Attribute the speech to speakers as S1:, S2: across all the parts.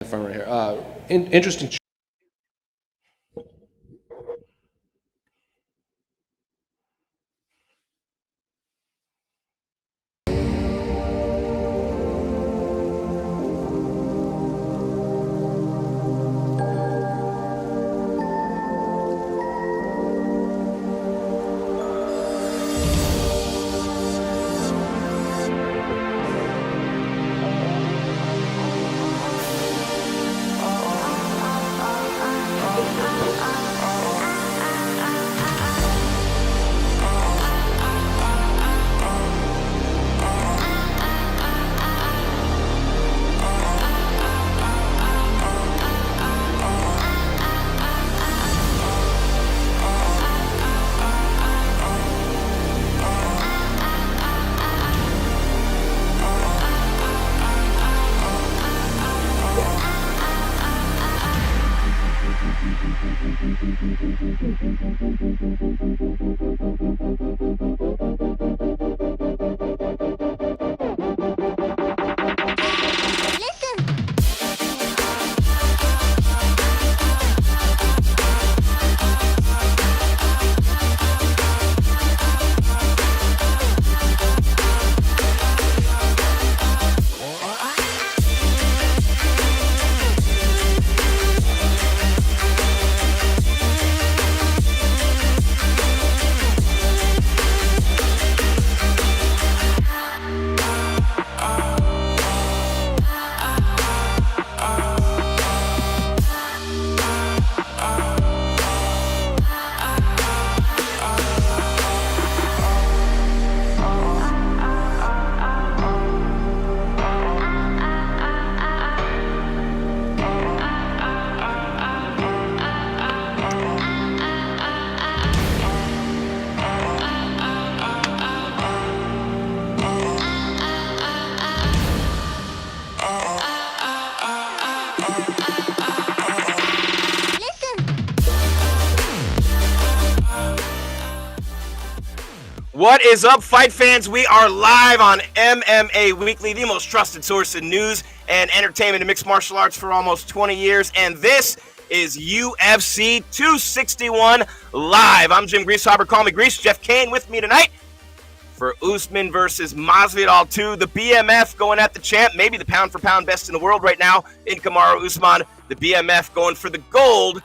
S1: the front right here. Interesting.
S2: What is up, fight fans? We are live on MMA Weekly, the most trusted source in news and entertainment in mixed martial arts for almost 20 years. And this is UFC 261 live. I'm Jim Grieshaber, call me Grease. Jeff Cain with me tonight for Usman versus Masvidal 2. The BMF going at the champ, maybe the pound-for-pound best in the world right now in Kamaru Usman. The BMF going for the gold,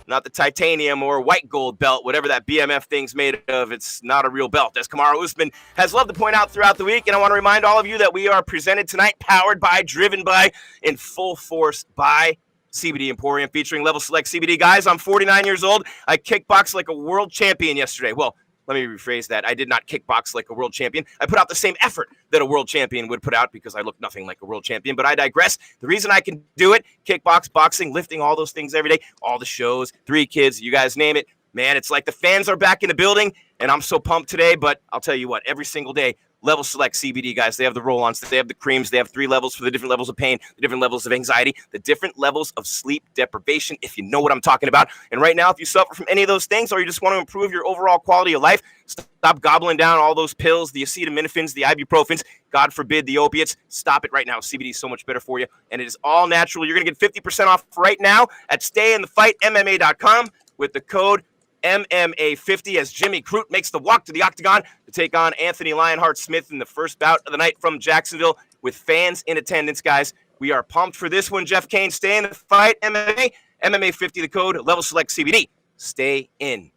S2: not the titanium or white gold belt, whatever that BMF thing's made of. It's not a real belt, as Kamaru Usman has loved to point out throughout the week. And I want to remind all of you that we are presented tonight, powered by, driven by, in full force by CBD Emporium, featuring Level Select CBD. Guys, I'm 49 years old. I kickboxed like a world champion yesterday. Well, let me rephrase that. I did not kickbox like a world champion. I put out the same effort that a world champion would put out because I look nothing like a world champion, but I digress. The reason I can do it, kickbox, boxing, lifting, all those things every day, all the shows, 3 kids, you guys name it. Man, it's like the fans are back in the building, and I'm so pumped today, but I'll tell you what, every single day, Level Select CBD, guys, they have the roll-ons, they have the creams, they have 3 levels for the different levels of pain, the different levels of anxiety, the different levels of sleep deprivation, if you know what I'm talking about. And right now, if you suffer from any of those things or you just want to improve your overall quality of life, stop gobbling down all those pills, the acetaminophen, the ibuprofens, God forbid the opiates. Stop it right now. CBD is so much better for you, and it is all natural. You're going to get 50% off right now at stayinthefightmma.com with the code MMA50 as Jimmy Croot makes the walk to the octagon to take on Anthony Lionheart Smith in the first bout of the night from Jacksonville with fans in attendance, guys. We are pumped for this one. Jeff Cain, stay in the fight. MMA50, the code, Level Select CBD. Stay in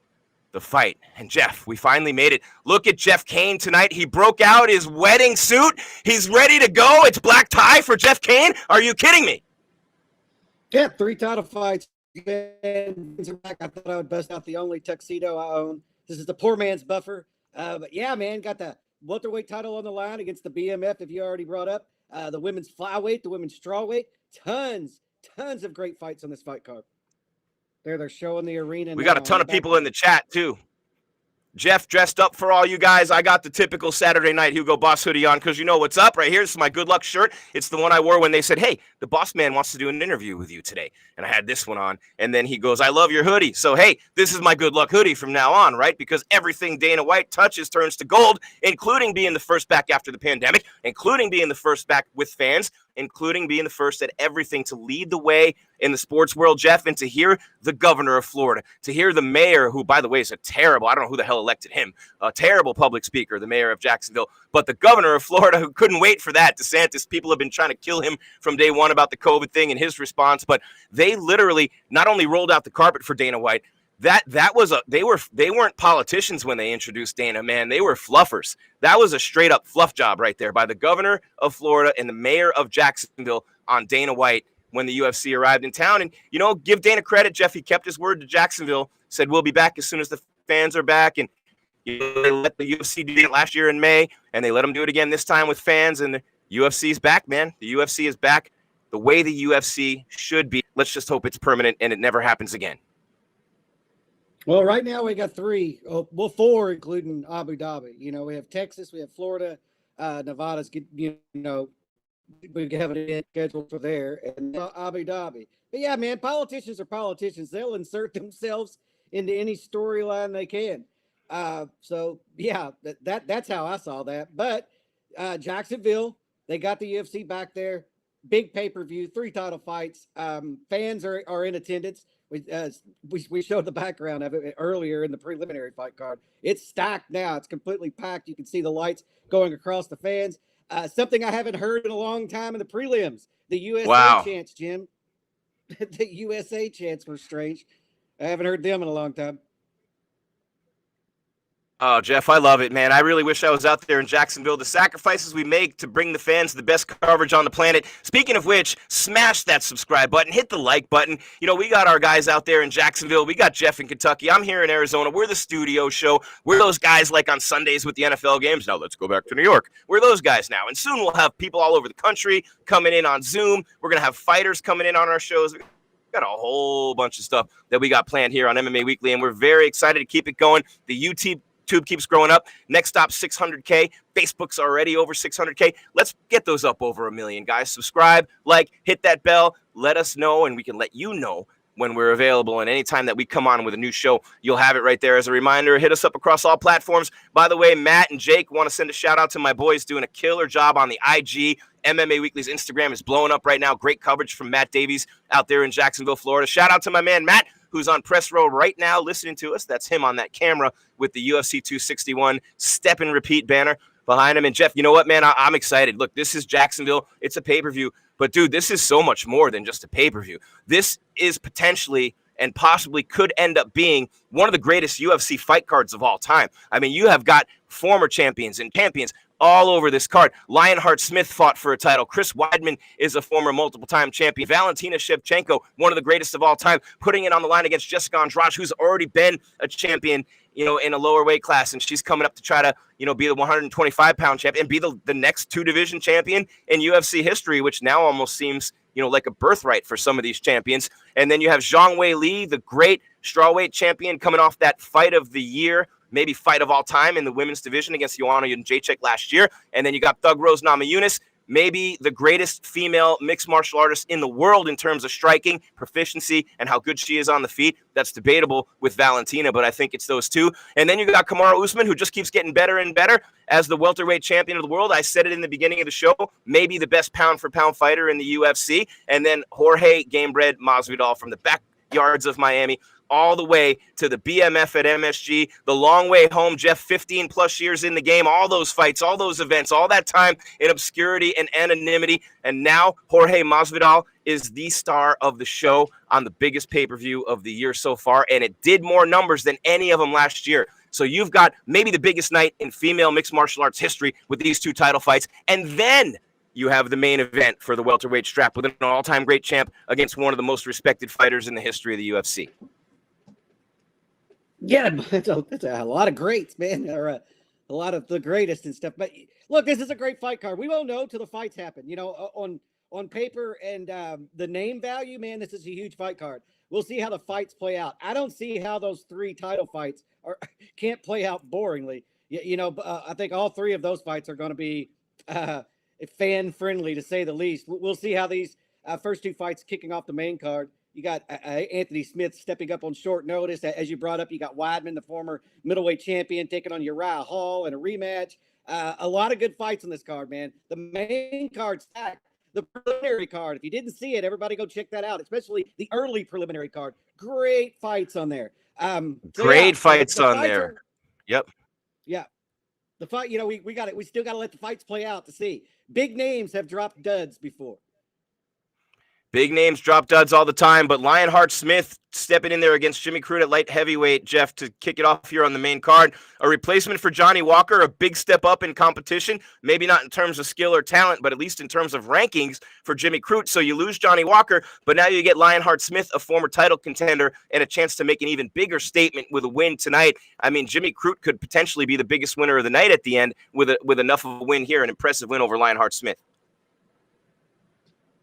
S2: the fight. And Jeff, we finally made it. Look at Jeff Cain tonight. He broke out his wedding suit. He's ready to go. It's black tie for Jeff Cain. Are you kidding me?
S3: Yeah, 3 title fights. I thought I would bust out the only tuxedo I own. This is the poor man's buffer. But yeah, man, got the welterweight title on the line against the BMF, if you already brought up. The women's flyweight, the women's strawweight. Tons of great fights on this fight card. They're showing the arena.
S2: We got a ton of people in the chat, too. Jeff dressed up for all you guys. I got the typical Saturday Night Hugo Boss hoodie on because you know what's up right here. This is my good luck shirt. It's the one I wore when they said, hey, the boss man wants to do an interview with you today. And I had this one on. And then he goes, I love your hoodie. So, hey, this is my good luck hoodie from now on, right? Because everything Dana White touches turns to gold, including being the first back after the pandemic, including being the first back with fans. including being the first at everything to lead the way in the sports world, Jeff, and to hear the governor of Florida, to hear the mayor, who, by the way, is a terrible, I don't know who the hell elected him, a terrible public speaker, the mayor of Jacksonville, but the governor of Florida, who couldn't wait for that. DeSantis, people have been trying to kill him from day one about the COVID thing and his response, but they literally not only rolled out the carpet for Dana White, they weren't politicians when they introduced Dana, man. They were fluffers. That was a straight up fluff job right there by the governor of Florida and the mayor of Jacksonville on Dana White when the UFC arrived in town. And, you know, give Dana credit, Jeff. He kept his word to Jacksonville, said we'll be back as soon as the fans are back. And you know, they let the UFC do it last year in May, and they let them do it again this time with fans. And the UFC is back, man. The UFC is back the way the UFC should be. Let's just hope it's permanent and it never happens again.
S3: Well, right now we got four, including Abu Dhabi. You know, we have Texas, we have Florida, Nevada's, you know, we have it scheduled for there, and Abu Dhabi. But yeah, man, politicians are politicians. They'll insert themselves into any storyline they can. So yeah, that's how I saw that. But Jacksonville, they got the UFC back there. Big pay-per-view, 3 title fights. Fans are in attendance. We showed the background of it earlier in the preliminary fight card. It's stacked now. It's completely packed. You can see the lights going across the fans. Something I haven't heard in a long time in the prelims. The USA chants, Jim. The USA chants were strange. I haven't heard them in a long time.
S2: Oh, Jeff, I love it, man. I really wish I was out there in Jacksonville. The sacrifices we make to bring the fans the best coverage on the planet. Speaking of which, smash that subscribe button, hit the like button. You know, we got our guys out there in Jacksonville. We got Jeff in Kentucky. I'm here in Arizona. We're the studio show. We're those guys like on Sundays with the NFL games. Now let's go back to New York. We're those guys now. And soon we'll have people all over the country coming in on Zoom. We're going to have fighters coming in on our shows. We got a whole bunch of stuff that we got planned here on MMA Weekly, and we're very excited to keep it going. The YouTube keeps growing up. Next stop, 600K. Facebook's already over 600K. Let's get those up over 1 million, guys. Subscribe, like, hit that bell. Let us know, and we can let you know when we're available. And anytime that we come on with a new show, you'll have it right there. As a reminder, hit us up across all platforms. By the way, Matt and Jake want to send a shout out to my boys doing a killer job on the IG. MMA Weekly's Instagram is blowing up right now. Great coverage from Matt Davies out there in Jacksonville, Florida. Shout out to my man, Matt, who's on press row right now listening to us. That's him on that camera with the UFC 261 step and repeat banner behind him. And Jeff, you know what, man? I'm excited. Look, this is Jacksonville. It's a pay-per-view. But, dude, this is so much more than just a pay-per-view. This is potentially and possibly could end up being one of the greatest UFC fight cards of all time. I mean, you have got former champions and champions all over this card. Lionheart Smith fought for a title. Chris Weidman is a former multiple-time champion. Valentina Shevchenko, one of the greatest of all time, putting it on the line against Jessica Andrade, who's already been a champion, you know, in a lower weight class, and she's coming up to try to, you know, be the 125-pound champion and be the next 2-division champion in UFC history, which now almost seems, you know, like a birthright for some of these champions. And then you have Zhang Weili, the great strawweight champion, coming off that fight of the year, maybe fight of all time in the women's division against Joanna Jędrzejczyk last year. And then you got Thug Rose Namajunas, maybe the greatest female mixed martial artist in the world in terms of striking, proficiency, and how good she is on the feet. That's debatable with Valentina, but I think it's those two. And then you got Kamaru Usman, who just keeps getting better and better as the welterweight champion of the world. I said it in the beginning of the show, maybe the best pound-for-pound fighter in the UFC. And then Jorge Gamebred Masvidal from the backyards of Miami, all the way to the BMF at MSG, the long way home, Jeff, 15 plus years in the game, all those fights, all those events, all that time in obscurity and anonymity. And now Jorge Masvidal is the star of the show on the biggest pay-per-view of the year so far. And it did more numbers than any of them last year. So you've got maybe the biggest night in female mixed martial arts history with these 2 title fights. And then you have the main event for the welterweight strap with an all-time great champ against one of the most respected fighters in the history of the UFC.
S3: Yeah, that's a lot of greats, man. Or a lot of the greatest and stuff. But look, this is a great fight card. We won't know till the fights happen. You know, on paper and the name value, man, this is a huge fight card. We'll see how the fights play out. I don't see how those 3 title fights can't play out boringly. You know, I think all 3 of those fights are going to be fan friendly, to say the least. We'll see how these first 2 fights kicking off the main card. You got Anthony Smith stepping up on short notice. As you brought up, you got Weidman, the former middleweight champion, taking on Uriah Hall in a rematch. A lot of good fights on this card, man. The main card stacked. the preliminary card. If you didn't see it, everybody go check that out, especially the early preliminary card. Great fights on there.
S2: Great fights
S3: the
S2: on there. Yep.
S3: Yeah. The fight, we got it. We still got to let the fights play out to see. Big names have dropped duds before.
S2: Big names drop duds all the time, but Lionheart Smith stepping in there against Jimmy Croot at light heavyweight, Jeff, to kick it off here on the main card. A replacement for Johnny Walker, a big step up in competition, maybe not in terms of skill or talent, but at least in terms of rankings for Jimmy Croot. So you lose Johnny Walker, but now you get Lionheart Smith, a former title contender, and a chance to make an even bigger statement with a win tonight. I mean, Jimmy Croot could potentially be the biggest winner of the night at the end with enough of a win here, an impressive win over Lionheart Smith.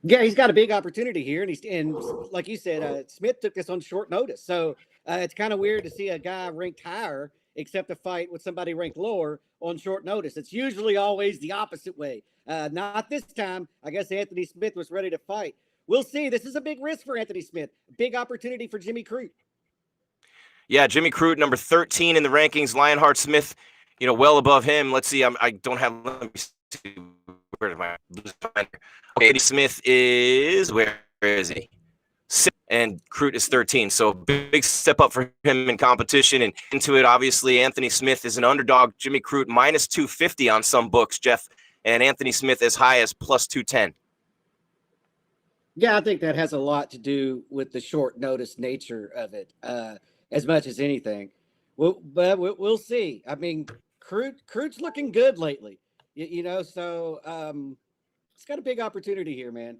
S3: Yeah, he's got a big opportunity here, and like you said, Smith took this on short notice, so it's kind of weird to see a guy ranked higher accept a fight with somebody ranked lower on short notice. It's usually always the opposite way. Not this time. I guess Anthony Smith was ready to fight. We'll see. This is a big risk for Anthony Smith. Big opportunity for Jimmy Croot.
S2: Yeah, Jimmy Croot, number 13 in the rankings. Lionheart Smith, well above him. Let's see. I don't have. Let me see. Where did my Anthony Smith is, where is he? 6, and Croot is 13. So big step up for him in competition. And into it, obviously, Anthony Smith is an underdog. Jimmy Croot minus 250 on some books, Jeff. And Anthony Smith as high as plus 210.
S3: Yeah, I think that has a lot to do with the short notice nature of it, as much as anything. But we'll see. I mean, Croot's looking good lately. So he's got a big opportunity here, man.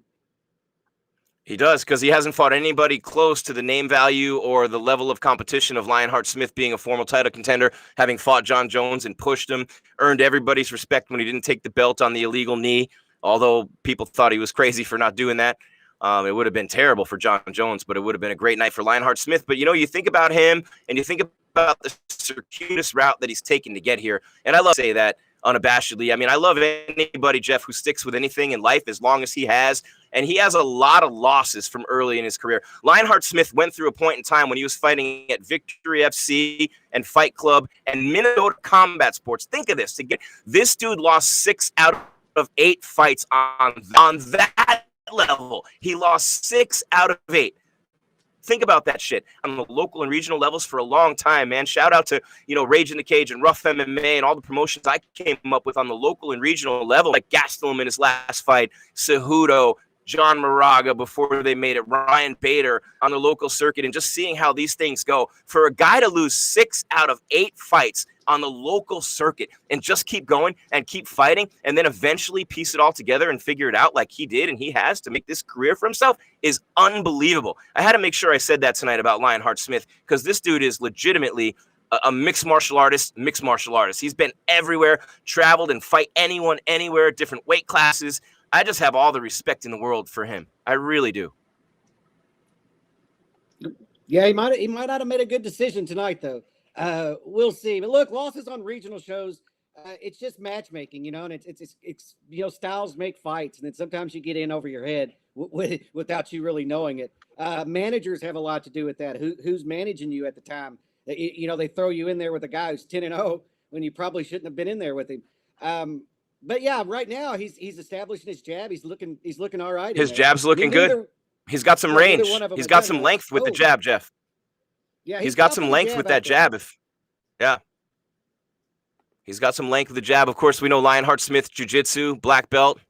S2: He does, because he hasn't fought anybody close to the name value or the level of competition of Lionheart Smith being a former title contender, having fought John Jones and pushed him, earned everybody's respect when he didn't take the belt on the illegal knee, although people thought he was crazy for not doing that. It would have been terrible for John Jones, but it would have been a great night for Lionheart Smith. But, you think about him and you think about the circuitous route that he's taken to get here, and I love to say that unabashedly. I mean, I love anybody, Jeff, who sticks with anything in life as long as he has. And he has a lot of losses from early in his career. Lionheart Smith went through a point in time when he was fighting at Victory FC and Fight Club and Minnesota Combat Sports. Think of this. This dude lost 6 out of 8 fights on that level. He lost 6 out of 8. Think about that shit on the local and regional levels for a long time, man. Shout out to, Rage in the Cage and Rough MMA and all the promotions I came up with on the local and regional level, like Gastelum in his last fight, Cejudo, John Moraga before they made it, Ryan Bader on the local circuit, and just seeing how these things go. For a guy to lose 6 out of 8 fights on the local circuit and just keep going and keep fighting and then eventually piece it all together and figure it out like he did and he has to make this career for himself is unbelievable. I had to make sure I said that tonight about Lionheart Smith because this dude is legitimately a mixed martial artist. He's been everywhere, traveled and fight anyone, anywhere, different weight classes. I just have all the respect in the world for him. I really do.
S3: Yeah, he might not have made a good decision tonight, though. We'll see. But look, losses on regional shows, it's just matchmaking, and it's styles make fights, and then sometimes you get in over your head without you really knowing it. Managers have a lot to do with that. Who's managing you at the time? They throw you in there with a guy who's 10-0 when you probably shouldn't have been in there with him. But yeah, right now he's establishing his jab. He's looking all right.
S2: His jab's looking good. He's got some range. He's got some length with the jab, Jeff.
S3: Yeah,
S2: he's got some length with that jab. He's got some length with the jab. Of course, we know Lionheart Smith Jiu-Jitsu, black belt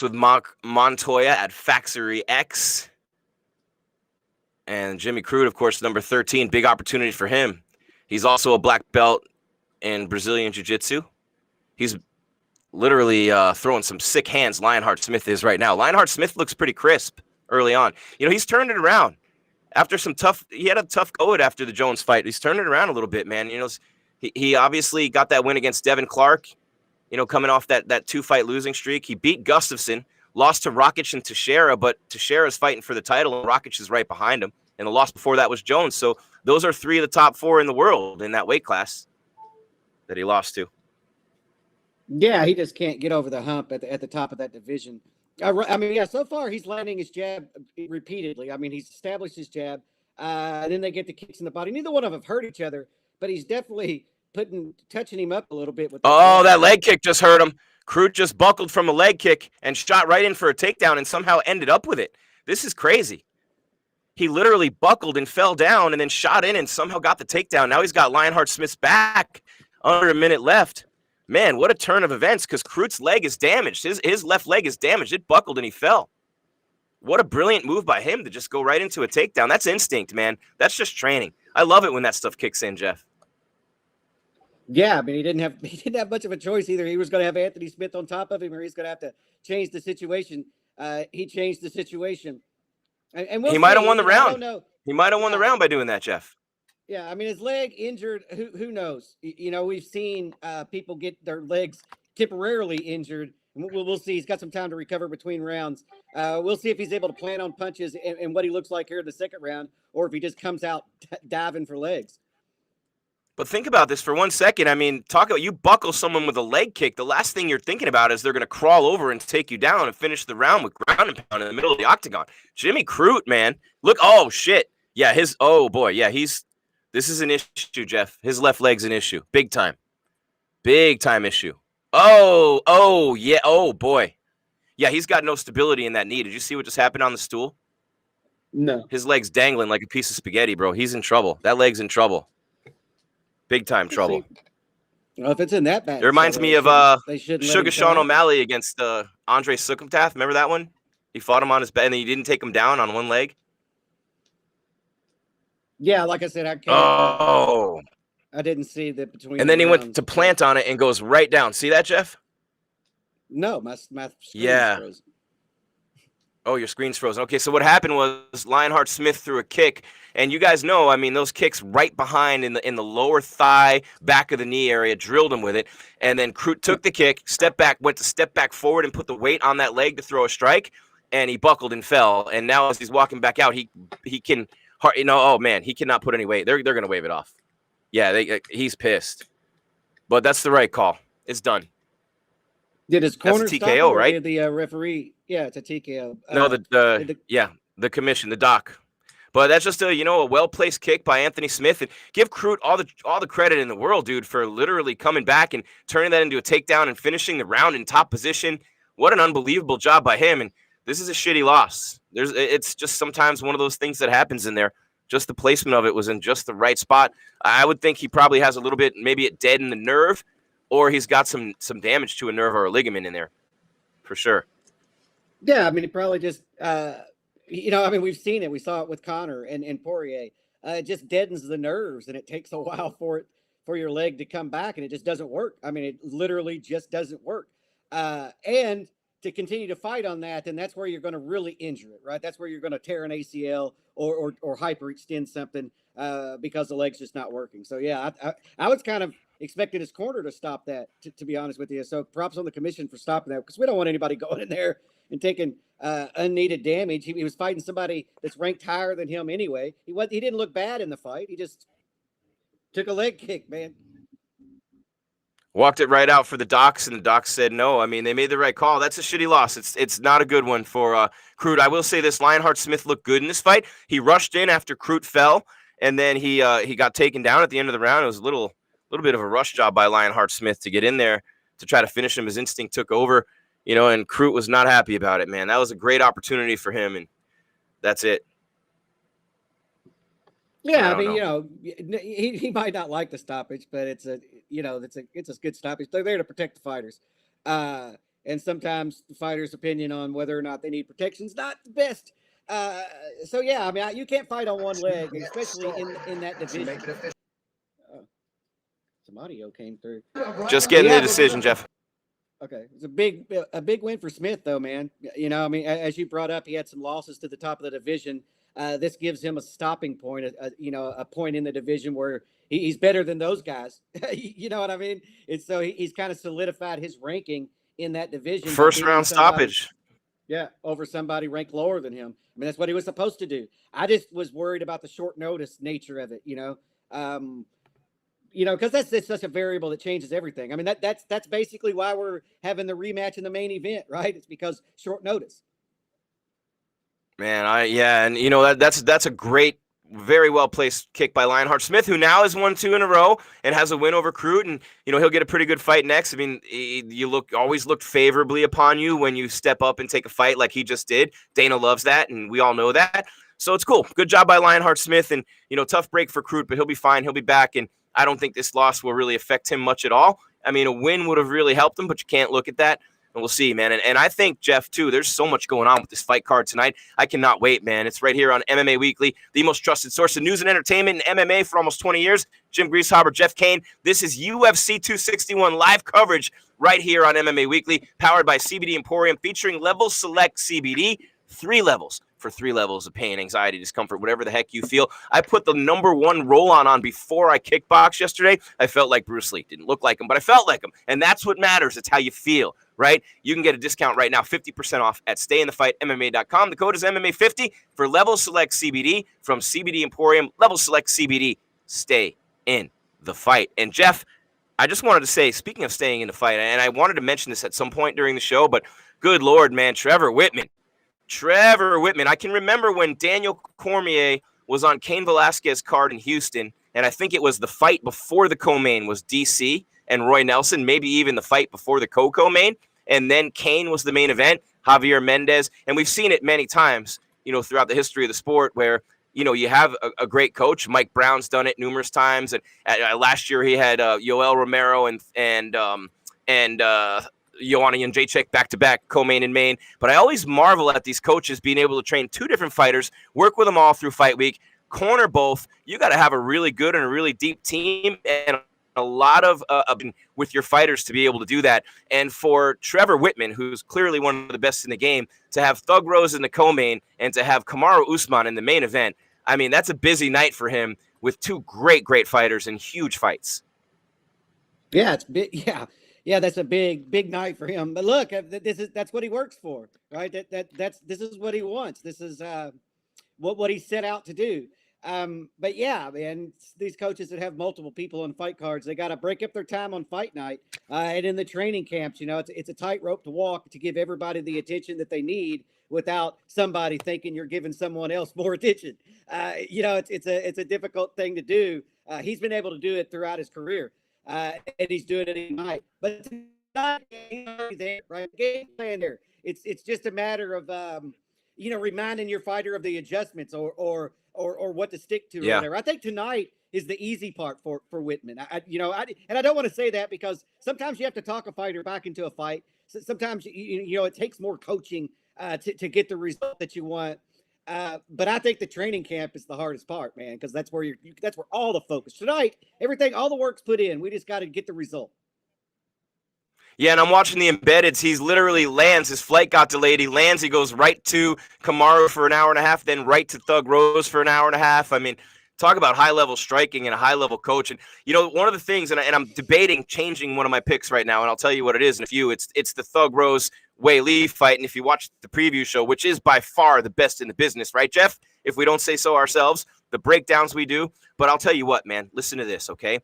S2: with Montoya at Factory X. And Jimmy Croot, of course, number 13, big opportunity for him. He's also a black belt in Brazilian Jiu-Jitsu. He's literally throwing some sick hands, Lionheart Smith is right now. Lionheart Smith looks pretty crisp early on. He's turned it around. After he had a tough go after the Jones fight. He's turned it around a little bit, man. He obviously got that win against Devin Clark, coming off that 2-fight losing streak. He beat Gustafsson, lost to Rakic and Teixeira, but Teixeira's fighting for the title, and Rakic is right behind him. And the loss before that was Jones. So those are 3 of the top 4 in the world in that weight class that he lost to.
S3: Yeah, he just can't get over the hump at the top of that division. So far he's landing his jab repeatedly. He's established his jab. Then they get the kicks in the body. Neither one of them have hurt each other, but he's definitely touching him up a little bit with that
S2: that leg kick just hurt him. Croot just buckled from a leg kick and shot right in for a takedown and somehow ended up with it. This is crazy. He literally buckled and fell down and then shot in and somehow got the takedown. Now he's got Lionheart Smith's back under a minute left. Man, what a turn of events, because Croot's leg is damaged. His left leg is damaged. It buckled and he fell. What a brilliant move by him to just go right into a takedown. That's instinct, man. That's just training. I love it when that stuff kicks in, Jeff.
S3: Yeah, I mean, he didn't have much of a choice either. He was going to have Anthony Smith on top of him, or he's going to have to change the situation. He changed the situation. And
S2: he might have won the round. He might have won the round by doing that, Jeff.
S3: Yeah, I mean, his leg injured. Who knows? We've seen people get their legs temporarily injured. We'll see. He's got some time to recover between rounds. We'll see if he's able to plan on punches and what he looks like here in the second round, or if he just comes out diving for legs.
S2: But think about this for 1 second. I mean, talk about you buckle someone with a leg kick. The last thing you're thinking about is they're going to crawl over and take you down and finish the round with ground and pound in the middle of the octagon. Jimmy Croot, man. Look, oh, shit. Yeah, oh, boy. Yeah, this is an issue, Jeff. His left leg's an issue. Big time. Big time issue. Oh, yeah. Oh, boy. Yeah, he's got no stability in that knee. Did you see what just happened on the stool?
S3: No.
S2: His leg's dangling like a piece of spaghetti, bro. He's in trouble. That leg's in trouble. Big time trouble.
S3: Well, if it's in that bad,
S2: it reminds me of Sugar Sean O'Malley against Andre Zookeepers. Remember that one? He fought him on his back, and he didn't take him down on one leg.
S3: Yeah, like I said, I can't. I didn't see that between.
S2: And then he went to plant on it and goes right down. See that, Jeff?
S3: No, my screen's frozen.
S2: Oh, your screen's frozen. Okay, so what happened was Lionheart Smith threw a kick, and you guys know, I mean, those kicks right behind in the lower thigh, back of the knee area, drilled him with it, and then Croot took the kick, went to step back forward and put the weight on that leg to throw a strike, and he buckled and fell. And now as he's walking back out, he can, oh man, he cannot put any weight. They're going to wave it off. Yeah, he's pissed, but that's the right call. It's done.
S3: Did his corner
S2: stop TKO, right?
S3: Did the referee? Yeah, it's a TKO.
S2: No, the commission, the doc. But that's just a well-placed kick by Anthony Smith, and give Croot all the credit in the world, dude, for literally coming back and turning that into a takedown and finishing the round in top position. What an unbelievable job by him. And this is a shitty loss. It's just sometimes one of those things that happens in there. Just the placement of it was in just the right spot. I would think he probably has a little bit, maybe it deadened the nerve, or he's got some damage to a nerve or a ligament in there, for sure.
S3: Yeah, I mean, it probably just, we've seen it. We saw it with Connor and Poirier. It just deadens the nerves, and it takes a while for your leg to come back, and it just doesn't work. I mean, it literally just doesn't work. And to continue to fight on that, then that's where you're going to really injure it, right? That's where you're going to tear an ACL or hyperextend something because the leg's just not working. So, yeah, I was kind of expecting his corner to stop that, to be honest with you. So props on the commission for stopping that, because we don't want anybody going in there and taking unneeded damage. He was fighting somebody that's ranked higher than him anyway. He didn't look bad in the fight. He just took a leg kick, man.
S2: Walked it right out for the docs, and the docs said no. I mean, they made the right call. That's a shitty loss. It's not a good one for Croot. I will say this: Lionheart Smith looked good in this fight. He rushed in after Croot fell, and then he got taken down at the end of the round. It was a little bit of a rush job by Lionheart Smith to get in there to try to finish him. His instinct took over, and Croot was not happy about it, man. That was a great opportunity for him, and that's it.
S3: Yeah, I mean, he might not like the stoppage, but it's a good stoppage. They're there to protect the fighters, and sometimes the fighters' opinion on whether or not they need protection is not the best. So yeah, I mean, you can't fight on one leg, especially in that division. Some audio came through.
S2: Just getting the decision, Jeff.
S3: Okay, it's a big win for Smith, though, man. I mean, as you brought up, he had some losses to the top of the division. This gives him a stopping point, a point in the division where he's better than those guys. You know what I mean? And so he's kind of solidified his ranking in that division.
S2: First round stoppage.
S3: Yeah, over somebody ranked lower than him. I mean, that's what he was supposed to do. I just was worried about the short notice nature of it, because that's such a variable that changes everything. I mean, that's basically why we're having the rematch in the main event, right? It's because short notice.
S2: Man, and that's a great very well placed kick by Lionheart Smith, who now has won 2 in a row and has a win over Croot, and he'll get a pretty good fight next. I mean, you always looked favorably upon you when you step up and take a fight like he just did. Dana loves that, and we all know that. So it's cool. Good job by Lionheart Smith, and tough break for Croot, but he'll be fine. He'll be back, and I don't think this loss will really affect him much at all. I mean, a win would have really helped him, but you can't look at that. And we'll see, man. And I think, Jeff, too, there's so much going on with this fight card tonight. I cannot wait, man. It's right here on MMA Weekly, the most trusted source of news and entertainment in MMA for almost 20 years. Jim Grieshaber, Jeff Cain. This is UFC 261 live coverage right here on MMA Weekly, powered by CBD Emporium, featuring Level Select CBD, 3 levels. For 3 levels of pain, anxiety, discomfort, whatever the heck you feel. I put the #1 roll-on on before I kickboxed yesterday. I felt like Bruce Lee. Didn't look like him, but I felt like him. And that's what matters. It's how you feel, right? You can get a discount right now, 50% off at stayinthefight.mma.com. The code is MMA50 for Level Select CBD from CBD Emporium. Level Select CBD. Stay in the fight. And Jeff, I just wanted to say, speaking of staying in the fight, and I wanted to mention this at some point during the show, but good Lord, man, Trevor Whitman. I can remember when Daniel Cormier was on Cain Velasquez's card in Houston, and I think it was the fight before the co-main was DC and Roy Nelson, maybe even the fight before the co-main, and then Cain was the main event, Javier Mendez, and we've seen it many times, throughout the history of the sport where, you have a great coach. Mike Brown's done it numerous times, and last year he had Yoel Romero and Joanna Jędrzejczyk back-to-back co-main and main. But I always marvel at these coaches being able to train 2 different fighters, work with them all through fight week, corner both. You got to have a really good and a really deep team and a lot of with your fighters to be able to do that. And for Trevor Whitman, who's clearly one of the best in the game, to have Thug Rose in the co-main and to have Kamaru Usman in the main event, I mean, that's a busy night for him with 2 great fighters and huge fights.
S3: Yeah, it's big. Yeah, that's a big night for him. But look, that's what he works for, right? This is what he wants. This is what he set out to do. But yeah, man, these coaches that have multiple people on fight cards, they got to break up their time on fight night and in the training camps. It's a tightrope to walk to give everybody the attention that they need without somebody thinking you're giving someone else more attention. It's a difficult thing to do. He's been able to do it throughout his career. And he's doing it tonight, but not there, right? Game plan there. It's just a matter of reminding your fighter of the adjustments or what to stick to.
S2: Yeah.
S3: Or whatever. I think tonight is the easy part for Whitman. And I don't want to say that because sometimes you have to talk a fighter back into a fight. So sometimes it takes more coaching to get the result that you want. But I think the training camp is the hardest part, man, because that's where that's where all the focus tonight, all the work's put in. We just got to get the result.
S2: Yeah, and I'm watching the embeddeds. He's literally lands. His flight got delayed. He lands. He goes right to Kamaru for an hour and a half, then right to Thug Rose for an hour and a half. I mean, talk about high-level striking and a high-level coach. And, one of the things, and I'm debating changing one of my picks right now, and I'll tell you what it is in a few. It's the Thug Rose Wei Lee fight. And if you watch the preview show, which is by far the best in the business, right, Jeff? If we don't say so ourselves, the breakdowns we do. But I'll tell you what, man, listen to this, okay?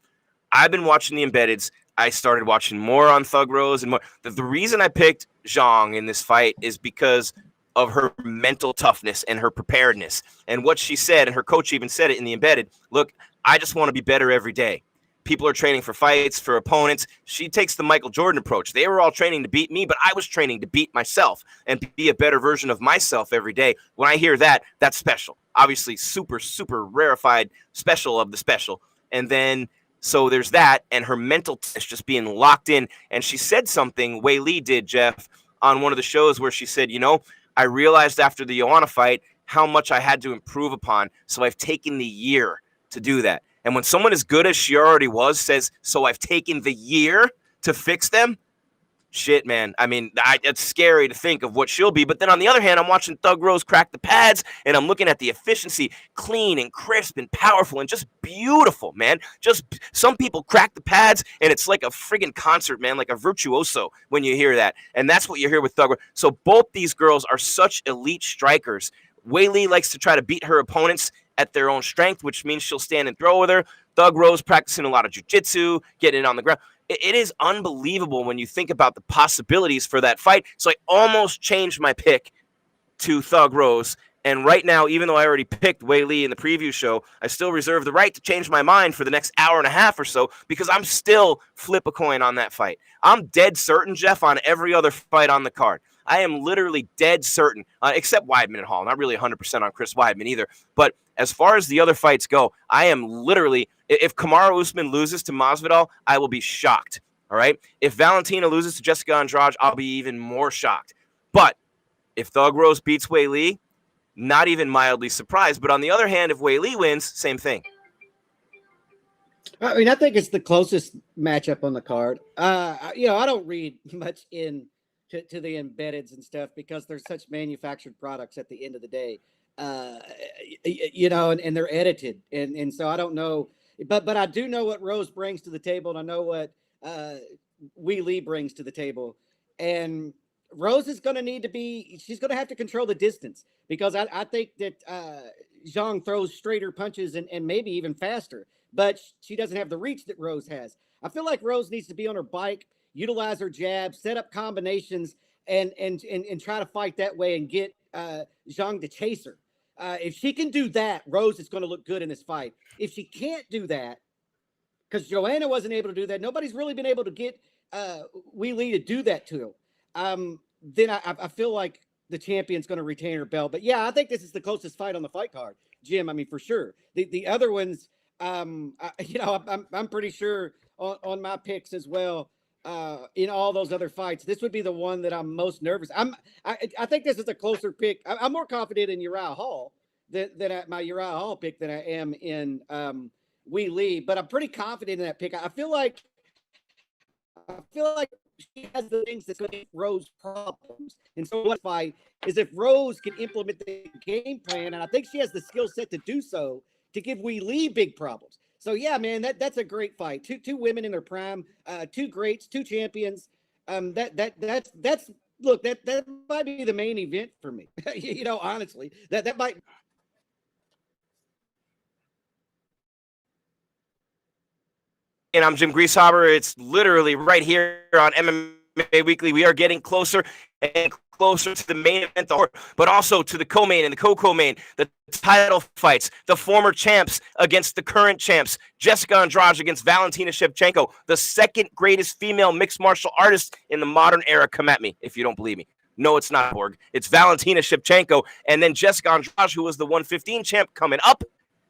S2: I've been watching the embeddeds. I started watching more on Thug Rose and more. The reason I picked Zhang in this fight is because of her mental toughness and her preparedness and what she said. And her coach even said it in the embedded. Look, I just want to be better every day. People are training for fights, for opponents. She takes the Michael Jordan approach. They were all training to beat me, but I was training to beat myself and be a better version of myself every day. When I hear that, that's special. Obviously, super, super rarefied special of the special. And then so there's that, and her mental is just being locked in. And she said something, Wei Lee did, Jeff, on one of the shows where she said, I realized after the Joanna fight how much I had to improve upon, so I've taken the year to do that. And when someone as good as she already was says, so I've taken the year to fix them, shit, man. I mean, it's scary to think of what she'll be. But then on the other hand, I'm watching Thug Rose crack the pads, and I'm looking at the efficiency, clean and crisp and powerful and just beautiful, man. Just some people crack the pads, and it's like a friggin' concert, man, like a virtuoso when you hear that. And that's what you hear with Thug Rose. So both these girls are such elite strikers. Wei Lee likes to try to beat her opponents at their own strength, which means she'll stand and throw with her. Thug Rose practicing a lot of jiu-jitsu, getting it on the ground. It is unbelievable when you think about the possibilities for that fight. So I almost changed my pick to Thug Rose And right now, even though I already picked Wei Li in the preview show, I still reserve the right to change my mind for the next hour and a half or so because I'm still flip a coin on that fight. I'm dead certain, Jeff, on every other fight on the card. I am literally dead certain, except Weidman and Hall. Not really 100% on Chris Weidman either. But as far as the other fights go, I am literally, if Kamaru Usman loses to Masvidal, I will be shocked. All right? If Valentina loses to Jessica Andrade, I'll be even more shocked. But if Thug Rose beats Wei Li, not even mildly surprised. But on the other hand, if Wei Li wins, same thing.
S3: I mean, I think it's the closest matchup on the card. I don't read much to the embeddeds and stuff because they're such manufactured products at the end of the day. And they're edited. And so I don't know. But I do know what Rose brings to the table, and I know what Wei Li brings to the table. And Rose is going to she's going to have to control the distance because I think that Zhang throws straighter punches and maybe even faster, but she doesn't have the reach that Rose has. I feel like Rose needs to be on her bike, utilize her jab, set up combinations, and try to fight that way and get Zhang to chase her. If she can do that, Rose is going to look good in this fight. If she can't do that, because Joanna wasn't able to do that, nobody's really been able to get Wei Li to do that to him. Then I feel like the champion's going to retain her belt. But yeah, I think this is the closest fight on the fight card, Jim. I mean, for sure. The other ones, I'm pretty sure on my picks as well. In all those other fights, this would be the one that I'm most nervous. I think this is a closer pick. I'm more confident in Uriah Hall than my Uriah Hall pick than I am in Wei Li. But I'm pretty confident in that pick. I feel like she has the things that's going to give Rose problems. And so what fight is if Rose can implement the game plan, and I think she has the skill set to do so, to give Wei Li big problems. So yeah, man, that's a great fight. Two women in their prime, two greats, two champions. That's look, that might be the main event for me. Honestly, that might.
S2: And I'm Jim Grieshaber. It's literally right here on MMA Weekly. We are getting closer and closer to the main event, but also to the co-main and the co-main, the title fights, the former champs against the current champs, Jessica Andrade against Valentina Shevchenko, the second greatest female mixed martial artist in the modern era. Come at me if you don't believe me. No, it's not, Borg. It's Valentina Shevchenko, and then Jessica Andrade, who was the 115 champ, coming up.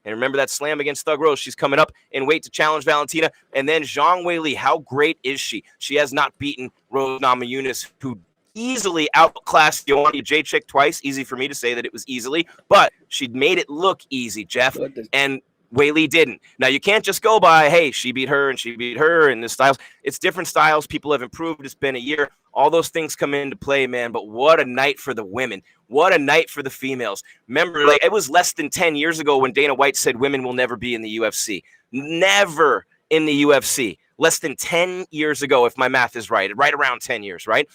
S2: And remember that slam against Thug Rose. She's coming up in weight to challenge Valentina. And then Zhang Wei Li. How great is she? She has not beaten Rose Namajunas, who easily outclassed Joanna Jacek twice. Easy for me to say that it was easily, but she made it look easy, Jeff. And Wei Li didn't. Now, you can't just go by, hey, she beat her and she beat her and the styles. It's different styles. People have improved. It's been a year. All those things come into play, man. But what a night for the women. What a night for the females. Remember, it was less than 10 years ago when Dana White said women will never be in the UFC. Never in the UFC. Less than 10 years ago, if my math is right. Right around 10 years, right?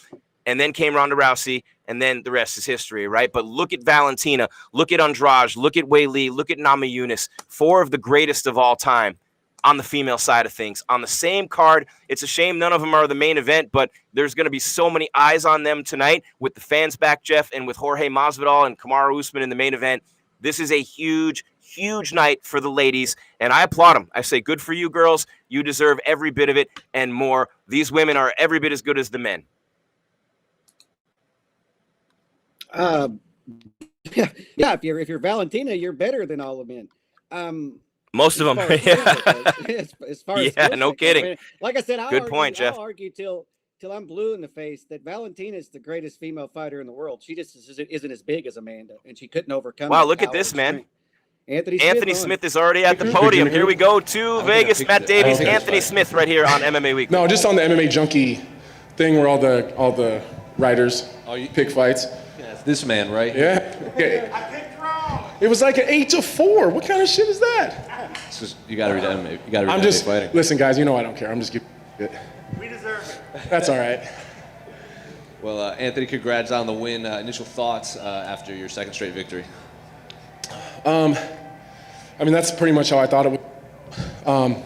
S2: And then came Ronda Rousey, and then the rest is history, right? But look at Valentina, look at Andrade, look at Wei Li, look at Namajunas, four of the greatest of all time on the female side of things. On the same card, it's a shame none of them are the main event, but there's going to be so many eyes on them tonight with the fans back, Jeff, and with Jorge Masvidal and Kamaru Usman in the main event. This is a huge, huge night for the ladies, and I applaud them. I say, good for you, girls. You deserve every bit of it and more. These women are every bit as good as the men.
S3: Yeah. If you're Valentina, you're better than all the men.
S2: Most of them,
S3: as far as
S2: no kidding.
S3: I mean, like I said,
S2: Jeff.
S3: I'll argue till I'm blue in the face that Valentina is the greatest female fighter in the world. She just isn't as big as Amanda, and she couldn't overcome.
S2: Wow, look at this, man. Anthony Smith is already at the podium. Here we go to Vegas. Matt Davies, Anthony Smith, right here on MMA Weekly.
S4: No, just on the MMA Junkie thing where all the writers pick fights.
S5: This man, right?
S4: Yeah. Okay. I picked wrong. It was like an 8-4. What kind of shit is that?
S5: It's just, you got to read MMA. You got to read
S4: I'm
S5: MMA
S4: just
S5: fighting.
S4: Listen, guys. You know I don't care. I'm just giving it.
S6: We deserve it.
S4: That's all right.
S5: Well, Anthony, congrats on the win. Initial thoughts after your second straight victory.
S4: I mean, that's pretty much how I thought it would.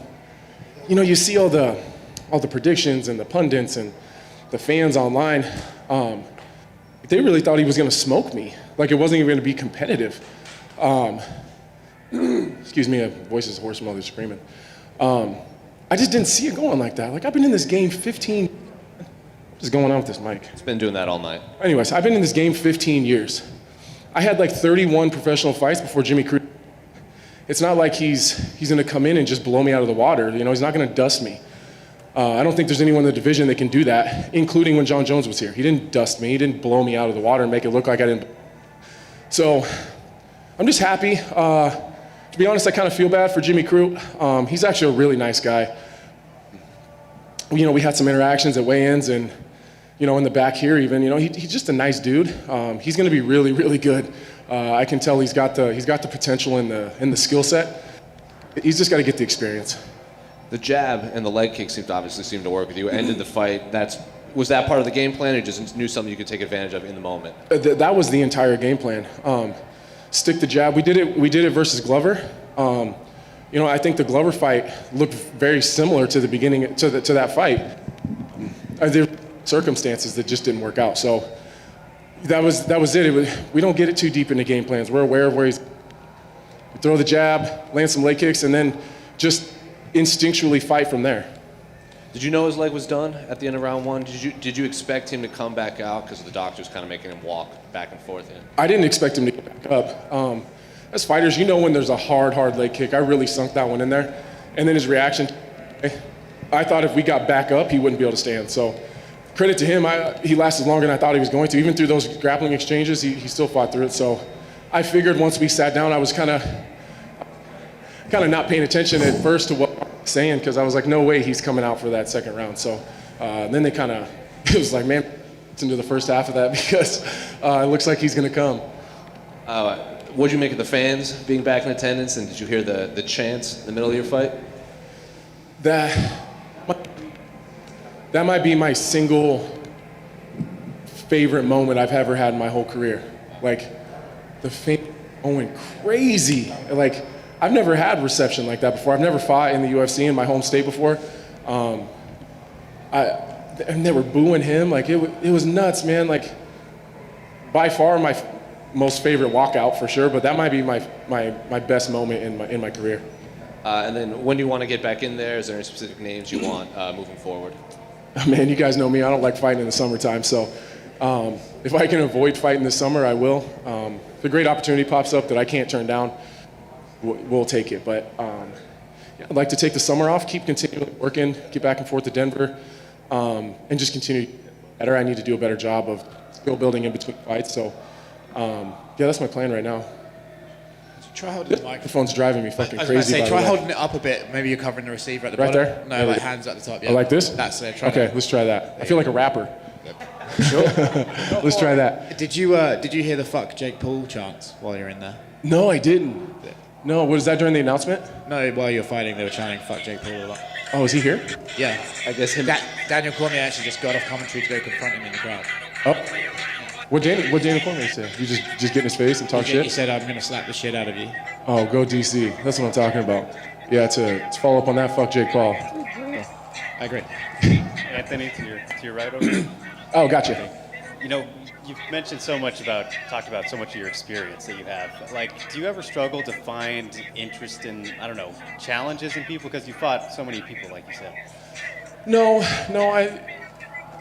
S4: You see all the predictions and the pundits and the fans online. They really thought he was going to smoke me. Like it wasn't even going to be competitive. Excuse me, my voice is hoarse from all this screaming. I just didn't see it going like that. Like I've been in this game 15. What is going on with this mic?
S5: It's been doing that all night.
S4: Anyways, I've been in this game 15 years. I had like 31 professional fights before Jimmy Croot. It's not like he's going to come in and just blow me out of the water. You know, he's not going to dust me. I don't think there's anyone in the division that can do that, including when John Jones was here. He didn't dust me. He didn't blow me out of the water and make it look like I didn't. So I'm just happy. To be honest, I kind of feel bad for Jimmy Croot. He's actually a really nice guy. You know, we had some interactions at weigh-ins and, you know, in the back here even, you know, he's just a nice dude. He's going to be really, really good. I can tell he's got the potential in the skill set. He's just got to get the experience.
S5: The jab and the leg kick obviously seemed to work with you. Ended the fight. Was that part of the game plan, or you just knew something you could take advantage of in the moment?
S4: That was the entire game plan. Stick the jab. We did it versus Glover. You know, I think the Glover fight looked very similar to the beginning to that fight. There were circumstances that just didn't work out. So that was it. We don't get it too deep into game plans. We're aware of where he's. We throw the jab, land some leg kicks, and then just instinctually fight from there.
S5: Did you know his leg was done at the end of round one? Did you expect him to come back out because the doctor was kind of making him walk back and forth?
S4: I didn't expect him to get back up. As fighters, you know when there's a hard leg kick. I really sunk that one in there. And then his reaction, I thought if we got back up, he wouldn't be able to stand. So credit to him, he lasted longer than I thought he was going to. Even through those grappling exchanges, he still fought through it. So I figured once we sat down, I was kind of not paying attention at first to what I was saying, because I was like, no way he's coming out for that second round. So then they it was like, man, it's into the first half of that because it looks like he's going to come.
S5: What did you make of the fans being back in attendance, and did you hear the chants in the middle of your fight?
S4: That might be my single favorite moment I've ever had in my whole career. Like, the fans going crazy. Like, I've never had reception like that before. I've never fought in the UFC in my home state before. And they were booing him. Like, it was nuts, man. Like, by far my most favorite walkout for sure, but that might be my best moment in my career.
S5: And then when do you want to get back in there? Is there any specific names you want moving forward?
S4: Man, you guys know me. I don't like fighting in the summertime, so if I can avoid fighting this summer, I will. If a great opportunity pops up that I can't turn down, we'll take it. But I'd like to take the summer off, keep continuing working, get back and forth to Denver, and just continue to get better. I need to do a better job of skill building in between fights. So, yeah, that's my plan right now.
S6: Try holding the
S4: microphone's driving me fucking crazy.
S6: I was going to say, try holding it up a bit. Maybe you're covering the receiver at the
S4: right
S6: bottom.
S4: There?
S6: No, like hands at the top. Yeah.
S4: Oh, like this?
S6: That's it.
S4: Okay, let's try that. I feel like a rapper. Sure. Let's try that.
S6: Did you hear the "fuck Jake Paul" chants while you're in there?
S4: No, I didn't. No, was that during the announcement?
S6: No, while you were fighting, they were chanting "fuck Jake Paul" a lot.
S4: Oh, is he here?
S6: Yeah.
S5: I guess him.
S6: Daniel Cormier actually just got off commentary to go confront him in the crowd.
S4: Oh. What Daniel Cormier say? You just get in his face and talk shit?
S6: He said, "I'm going to slap the shit out of you."
S4: Oh, go DC. That's what I'm talking about. Yeah, to follow up on that, fuck Jake Paul.
S6: I agree.
S7: Anthony, to your right over there.
S4: Oh, gotcha.
S7: You know, you've mentioned talked about so much of your experience that you have. Like, do you ever struggle to find interest in, I don't know, challenges in people? Because you fought so many people, like you said.
S4: No,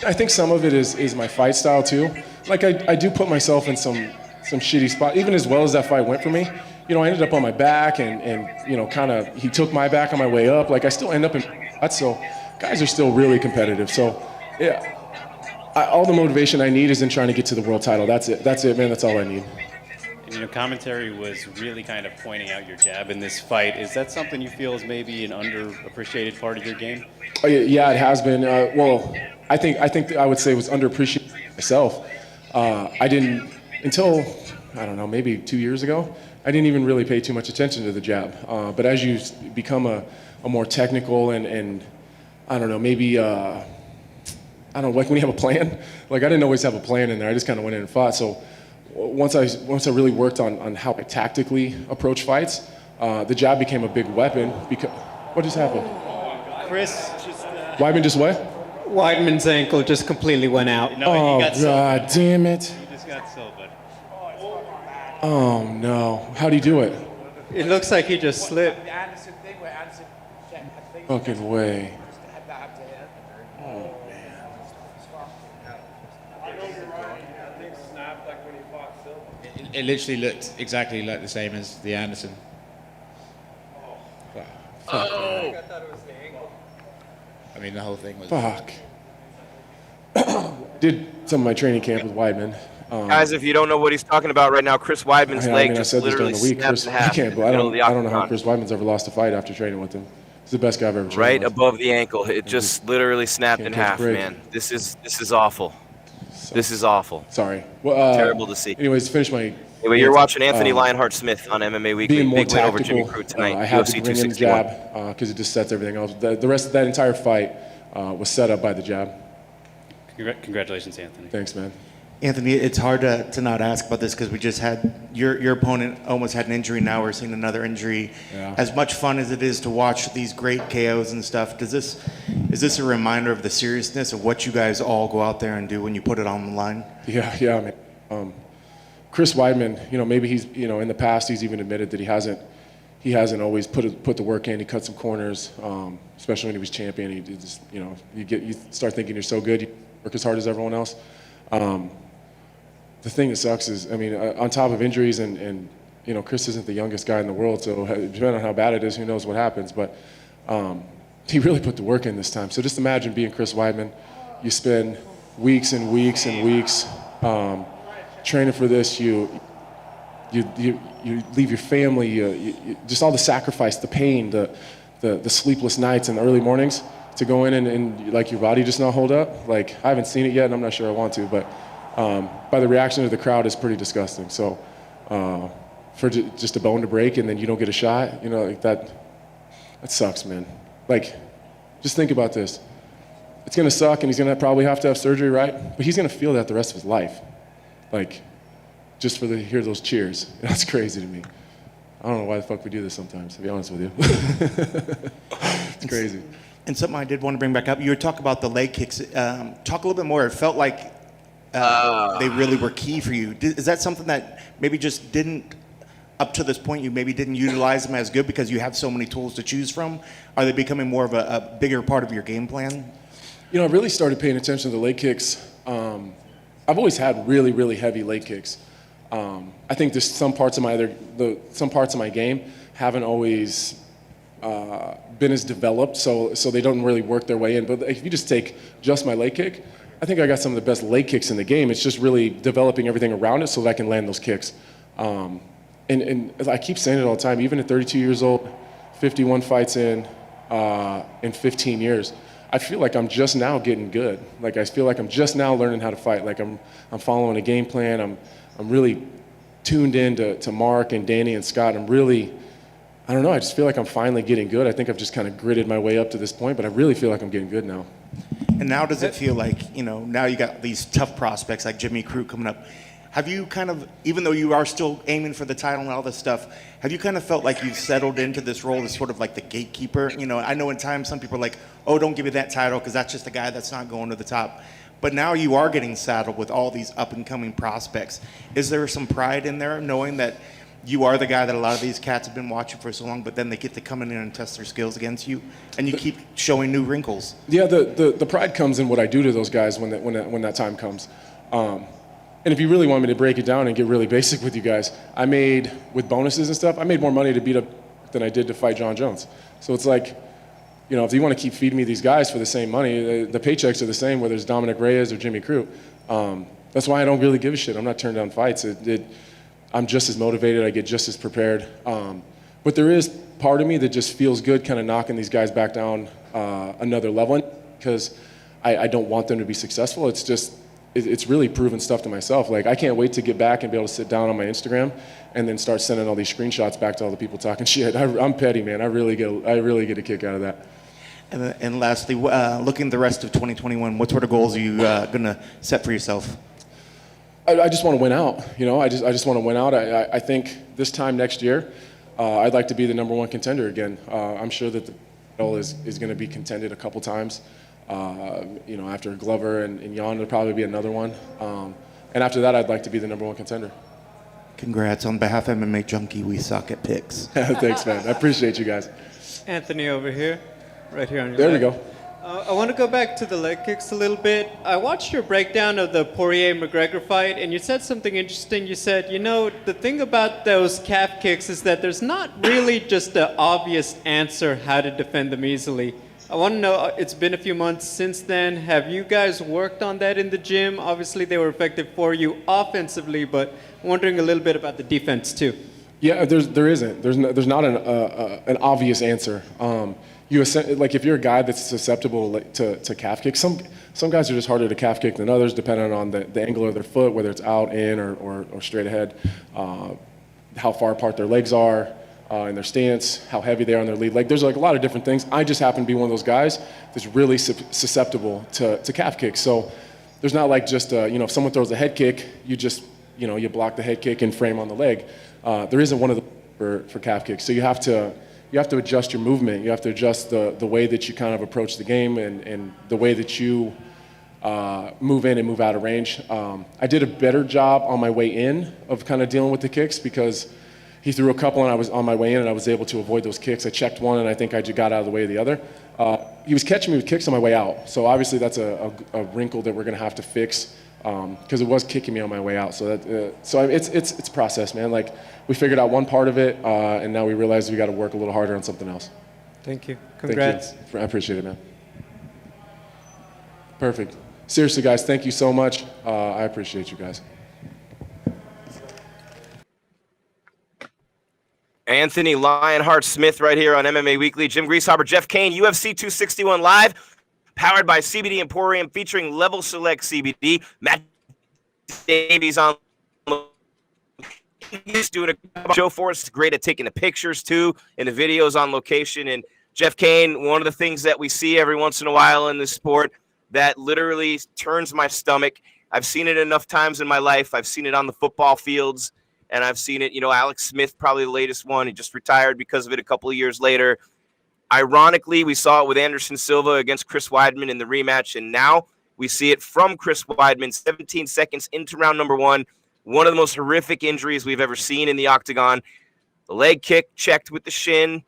S4: I think some of it is my fight style too. Like I do put myself in some shitty spot. Even as well as that fight went for me, you know, I ended up on my back and you know, kind of he took my back on my way up. Like I still end up in that. So guys are still really competitive. So yeah, all the motivation I need is in trying to get to the world title. That's it, man. That's all I need.
S7: And, you know, commentary was really kind of pointing out your jab in this fight. Is that something you feel is maybe an underappreciated part of your game?
S4: Oh, yeah, it has been. Well, I think I would say it was underappreciated myself. I didn't, until, I don't know, maybe 2 years ago, I didn't even really pay too much attention to the jab. But as you become a more technical and I don't know, maybe, I don't know, like when you have a plan, like I didn't always have a plan in there. I just kind of went in and fought. So once I really worked on how I tactically approach fights, the jab became a big weapon. Because, what just happened?
S8: Chris
S4: Weidman just what?
S8: Weidman's ankle just completely went out.
S7: No, he got
S4: God damn it.
S7: He just got so, but
S4: Oh no! How do you do it?
S8: It looks like he just slipped.
S4: Fucking way.
S6: It literally looked exactly like the same as the Anderson.
S4: Oh.
S6: I mean, the whole thing was.
S4: Fuck. Did some of my training camp with Weidman.
S2: Guys, if you don't know what he's talking about right now, Chris Weidman's leg
S4: I
S2: just
S4: said this during
S2: literally
S4: the week.
S2: snapped in half.
S4: I
S2: in the middle of the
S4: don't know how
S2: octagon.
S4: Chris Weidman's ever lost a fight after training with him. He's the best guy I've ever trained
S2: Right
S4: with.
S2: above the ankle, it just literally snapped in
S4: Can't catch a
S2: half,
S4: break.
S2: man. This is awful. This is awful.
S4: Sorry. Well,
S2: Terrible to see.
S4: Anyways, finish my.
S2: Anyway, you're watching Anthony Lionheart Smith on MMA Weekly.
S4: Being more
S2: Big win over
S4: tactical,
S2: Jimmy Croot tonight.
S4: I had
S2: UFC
S4: to bring in the
S2: 261.
S4: jab because it just sets everything else. The rest of that entire fight was set up by the jab.
S7: Congratulations, Anthony.
S4: Thanks, man.
S9: Anthony, it's hard to not ask about this because we just had your opponent almost had an injury. Now we're seeing another injury.
S4: Yeah.
S9: As much fun as it is to watch these great KOs and stuff, is this a reminder of the seriousness of what you guys all go out there and do when you put it on the line?
S4: Yeah, man. Chris Weidman, maybe he's, in the past he's even admitted that he hasn't always put the work in. He cut some corners, especially when he was champion. He just, you start thinking you're so good, you work as hard as everyone else. The thing that sucks is, on top of injuries and Chris isn't the youngest guy in the world, so depending on how bad it is, who knows what happens. But he really put the work in this time. So just imagine being Chris Weidman. You spend weeks and weeks and weeks training for this. You leave your family. You just all the sacrifice, the pain, the sleepless nights and the early mornings to go in and like your body just not hold up. Like I haven't seen it yet, and I'm not sure I want to, but. By the reaction of the crowd is pretty disgusting. So for just a bone to break and then you don't get a shot, like that sucks, man. Like, just think about this. It's gonna suck and he's gonna probably have to have surgery, right? But he's gonna feel that the rest of his life. Like, just hear those cheers. That's crazy to me. I don't know why the fuck we do this sometimes, to be honest with you. It's crazy.
S9: And something I did want to bring back up, you were talking about the leg kicks. Talk a little bit more. It felt like they really were key for you. Is that something that maybe just didn't, up to this point, you maybe didn't utilize them as good because you have so many tools to choose from? Are they becoming more of a bigger part of your game plan?
S4: I really started paying attention to the leg kicks. I've always had really, really heavy leg kicks. I think there's some parts of my game haven't always been as developed, so they don't really work their way in. But if you just take just my leg kick, I think I got some of the best leg kicks in the game. It's just really developing everything around it so that I can land those kicks. And I keep saying it all the time, even at 32 years old, 51 fights in 15 years, I feel like I'm just now getting good. Like I feel like I'm just now learning how to fight. Like I'm following a game plan. I'm really tuned in to Mark and Danny and Scott. I don't know, I just feel like I'm finally getting good. I think I've just kind of gritted my way up to this point, but I really feel like I'm getting good now.
S9: And now does it feel like, now you got these tough prospects like Jimmy Croot coming up. Have you kind of, even though you are still aiming for the title and all this stuff, have you kind of felt like you've settled into this role as sort of like the gatekeeper? I know in time some people are like, oh, don't give me that title because that's just a guy that's not going to the top. But now you are getting saddled with all these up-and-coming prospects. Is there some pride in there knowing that you are the guy that a lot of these cats have been watching for so long, but then they get to come in and test their skills against you, and you keep showing new wrinkles?
S4: Yeah, the pride comes in what I do to those guys when that time comes. And if you really want me to break it down and get really basic with you guys, I made, with bonuses and stuff, I made more money to beat up than I did to fight John Jones. So it's like, if you want to keep feeding me these guys for the same money, the paychecks are the same, whether it's Dominic Reyes or Jimmy Croot. That's why I don't really give a shit. I'm not turning down fights. I'm just as motivated. I get just as prepared. But there is part of me that just feels good kind of knocking these guys back down another level because I don't want them to be successful. It's just, it's really proven stuff to myself. Like, I can't wait to get back and be able to sit down on my Instagram and then start sending all these screenshots back to all the people talking shit. I'm petty, man. I really get a kick out of that.
S9: And lastly, looking at the rest of 2021, what sort of goals are you going to set for yourself?
S4: I just want to win out. I just want to win out. I think this time next year, I'd like to be the #1 contender again. I'm sure that the title is going to be contended a couple times. After Glover and Jan, there'll probably be another one. And after that, I'd like to be the #1 contender.
S9: Congrats. On behalf of MMA Junkie, we suck at picks.
S4: Thanks, man. I appreciate you guys.
S8: Anthony over here, right here on your
S4: There we
S8: left.
S4: go.
S8: I want to go back to the leg kicks a little bit. I watched your breakdown of the Poirier-McGregor fight, and you said something interesting. You said, the thing about those calf kicks is that there's not really just an obvious answer how to defend them easily. I want to know, it's been a few months since then. Have you guys worked on that in the gym? Obviously, they were effective for you offensively, but I'm wondering a little bit about the defense, too.
S4: Yeah, there isn't. There's not an obvious answer. Like if you're a guy that's susceptible to calf kicks, some guys are just harder to calf kick than others, depending on the angle of their foot, whether it's out, in, or straight ahead, how far apart their legs are in their stance, how heavy they are on their lead leg. There's like a lot of different things. I just happen to be one of those guys that's really susceptible to calf kicks. So there's not like just if someone throws a head kick, you just you block the head kick and frame on the leg. There isn't one of them for calf kicks. So you have to adjust your movement. You have to adjust the way that you kind of approach the game and the way that you move in and move out of range. I did a better job on my way in of kind of dealing with the kicks because he threw a couple and I was on my way in and I was able to avoid those kicks. I checked one and I think I just got out of the way of the other. He was catching me with kicks on my way out. So obviously that's a wrinkle that we're going to have to fix because it was kicking me on my way out. So it's a process, man. Like we figured out one part of it and now we realize we got to work a little harder on something else.
S8: Thank you. Congrats.
S4: Thank you. I appreciate it, man. Perfect. Seriously, guys, thank you so much. I appreciate you guys.
S2: Anthony Lionheart Smith right here on MMA Weekly. Jim Grieshaber, Jeff Cain, UFC 261 Live, powered by CBD Emporium, featuring Level Select CBD. Matt Davies on he's doing a show for us. Great at taking the pictures, too, and the videos on location. And Jeff Cain, one of the things that we see every once in a while in this sport that literally turns my stomach. I've seen it enough times in my life. I've seen it on the football fields. And I've seen it, Alex Smith, probably the latest one. He just retired because of it a couple of years later. Ironically, we saw it with Anderson Silva against Chris Weidman in the rematch. And now we see it from Chris Weidman 17 seconds into round number one. One of the most horrific injuries we've ever seen in the octagon. The leg kick checked with the shin,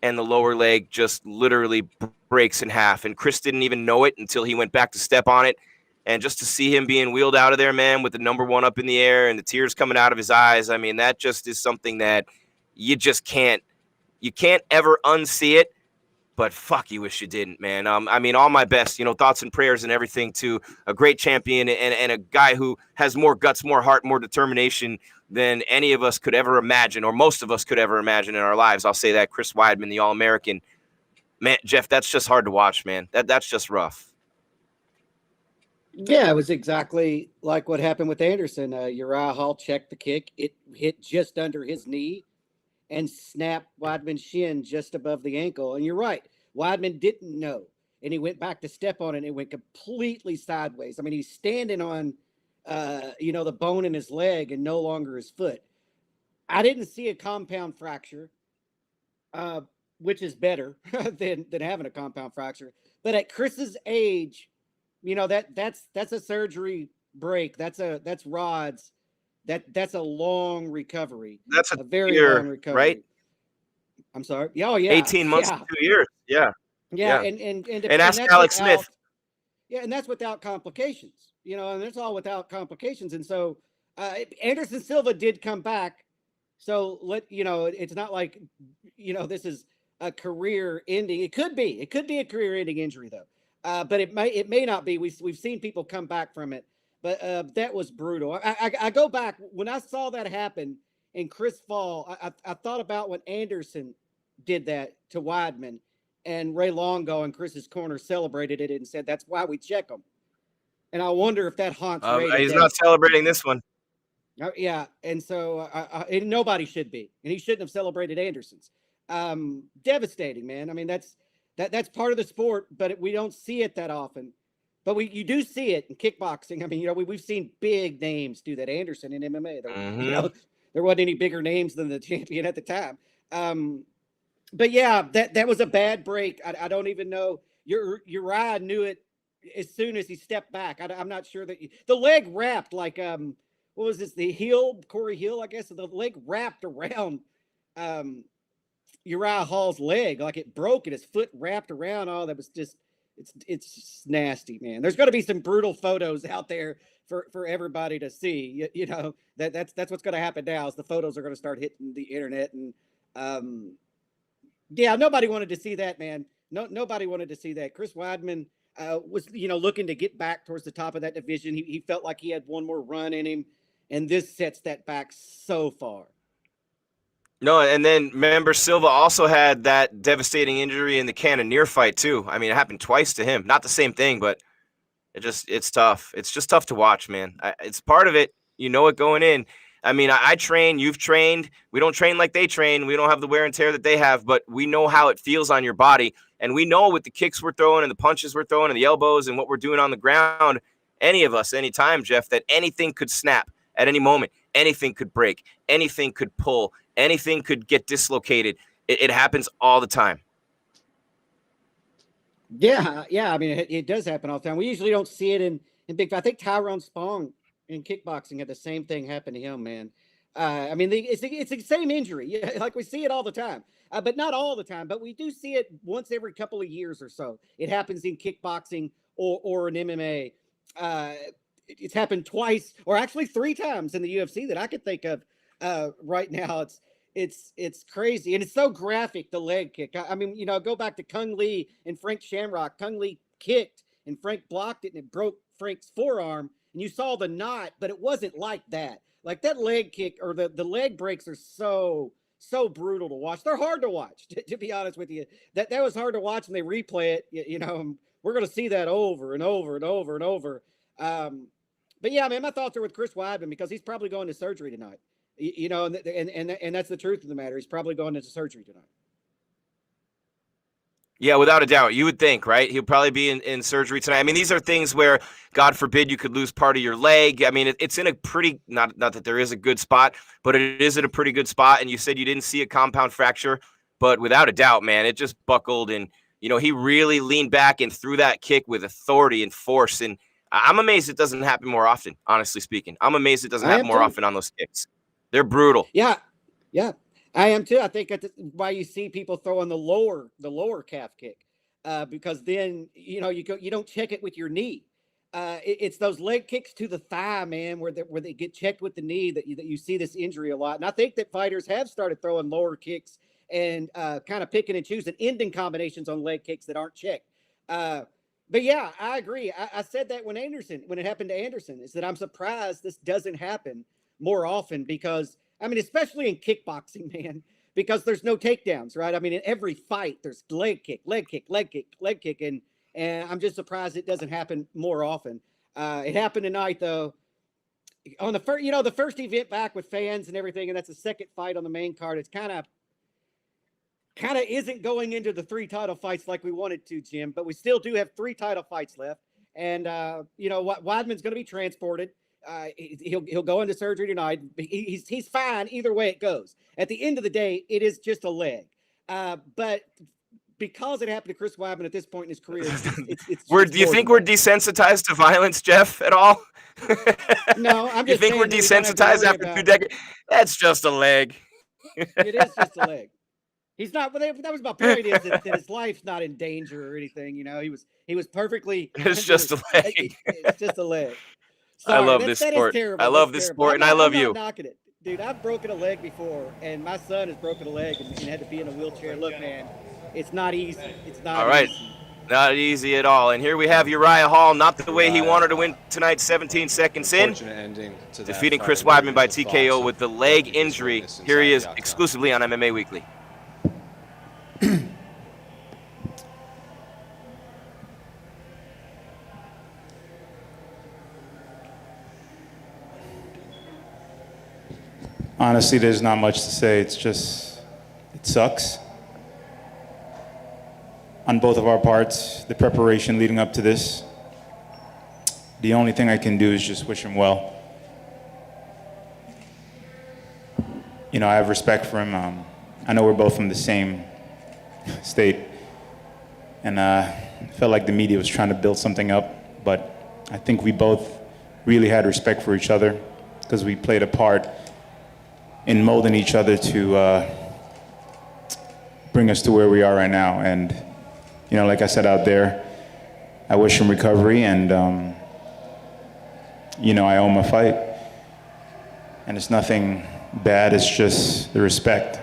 S2: and the lower leg just literally breaks in half. And Chris didn't even know it until he went back to step on it. And just to see him being wheeled out of there, man, with the number one up in the air and the tears coming out of his eyes, I mean, that just is something that you just can't ever unsee it. But fuck, you wish you didn't, man. I mean, all my best, thoughts and prayers and everything to a great champion and a guy who has more guts, more heart, more determination than any of us could ever imagine, or most of us could ever imagine in our lives. I'll say that, Chris Weidman, the All-American. Man, Jeff, that's just hard to watch, man. That's just rough.
S3: Yeah, it was exactly like what happened with Anderson. Uriah Hall checked the kick. It hit just under his knee and snapped Weidman's shin just above the ankle. And you're right. Weidman didn't know. And he went back to step on it and it went completely sideways. I mean, he's standing on, the bone in his leg and no longer his foot. I didn't see a compound fracture, which is better than having a compound fracture. But at Chris's age, that's a surgery break. That's rods. That's a long recovery.
S2: That's a
S3: very
S2: year,
S3: long recovery,
S2: right?
S3: I'm sorry. Oh yeah,
S2: 18 months to 2 years. Yeah.
S3: Yeah.
S2: And
S3: that's
S2: ask Alex Smith.
S3: Yeah, and that's without complications. And that's all without complications. And so Anderson Silva did come back. So it's not like this is a career ending. It could be a career ending injury though. But it may not be. We've seen people come back from it, but that was brutal. I go back when I saw that happen and Chris fall. I thought about when Anderson did that to Weidman, and Ray Longo in Chris's corner celebrated it and said that's why we check them. And I wonder if that haunts Ray.
S2: He's not celebrating this one.
S3: Yeah, and so and nobody should be, and he shouldn't have celebrated Anderson's. Devastating, man. I mean that's part of the sport, but we don't see it that often. But you do see it in kickboxing. I mean, we've seen big names do that. Anderson in MMA. There wasn't any bigger names than the champion at the time. But yeah, that was a bad break. I don't even know. Uriah knew it as soon as he stepped back. I'm not sure that the leg wrapped like what was this? Corey Hill, I guess. The leg wrapped around Uriah Hall's leg, like it broke and his foot wrapped around. Oh, that was just, it's just nasty, man. There's going to be some brutal photos out there for everybody to see. You know, that's what's going to happen now is the photos are going to start hitting the internet. And yeah, nobody wanted to see that, man. Nobody wanted to see that. Chris Weidman was, looking to get back towards the top of that division. He felt like he had one more run in him, and this sets that back so far.
S2: No, and then remember Silva also had that devastating injury in the Cannonier fight too. I mean, it happened twice to him. Not the same thing, but it's tough. It's just tough to watch, man. It's part of it. You know it going in. I mean, I train, you've trained. We don't train like they train. We don't have the wear and tear that they have, but we know how it feels on your body. And we know with the kicks we're throwing and the punches we're throwing and the elbows and what we're doing on the ground, any of us, anytime, Jeff, that anything could snap at any moment. Anything could break. Anything could pull. Anything could get dislocated. It happens all the time.
S3: Yeah. I mean, it does happen all the time. We usually don't see it in big. I think Tyrone Spong in kickboxing had the same thing happen to him, man. I mean, it's the same injury. Yeah, like we see it all the time, but not all the time. But we do see it once every couple of years or so. It happens in kickboxing or in MMA. It's happened twice, or actually 3 times in the UFC that I could think of right now. It's crazy, and it's so graphic. The leg kick. I mean, go back to Kung Lee and Frank Shamrock. Kung Lee kicked, and Frank blocked it, and it broke Frank's forearm. And you saw the knot, but it wasn't like that. Like that leg kick or the leg breaks are so brutal to watch. They're hard to watch, to be honest with you. That was hard to watch, and they replay it. We're going to see that over and over and over and over. But yeah, man, my thoughts are with Chris Weidman because he's probably going to surgery tonight. And that's the truth of the matter. He's probably going into surgery tonight.
S2: Yeah, without a doubt. You would think, right? He'll probably be in surgery tonight. I mean, these are things where, God forbid, you could lose part of your leg. I mean, it's in a pretty, not that there is a good spot, but it is in a pretty good spot. And you said you didn't see a compound fracture, but without a doubt, man, it just buckled. And, he really leaned back and threw that kick with authority and force. And I'm amazed it doesn't happen more often, honestly speaking. I'm amazed it doesn't happen more often on those kicks. They're brutal.
S3: Yeah. I am too. I think that's why you see people throwing the lower calf kick, because then you don't check it with your knee. It's those leg kicks to the thigh, man, where they get checked with the knee that you see this injury a lot. And I think that fighters have started throwing lower kicks and kind of picking and choosing ending combinations on leg kicks that aren't checked. But yeah, I agree. I said that when it happened to Anderson, is that I'm surprised this doesn't happen more often because. I mean, especially in kickboxing, man, because there's no takedowns, right? I mean, in every fight, there's leg kick, and I'm just surprised it doesn't happen more often. It happened tonight, though. On the first, the first event back with fans and everything, and that's the second fight on the main card. It's kind of isn't going into the 3 title fights like we wanted to, Jim, but we still do have 3 title fights left, and Weidman's going to be transported. He'll go into surgery tonight. He's fine either way it goes. At the end of the day, it is just a leg. But because it happened to Chris Weidman at this point in his career,
S2: do you think we're desensitized to violence, Jeff, at all?
S3: No, I'm just.
S2: You think we're desensitized after 2 decades? That's just a leg.
S3: It is just a leg. He's not. But that was my point. Is that his life's not in danger or anything. He was perfectly.
S2: It's just a leg.
S3: It's just a leg. Sorry,
S2: I love this sport. I love this sport, and I love you.
S3: I'm not knocking it. Dude, I've broken a leg before, and my son has broken a leg and had to be in a wheelchair. Look, man, it's not easy. It's not
S2: all right.
S3: easy.
S2: Not easy at all. And here we have Uriah Hall, not the way he wanted to win tonight, 17 seconds in. Defeating Chris Weidman by TKO with the leg injury. Here he is exclusively on MMA Weekly.
S10: Honestly, there's not much to say. It's just, it sucks. On both of our parts, the preparation leading up to this. The only thing I can do is just wish him well. I have respect for him. I know we're both from the same state. And I felt like the media was trying to build something up, but I think we both really had respect for each other. because we played a part in molding each other to bring us to where we are right now. And, you know, like I said out there, I wish him recovery, and, you know, I owe him a fight. And it's nothing bad, it's just the respect.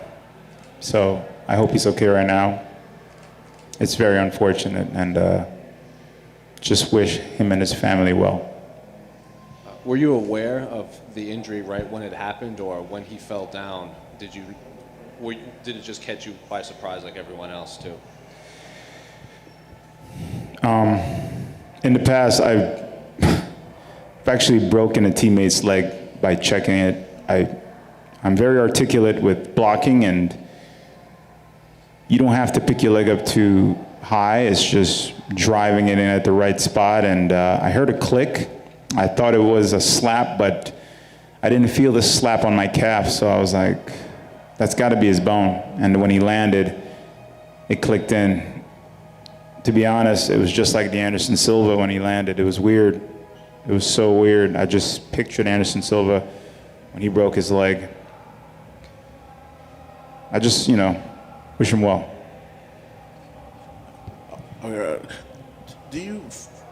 S10: So I hope he's okay right now. It's very unfortunate, and just wish him and his family well.
S5: Were you aware of the injury right when it happened, or when he fell down? Did it just catch you by surprise like everyone else too?
S10: In the past, I've actually broken a teammate's leg by checking it. I'm very articulate with blocking, and you don't have to pick your leg up too high. It's just driving it in at the right spot. And I heard a click. I thought it was a slap, but I didn't feel the slap on my calf. So I was like, that's got to be his bone. And when he landed, it clicked in. To be honest, it was just like the Anderson Silva when he landed. It was weird. It was so weird. I just pictured Anderson Silva when he broke his leg. I just, you know, wish him well.
S11: Do you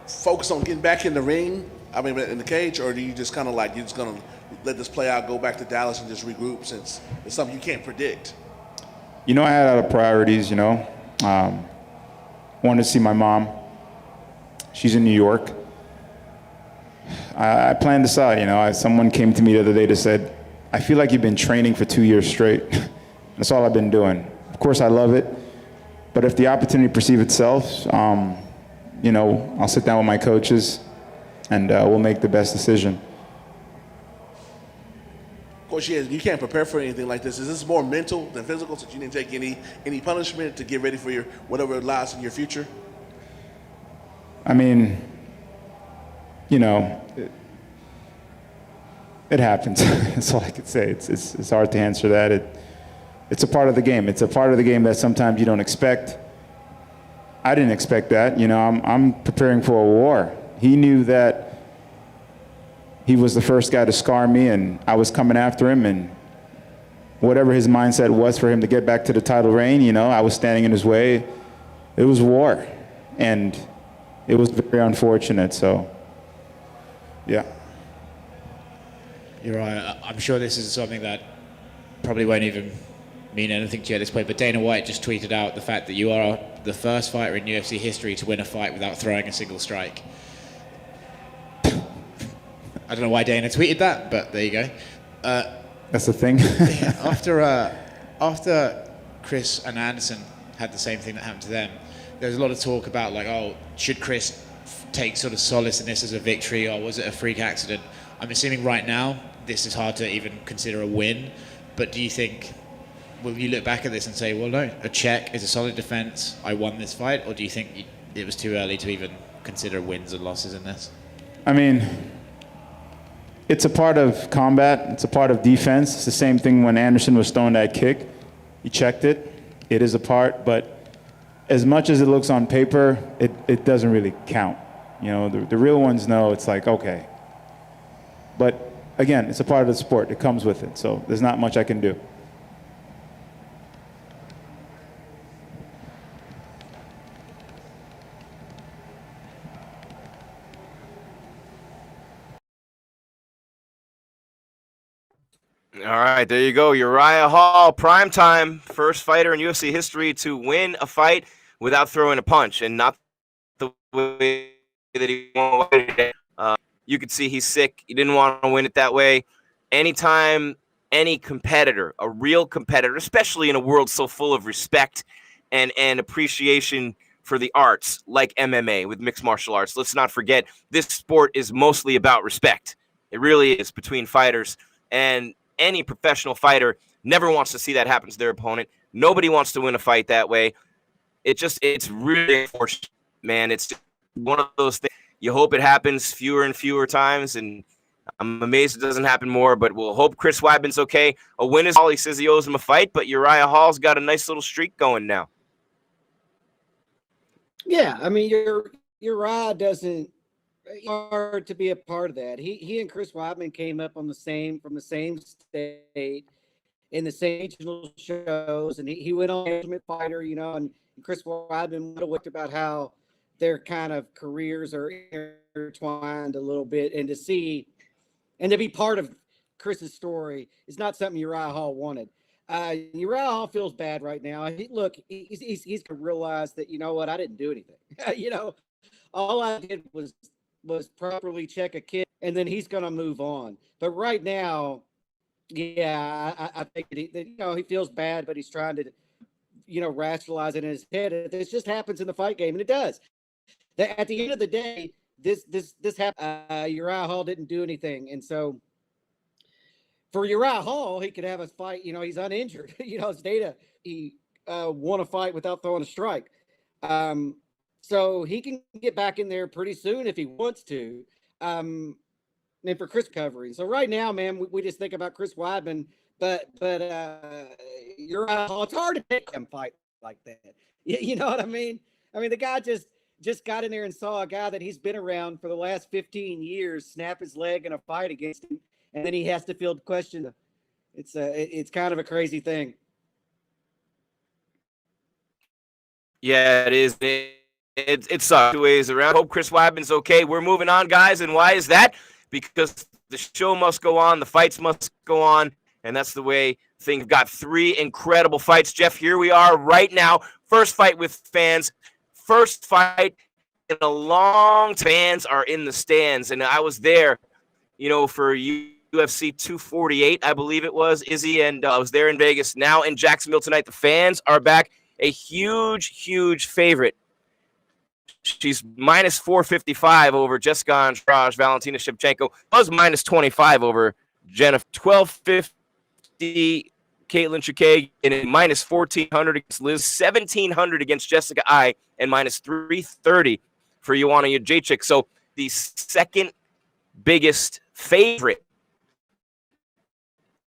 S11: focus on getting back in the ring, I mean, in the cage, or do you just kind of like, you're just going to let this play out, go back to Dallas and just regroup, since it's something you can't predict?
S10: You know, I had other priorities, you know. Wanted to see my mom. She's in New York. I planned this out, you know. Someone came to me the other day that said, I feel like you've been training for 2 years straight. That's all I've been doing. Of course, I love it. But if the opportunity perceives itself, you know, I'll sit down with my coaches, and we'll make the best decision.
S11: Of course, yeah, you can't prepare for anything like this. Is this more mental than physical, since you didn't take any punishment to get ready for your whatever lies in your future?
S10: I mean, you know, it happens. That's all I could say. It's hard to answer that. It's a part of the game. It's a part of the game that sometimes you don't expect. I didn't expect that. You know, I'm preparing for a war. He knew that he was the first guy to scar me, and I was coming after him, and whatever his mindset was for him to get back to the title reign, you know, I was standing in his way. It was war, and it was very unfortunate, so, yeah.
S6: You're right. I'm sure this is something that probably won't even mean anything to you at this point, but Dana White just tweeted out the fact that you are the first fighter in UFC history to win a fight without throwing a single strike. I don't know why Dana tweeted that, but there you go.
S10: That's the thing.
S6: After Chris and Anderson had the same thing that happened to them, there was a lot of talk about, like, oh, should Chris take sort of solace in this as a victory, or was it a freak accident? I'm assuming right now this is hard to even consider a win, but do you think, will you look back at this and say, well, no, a check is a solid defense, I won this fight, or do you think it was too early to even consider wins and losses in this?
S10: I mean, it's a part of combat. It's a part of defense. It's the same thing when Anderson was throwing that kick. He checked it. It is a part, but as much as it looks on paper, it doesn't really count. You know, the real ones know it's like, okay. But again, it's a part of the sport. It comes with it. So there's not much I can do.
S2: All right, there you go. Uriah Hall, primetime, first fighter in UFC history to win a fight without throwing a punch, and not the way that he wanted it. You could see he's sick. He didn't want to win it that way. Anytime any competitor, a real competitor, especially in a world so full of respect and appreciation for the arts like MMA with mixed martial arts, let's not forget this sport is mostly about respect. It really is, between fighters, and any professional fighter never wants to see that happen to their opponent. Nobody wants to win a fight that way. It's really unfortunate, man. It's one of those things. You hope it happens fewer and fewer times, and I'm amazed it doesn't happen more, but we'll hope Chris Weidman's okay. A win is all. He says he owes him a fight, but Uriah Hall's got a nice little streak going now.
S3: Yeah, I mean, Uriah doesn't hard to be a part of that. He and Chris Weidman came up on the same state in the same regional shows, and he went on Ultimate Fighter, and Chris Weidman looked about how their kind of careers are intertwined a little bit, and to be part of Chris's story is not something Uriah Hall wanted. Uriah Hall feels bad right now. He's gonna realize that, you know what, I didn't do anything. All I did was properly check a kid, and then he's gonna move on. But right now, yeah, I think that he feels bad, but he's trying to, rationalize it in his head. This just happens in the fight game, and it does. At the end of the day, this happened. Uriah Hall didn't do anything, and so for Uriah Hall, he could have a fight. He's uninjured. His data, he won a fight without throwing a strike. So he can get back in there pretty soon if he wants to. And for Chris covering. So right now, man, we just think about Chris Weidman, but Uriah Hall, it's hard to pick him fight like that. You know what I mean? I mean, the guy just got in there and saw a guy that he's been around for the last 15 years snap his leg in a fight against him, and then he has to field question. It's kind of a crazy thing.
S2: Yeah, it is. It sucks two ways around. Hope Chris Weidman's okay. We're moving on, guys, and why is that? Because the show must go on, the fights must go on, and that's the way things got. 3 incredible fights. Jeff, here we are right now. First fight with fans. First fight in a long time. Fans are in the stands, and I was there, for UFC 248, I believe it was, Izzy, and I was there in Vegas. Now in Jacksonville tonight, the fans are back. A huge, huge favorite. She's minus 455 over Jessica Andrade. Valentina Shevchenko was minus 25 over Jennifer. 1250 Caitlin Chikay, and minus 1400 against Liz. 1700 against Jessica I, and minus 330 for Joanna Jędrzejczyk. So the second biggest favorite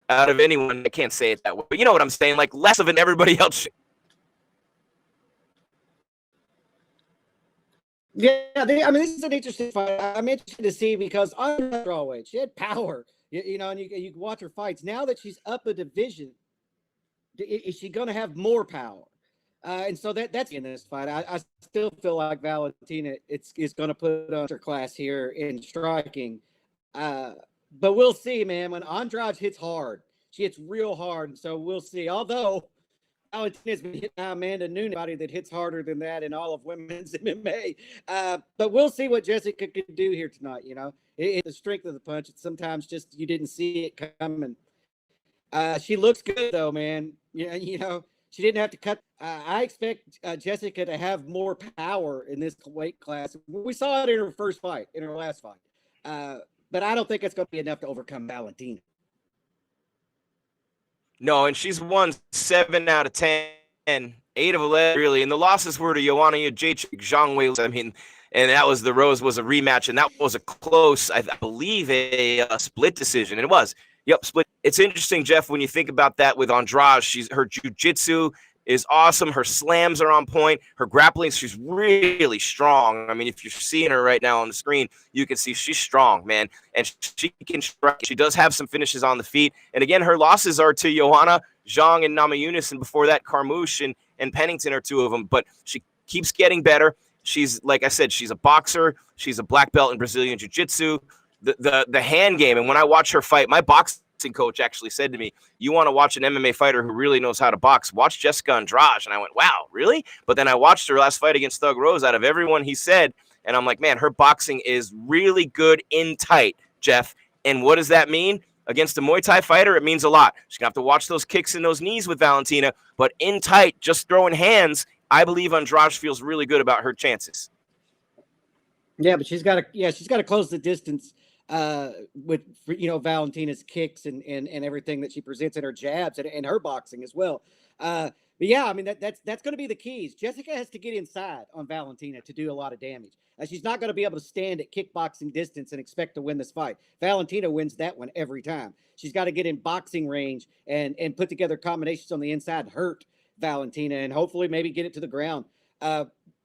S2: out of anyone. I can't say it that way, but you know what I'm saying. Like less of an everybody else.
S3: Yeah, this is an interesting fight. I'm interested to see because Andrade, she had power, and you can watch her fights. Now that she's up a division, is she going to have more power? And so that's in this fight. I still feel like Valentina is going to put on her class here in striking. But we'll see, man. When Andrade hits hard, she hits real hard. And so we'll see. Although Valentina's been hitting Amanda Nunes, anybody that hits harder than that in all of women's MMA. But we'll see what Jessica can do here tonight. It's the strength of the punch. It's sometimes just you didn't see it coming. She looks good though, man. She didn't have to cut. I expect Jessica to have more power in this weight class. We saw it in her first fight, in her last fight. But I don't think it's going to be enough to overcome Valentina.
S2: No, and she's won 7 out of 10, 8 of 11, really. And the losses were to Joanna Jędrzejczyk, Zhang Wei. I mean, and that was the Rose was a rematch, and that was a close, I believe, a split decision. And it was. Yep, split. It's interesting, Jeff, when you think about that with Andrade. Her jiu-jitsu is awesome. Her slams are on point. Her grappling, she's really strong. I mean, if you're seeing her right now on the screen, you can see she's strong, man. And she can strike. She does have some finishes on the feet. And again, her losses are to Joanna, Zhang, and Namajunas, and before that, Carmouche and Pennington are 2 of them. But she keeps getting better. She's, like I said, she's a boxer. She's a black belt in Brazilian jiu-jitsu. The hand game, and when I watch her fight, my boxing coach actually said to me, you want to watch an MMA fighter who really knows how to box, watch Jessica Andrade. And I went, wow, really? But then I watched her last fight against Thug Rose. Out of everyone he said, and I'm like, man, her boxing is really good in tight, Jeff. And what does that mean? Against a Muay Thai fighter, it means a lot. She's going to have to watch those kicks and those knees with Valentina, but in tight, just throwing hands, I believe Andrade feels really good about her chances.
S3: Yeah, but she's got to close the distance with Valentina's kicks and everything that she presents in her jabs and her boxing as well. But yeah, I mean that's going to be the keys. Jessica has to get inside on Valentina to do a lot of damage. She's not going to be able to stand at kickboxing distance and expect to win this fight. Valentina wins that one every time. She's got to get in boxing range and put together combinations on the inside, hurt Valentina, and hopefully maybe get it to the ground.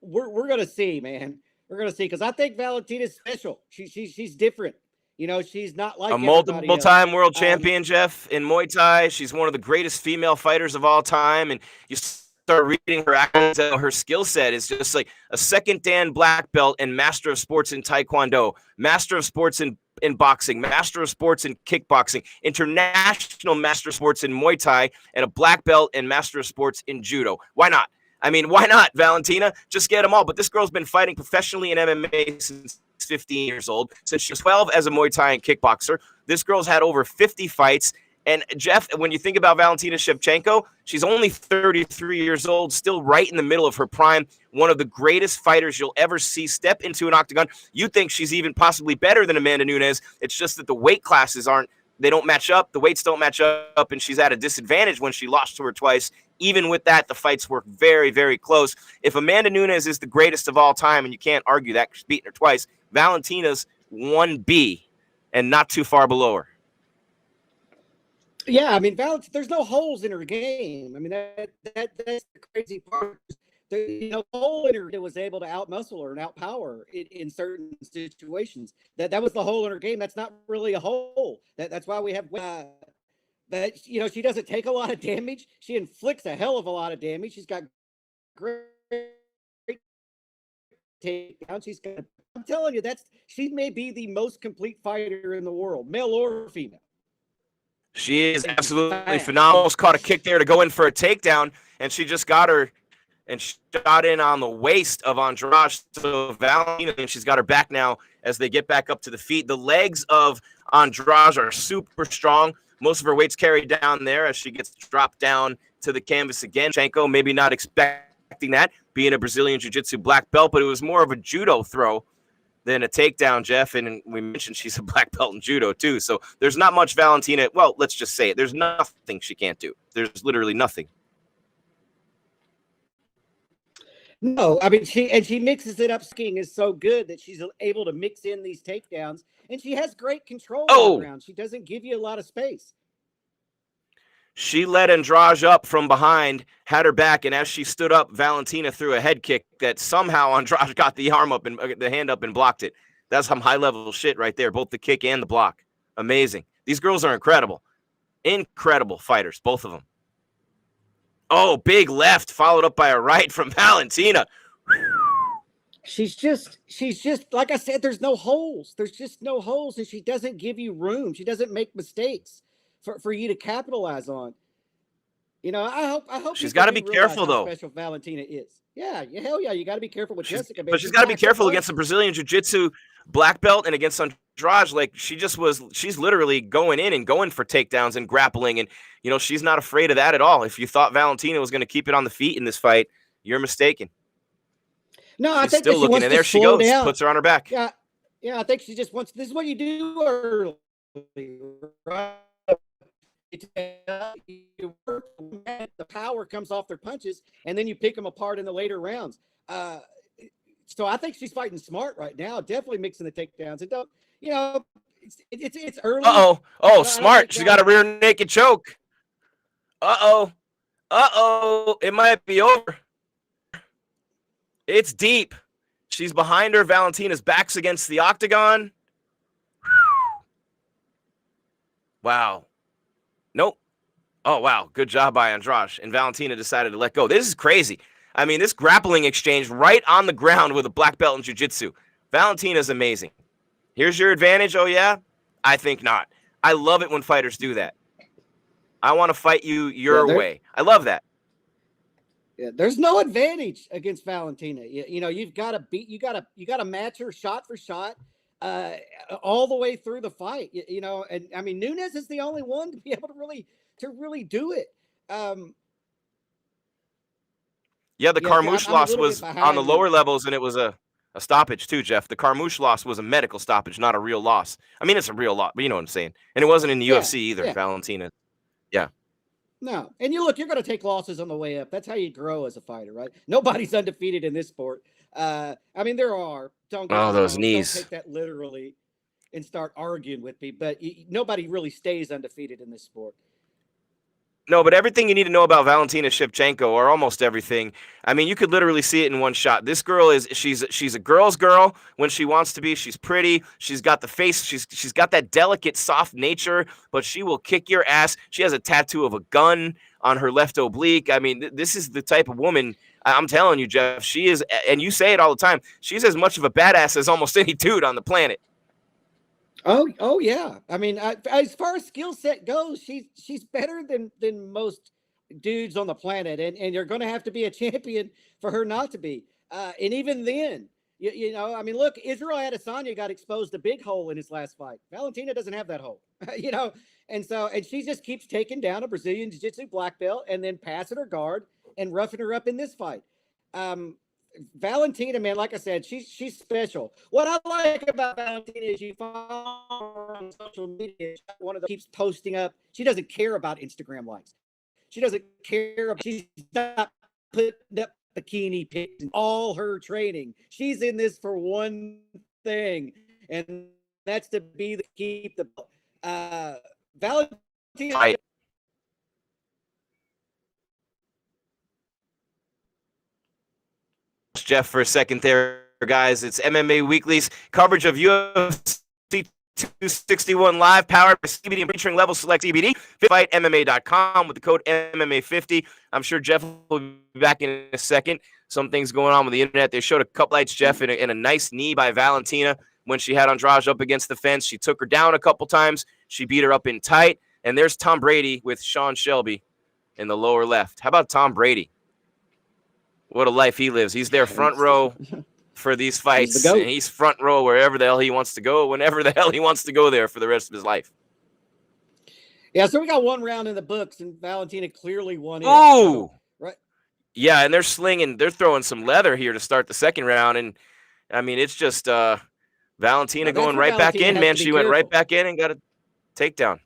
S3: We're going to see, man. We're gonna see, because I think Valentina's special. She's different. You know, she's not like
S2: A
S3: everybody else.
S2: multiple-time world champion, Jeff, in Muay Thai. She's one of the greatest female fighters of all time. And you start reading her accolades, her skill set is just like a second Dan black belt and master of sports in Taekwondo, master of sports in boxing, master of sports in kickboxing, international master of sports in Muay Thai, and a black belt and master of sports in judo. Why not? I mean, why not, Valentina? Just get them all. But this girl's been fighting professionally in MMA since 15 years old, since she was 12 as a Muay Thai and kickboxer. This girl's had over 50 fights. And Jeff, when you think about Valentina Shevchenko, she's only 33 years old, still right in the middle of her prime, one of the greatest fighters you'll ever see step into an octagon. You think she's even possibly better than Amanda Nunes. It's just that the weight classes they don't match up. The weights don't match up, and she's at a disadvantage when she lost to her twice. Even with that, the fights were very, very close. If Amanda Nunes is the greatest of all time, and you can't argue that, she's beaten her twice, Valentina's 1B and not too far below her.
S3: Yeah, I mean, there's no holes in her game. I mean, that's the crazy part. The hole in her was able to outmuscle her and outpower her in certain situations. That was the hole in her game. That's not really a hole. That's why we have that. She doesn't take a lot of damage. She inflicts a hell of a lot of damage. She's got great takedown. I'm telling you, she may be the most complete fighter in the world, male or female.
S2: She is absolutely phenomenal. Almost caught a kick there to go in for a takedown, and she just got her and shot in on the waist of Andrade. So Valentina, and she's got her back now as they get back up to the feet. The legs of Andrade are super strong. Most of her weight's carried down there as she gets dropped down to the canvas again. Shevchenko maybe not expecting that, being a Brazilian Jiu-Jitsu black belt, but it was more of a judo throw than a takedown, Jeff. And we mentioned she's a black belt in judo too. So there's not much Valentina. Well, let's just say it. There's nothing she can't do. There's literally nothing.
S3: No, I mean, she mixes it up. Skiing is so good that she's able to mix in these takedowns, and she has great control on the ground. She doesn't give you a lot of space.
S2: She led Andrade up from behind, had her back, and as she stood up, Valentina threw a head kick that somehow Andrade got the arm up and the hand up and blocked it. That's some high-level shit right there, both the kick and the block. Amazing. These girls are incredible. Incredible fighters, both of them. Oh, big left, followed up by a right from Valentina.
S3: She's just like I said, there's no holes. There's just no holes, and she doesn't give you room. She doesn't make mistakes for you to capitalize on. I hope
S2: she's got to be careful though.
S3: Special Valentina is. Yeah, hell yeah, you got to be careful with Jessica.
S2: But she's got to be careful against the Brazilian Jiu-Jitsu black belt and against Andrade. Like she's literally going in and going for takedowns and grappling, and she's not afraid of that at all. If you thought Valentina was going to keep it on the feet in this fight, you're mistaken.
S3: No,
S2: she's
S3: I think
S2: still
S3: she
S2: looking,
S3: wants
S2: and
S3: to
S2: there she
S3: slow
S2: goes,
S3: down.
S2: puts her on her back.
S3: Yeah, I think she just wants. This is what you do early, right? You work, the power comes off their punches, and then you pick them apart in the later rounds. So I think she's fighting smart right now. Definitely mixing the takedowns. And don't, it's early.
S2: Oh, smart. She's got a rear naked choke. It might be over. It's deep. She's behind her. Valentina's back's against the octagon. Wow. Nope. Oh, wow. Good job by Andrade. And Valentina decided to let go. This is crazy. I mean, this grappling exchange right on the ground with a black belt in jiu-jitsu. Valentina's amazing. Here's your advantage. Oh, yeah? I think not. I love it when fighters do that. I want to fight you your way. I love that.
S3: Yeah, there's no advantage against Valentina. You've got to beat. You got to match her shot for shot, all the way through the fight. And I mean, Nunes is the only one to be able to really do it.
S2: Yeah, the Carmouche loss was on the lower levels, and it was a stoppage too, Jeff. The Carmouche loss was a medical stoppage, not a real loss. I mean, it's a real loss, but you know what I'm saying. And it wasn't in the UFC either,
S3: yeah.
S2: Valentina. Yeah.
S3: No, and you're going to take losses on the way up. That's how you grow as a fighter, right? Nobody's undefeated in this sport. I mean, there are.
S2: Those knees.
S3: Don't take that literally and start arguing with me. But nobody really stays undefeated in this sport.
S2: No, but everything you need to know about Valentina Shevchenko, or almost everything, I mean, you could literally see it in one shot. This girl she's a girl's girl when she wants to be. She's pretty. She's got the face. She's got that delicate, soft nature, but she will kick your ass. She has a tattoo of a gun on her left oblique. I mean, this is the type of woman. I'm telling you, Jeff, she is, and you say it all the time, she's as much of a badass as almost any dude on the planet.
S3: Oh yeah. I mean, as far as skill set goes, she's better than most dudes on the planet, and you're going to have to be a champion for her not to be. And even then, you know, I mean, look, Israel Adesanya got exposed a big hole in his last fight. Valentina doesn't have that hole, you know, and she just keeps taking down a Brazilian Jiu-Jitsu black belt and then passing her guard and roughing her up in this fight. Valentina, man, like I said, she's special. What I like about Valentina is you follow her on social media. One of them keeps posting up. She doesn't care about Instagram likes. She doesn't care. She's not putting up bikini pics in all her training. She's in this for one thing, and that's to keep the Valentina.
S2: Jeff for a second there, guys. It's MMA Weekly's coverage of UFC 261 live, powered by CBD and featuring level select CBD. FightMMA.com with the code MMA50. I'm sure Jeff will be back in a second. Some things going on with the internet. They showed a couple lights, Jeff, in a nice knee by Valentina when she had Andrade up against the fence. She took her down a couple times. She beat her up in tight. And there's Tom Brady with Sean Shelby in the lower left. How about Tom Brady? What a life he lives. He's there front row for these fights. And he's front row wherever the hell he wants to go, whenever the hell he wants to go there for the rest of his life.
S3: Yeah, so we got one round in the books, and Valentina clearly won it.
S2: Oh!
S3: Right.
S2: Yeah, and they're throwing some leather here to start the second round. And, I mean, it's just Valentina going right back in, man. She went right back in and got a takedown.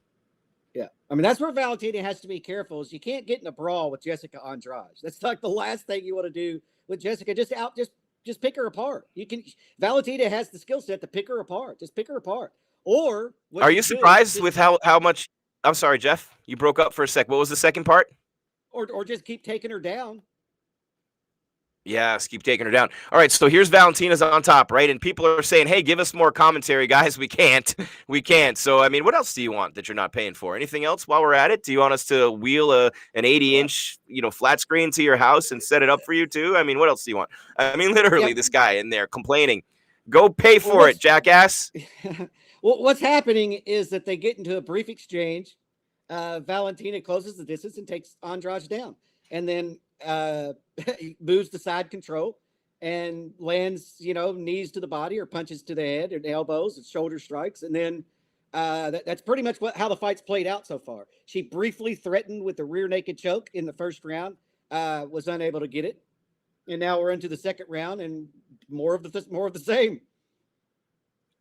S3: Yeah, I mean, that's where Valentina has to be careful. Is you can't get in a brawl with Jessica Andrade. That's like the last thing you want to do with Jessica. Just pick her apart. Valentina has the skill set to pick her apart. Just pick her apart. Or
S2: are you surprised with how much? I'm sorry, Jeff. You broke up for a sec. What was the second part?
S3: Or just keep taking her down.
S2: Yes, keep taking her down. All right, so here's Valentina's on top, right? And people are saying, hey, give us more commentary, guys. We can't. We can't. So, I mean, what else do you want that you're not paying for? Anything else while we're at it? Do you want us to wheel an 80-inch, flat screen to your house and set it up for you, too? I mean, what else do you want? I mean, literally, this guy in there complaining. Go pay for it, jackass.
S3: Well, what's happening is that they get into a brief exchange. Valentina closes the distance and takes Andrade down. And then he moves to side control and lands, knees to the body or punches to the head and elbows and shoulder strikes. And then that's pretty much how the fight's played out so far. She briefly threatened with the rear naked choke in the first round, was unable to get it. And now we're into the second round and more of the same.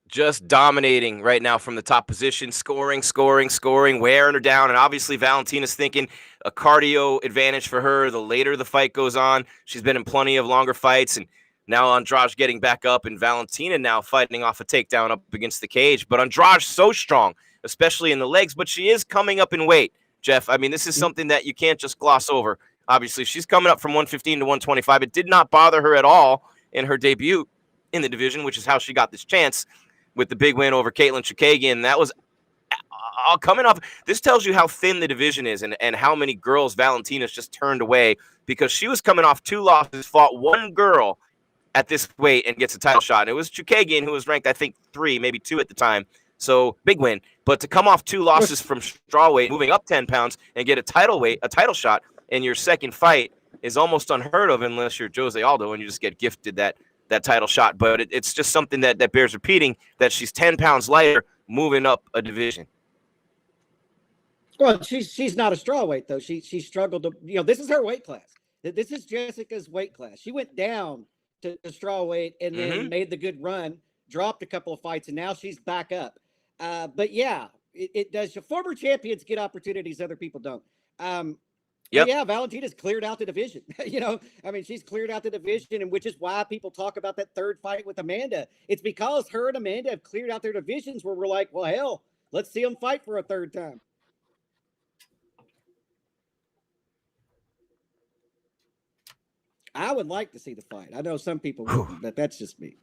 S2: Just dominating right now from the top position, scoring, wearing her down. And obviously Valentina's thinking a cardio advantage for her. The later the fight goes on, she's been in plenty of longer fights. And now Andrade getting back up and Valentina now fighting off a takedown up against the cage. But Andrade's so strong, especially in the legs, but she is coming up in weight, Jeff. I mean, this is something that you can't just gloss over. Obviously, she's coming up from 115 to 125. It did not bother her at all in her debut in the division, which is how she got this chance with the big win over Caitlin Chukagian. That was coming off. This tells you how thin the division is and how many girls Valentina's just turned away because she was coming off 2 losses, fought one girl at this weight and gets a title shot. And it was Chukagian, who was ranked, I think, 3, maybe 2 at the time. So big win. But to come off 2 losses from strawweight, moving up 10 pounds and get a title shot in your second fight is almost unheard of unless you're Jose Aldo and you just get gifted that title shot. But it's just something that bears repeating, that she's 10 pounds lighter moving up a division.
S3: Well, she's not a strawweight, though. She struggled to, this is her weight class. This is Jessica's weight class. She went down to strawweight and then made the good run, dropped a couple of fights, and now she's back up. But yeah, it does. Former champions get opportunities other people don't. Yeah, Valentina's cleared out the division. She's cleared out the division, and which is why people talk about that third fight with Amanda. It's because her and Amanda have cleared out their divisions where we're like, well, hell, let's see them fight for a third time. I would like to see the fight. I know some people wouldn't, but that's just me.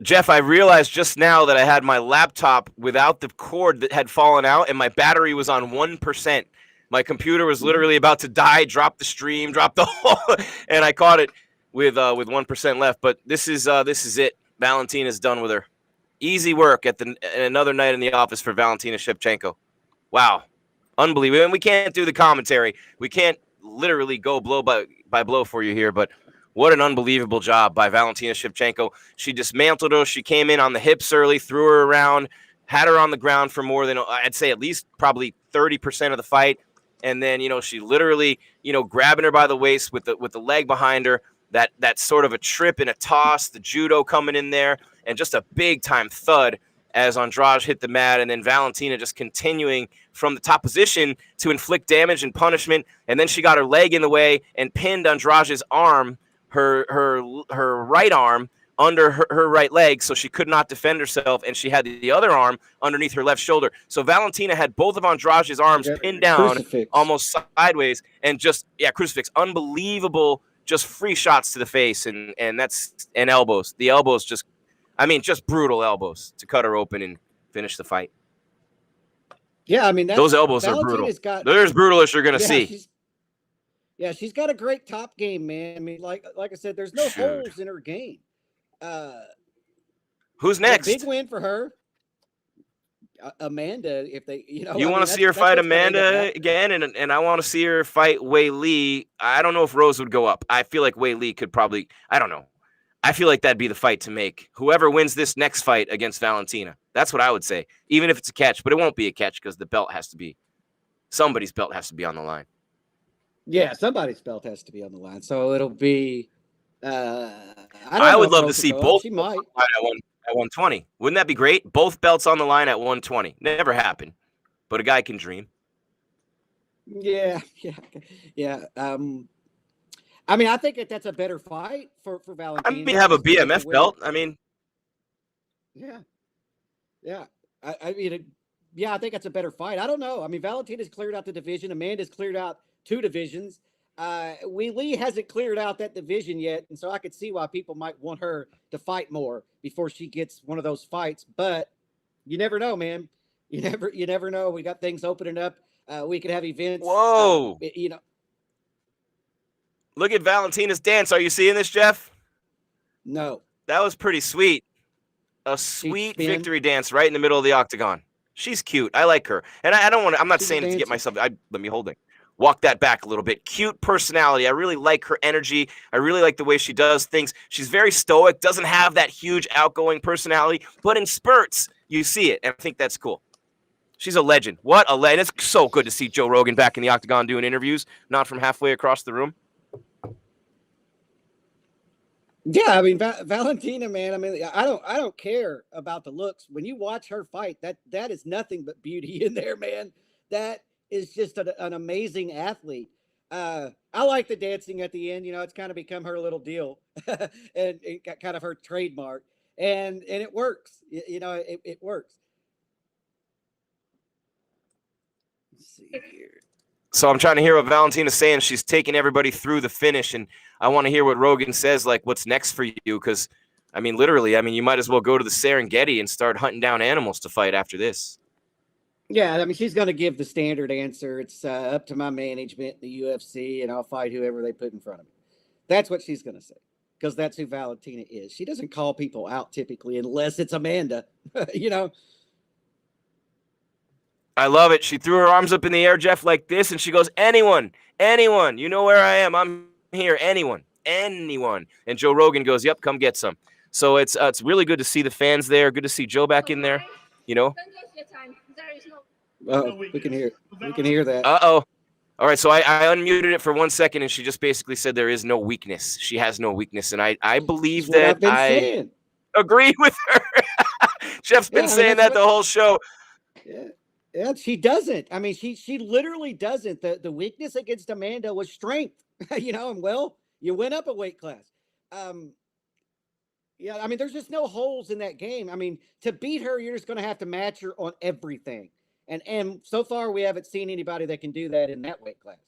S2: Jeff, I realized just now that I had my laptop without the cord that had fallen out, and my battery was on 1%. My computer was literally about to die, drop the stream, drop the whole, and I caught it with 1% left. But this is it. Valentina's done with her. Easy work at another night in the office for Valentina Shevchenko. Wow, unbelievable. And we can't do the commentary. We can't literally go blow by blow for you here, but what an unbelievable job by Valentina Shevchenko. She dismantled her. She came in on the hips early, threw her around, had her on the ground for more than, I'd say, at least probably 30% of the fight. And then, she literally, grabbing her by the waist with the leg behind her, that sort of a trip and a toss, the judo coming in there, and just a big-time thud as Andrade hit the mat, and then Valentina just continuing from the top position to inflict damage and punishment. And then she got her leg in the way and pinned Andrade's arm, her right arm, under her right leg, so she could not defend herself, and she had the other arm underneath her left shoulder. So Valentina had both of Andrade's arms pinned down, crucifix, almost sideways, and crucifix. Unbelievable, just free shots to the face, and elbows. The elbows just brutal elbows to cut her open and finish the fight.
S3: Yeah,
S2: those elbows are brutal. They're as brutal as you're gonna see.
S3: She's got a great top game, man. Like I said, there's no holes in her game.
S2: Who's next?
S3: Big win for her. Amanda, if they,
S2: you want to see her fight Amanda again, and I want to see her fight Wei Li. I don't know if Rose would go up. I feel like Wei Li could probably. I don't know. I feel like that'd be the fight to make. Whoever wins this next fight against Valentina, that's what I would say. Even if it's a catch, but it won't be a catch because somebody's belt has to be on the line.
S3: Yeah, somebody's belt has to be on the line. So it'll be.
S2: I would love to see both at 120. Wouldn't that be great? Both belts on the line at 120. Never happened, but a guy can dream.
S3: Yeah. I think that's a better fight for Valentina.
S2: Have a BMF belt.
S3: Yeah. I think that's a better fight. I don't know. Valentina's cleared out the division. Amanda's cleared out 2 divisions. Wei Li hasn't cleared out that division yet, and so I could see why people might want her to fight more before she gets one of those fights. But you never know, man. You never know. We got things opening up. We could have events.
S2: Whoa! Look at Valentina's dance. Are you seeing this, Jeff?
S3: No.
S2: That was pretty sweet. A sweet victory dance right in the middle of the octagon. She's cute. I like her, and I don't want to. I'm not saying it to get myself. Let me hold it. Walk that back a little bit. Cute personality. I really like her energy. I really like the way she does things. She's very stoic, doesn't have that huge outgoing personality, but in spurts, you see it, and I think that's cool. She's a legend. What a legend. It's so good to see Joe Rogan back in the octagon doing interviews, not from halfway across the room.
S3: Yeah, Valentina, man. I don't care about the looks. When you watch her fight, that is nothing but beauty in there, man. That is just an amazing athlete. I like the dancing at the end. It's kind of become her little deal, and it got kind of her trademark, and it works. It works. Let's see here.
S2: So I'm trying to hear what Valentina's saying. She's taking everybody through the finish, and I want to hear what Rogan says, like what's next for you, because, literally, you might as well go to the Serengeti and start hunting down animals to fight after this.
S3: Yeah, she's going to give the standard answer. It's up to my management, the UFC, and I'll fight whoever they put in front of me. That's what she's going to say, because that's who Valentina is. She doesn't call people out typically unless it's Amanda,
S2: I love it. She threw her arms up in the air, Jeff, like this, and she goes, anyone, you know where I am. I'm here, anyone. And Joe Rogan goes, yep, come get some. So it's really good to see the fans there. Good to see Joe back in there,
S3: We can hear that.
S2: Uh-oh. All right, so I unmuted it for 1 second, and she just basically said there is no weakness. She has no weakness, and I believe that I agree with her. Jeff's been saying that the whole show.
S3: Yeah, she doesn't. She literally doesn't. The weakness against Amanda was strength. You went up a weight class. There's just no holes in that game. To beat her, you're just going to have to match her on everything. And so far, we haven't seen anybody that can do that in that weight class.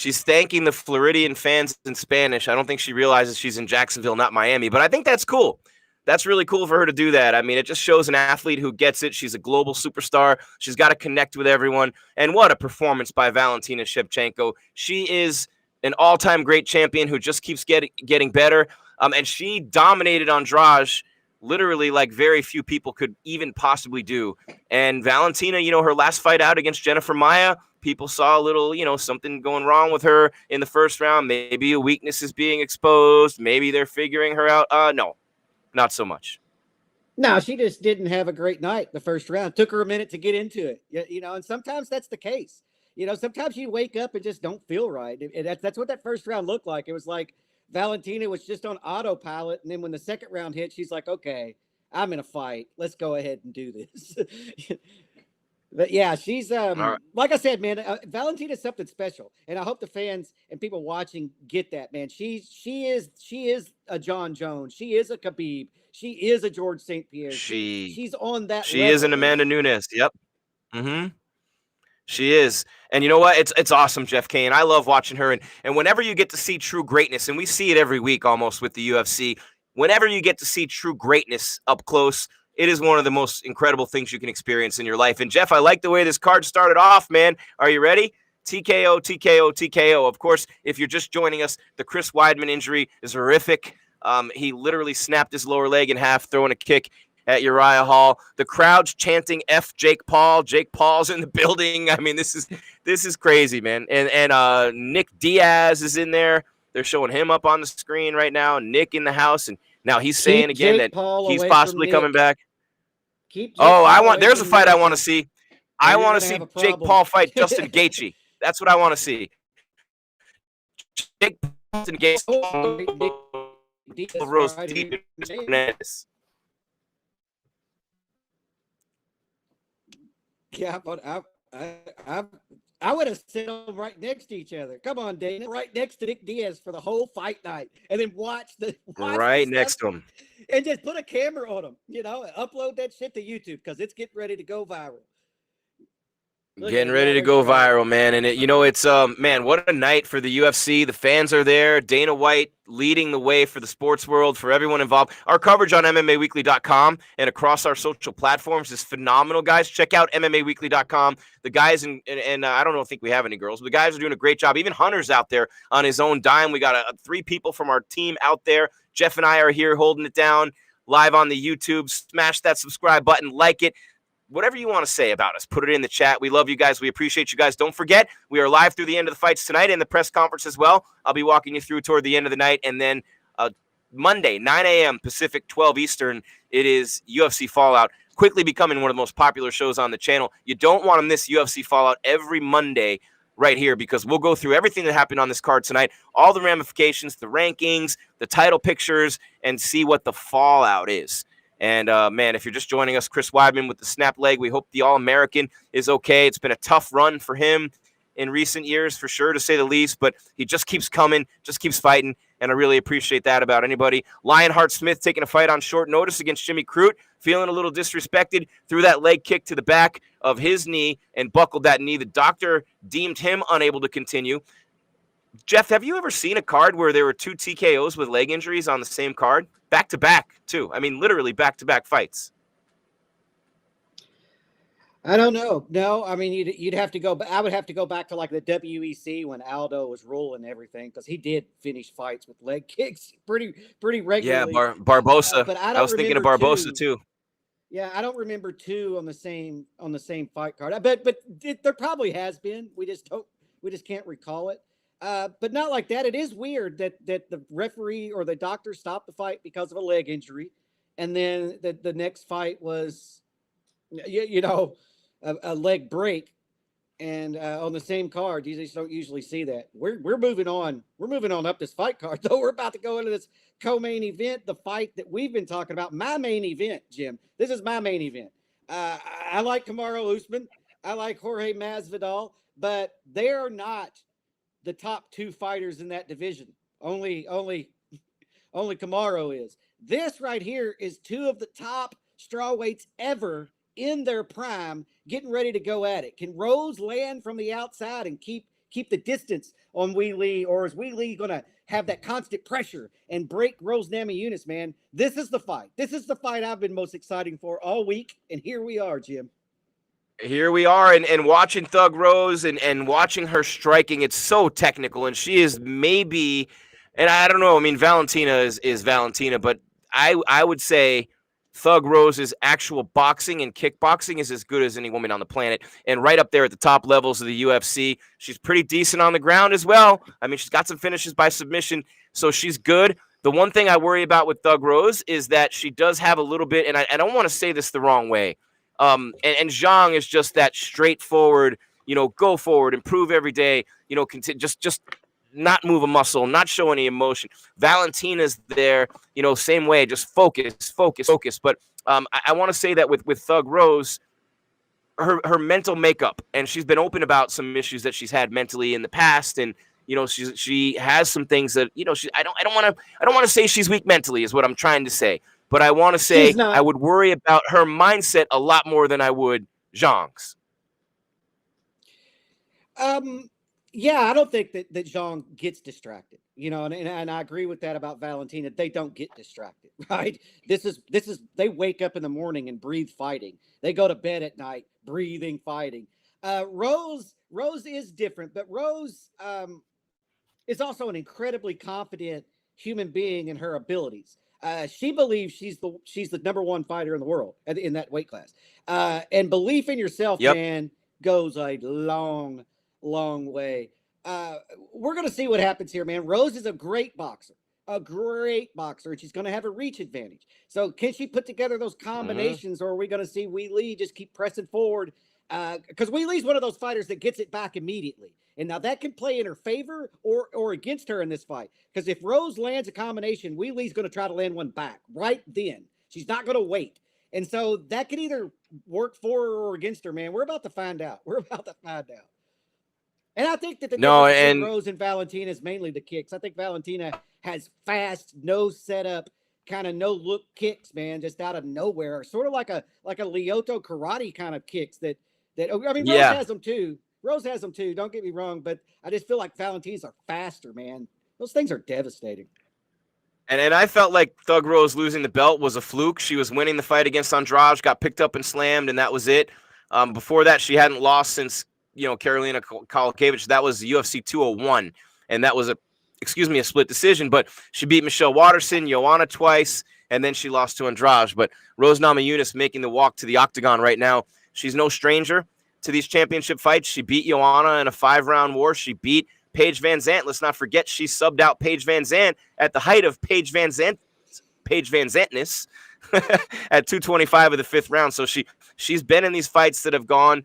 S2: She's thanking the Floridian fans in Spanish. I don't think she realizes she's in Jacksonville, not Miami, but I think that's cool. That's really cool for her to do that. I mean, it just shows an athlete who gets it. She's a global superstar. She's got to connect with everyone. And what a performance by Valentina Shevchenko. She is an all-time great champion who just keeps getting better. And she dominated Andrade literally like very few people could even possibly do. And Valentina, her last fight out against Jennifer Maia, people saw a little, something going wrong with her in the first round. Maybe a weakness is being exposed. Maybe they're figuring her out. No, not so much.
S3: No, she just didn't have a great night the first round. Took her a minute to get into it, and sometimes that's the case. Sometimes you wake up and just don't feel right. And that's what that first round looked like. It was like Valentina was just on autopilot. And then when the second round hit, she's like, okay, I'm in a fight. Let's go ahead and do this. But yeah, she's
S2: right.
S3: Like I said, man, Valentina's something special. And I hope the fans and people watching get that, man. She is a John Jones. She is a Khabib. She is a George St. Pierre. She's on that
S2: She
S3: level.
S2: is an Amanda Nunes. Yep. Mm-hmm. She is. And you know what? It's awesome, Jeff Cain. I love watching her. And whenever you get to see true greatness, and we see it every week almost with the UFC, whenever you get to see true greatness up close, it is one of the most incredible things you can experience in your life. And Jeff, I like the way this card started off, man. Are you ready? TKO, TKO, TKO. Of course, if you're just joining us, the Chris Weidman injury is horrific. He literally snapped his lower leg in half, throwing a kick at Uriah Hall. The crowd's chanting F Jake Paul. Jake Paul's in the building. I mean, this is crazy, man. And Nick Diaz is in there. They're showing him up on the screen right now. Nick in the house, and now he's saying again that he's possibly coming back. There's a fight I want to see. I want to see Jake Paul fight Justin Gaethje. That's what I want to see. Jake Paul and Gaethje rose deep in this.
S3: Yeah, but I would have sit them right next to each other. Come on, Dana, right next to Nick Diaz for the whole fight night, and then watch
S2: right next to him,
S3: and just put a camera on him. And upload that shit to YouTube because it's getting ready to go viral.
S2: Getting ready to go viral, man. And it's man, what a night for the UFC. The fans are there. Dana White leading the way for the sports world, for everyone involved. Our coverage on MMAWeekly.com and across our social platforms is phenomenal, guys. Check out MMAWeekly.com. The guys and I don't think we have any girls, but the guys are doing a great job. Even Hunter's out there on his own dime. We got 3 people from our team out there. Jeff and I are here holding it down live on the YouTube. Smash that subscribe button, like it. Whatever you want to say about us, put it in the chat. We love you guys. We appreciate you guys. Don't forget, we are live through the end of the fights tonight and the press conference as well. I'll be walking you through toward the end of the night. And then Monday, 9 a.m. Pacific, 12 Eastern, it is UFC Fallout, quickly becoming one of the most popular shows on the channel. You don't want to miss UFC Fallout every Monday right here because we'll go through everything that happened on this card tonight, all the ramifications, the rankings, the title pictures, and see what the fallout is. And, man, if you're just joining us, Chris Weidman with the snap leg, we hope the All-American is okay. It's been a tough run for him in recent years, for sure, to say the least, but he just keeps coming, just keeps fighting, and I really appreciate that about anybody. Lionheart Smith taking a fight on short notice against Jimmy Croot, feeling a little disrespected, threw that leg kick to the back of his knee and buckled that knee. The doctor deemed him unable to continue. Jeff, have you ever seen a card where there were 2 TKOs with leg injuries on the same card? Back-to-back, too. I mean, literally back-to-back fights.
S3: I don't know. No, I mean, you'd have to go. I would have to go back to like the WEC when Aldo was ruling everything because he did finish fights with leg kicks pretty regularly.
S2: Yeah, Barbosa.
S3: But
S2: I was thinking of Barbosa too.
S3: Yeah, I don't remember 2 on the same fight card. I bet, but there probably has been. We just can't recall it. But not like that. It is weird that the referee or the doctor stopped the fight because of a leg injury, and then the next fight was, a leg break, and on the same card. You just don't usually see that. We're moving on. We're moving on up this fight card, though. We're about to go into this co-main event, the fight that we've been talking about. My main event, Jim. This is my main event. I like Kamaru Usman. I like Jorge Masvidal, but they're not the top 2 fighters in that division. Only Kamaru is. This right here is 2 of the top strawweights ever in their prime, getting ready to go at it. Can Rose land from the outside and keep keep the distance on Wei Li, or is Wei Li going to have that constant pressure and break Rose Namajunas, man? This is the fight. This is the fight I've been most exciting for all week, and here we are, Jim.
S2: Here we are, and watching Thug Rose and watching her striking, it's so technical, and she is maybe, and I don't know, I mean, Valentina is Valentina, but I would say Thug Rose's actual boxing and kickboxing is as good as any woman on the planet, and right up there at the top levels of the UFC. She's pretty decent on the ground as well. I mean, she's got some finishes by submission, so she's good. The one thing I worry about with Thug Rose is that she does have a little bit, and I don't want to say this the wrong way, and Zhang is just that straightforward, go forward, improve every day, just not move a muscle, not show any emotion. Valentina's there, same way, just focus. But I want to say that with Thug Rose, her mental makeup, and she's been open about some issues that she's had mentally in the past, and she has some things that I don't want to say she's weak mentally, is what I'm trying to say. But I want to say I would worry about her mindset a lot more than I would Zhang's.
S3: Yeah, I don't think that Zhang gets distracted, and I agree with that about Valentina. They don't get distracted, right? This is they wake up in the morning and breathe fighting. They go to bed at night breathing fighting. Rose is different, but Rose is also an incredibly confident human being in her abilities. She believes she's the number one fighter in the world in that weight class. And belief in yourself, man, goes a long way. We're going to see what happens here, man. Rose is a great boxer, and she's going to have a reach advantage. So can she put together those combinations, or are we going to see Wei Li just keep pressing forward? Because Wei Li's one of those fighters that gets it back immediately. And now that can play in her favor or against her in this fight. Because if Rose lands a combination, Wei Li's going to try to land one back right then. She's not going to wait. And so that could either work for her or against her, man. We're about to find out. And I think that the difference between Rose and Valentina is mainly the kicks. I think Valentina has fast, no setup, kind of no look kicks, man, just out of nowhere. Sort of like a Lyoto karate kind of kicks that I mean, Rose has them too. Don't get me wrong, but I just feel like Valentina's are faster, man. Those things are devastating.
S2: And I felt like Thug Rose losing the belt was a fluke. She was winning the fight against Andrade, got picked up and slammed, and that was it. Before that, she hadn't lost since Karolina Kowalkiewicz. That was UFC 201, and that was a split decision. But she beat Michelle Waterson, Joanna twice, and then she lost to Andrade. But Rose Namajunas making the walk to the octagon right now. She's no stranger to these championship fights. She beat Joanna in a 5-round war. She beat Paige Van Zandt. Let's not forget she subbed out Paige Van Zandt at the height of Paige Van Zandtness at 225 of the 5th round. So she's been in these fights that have gone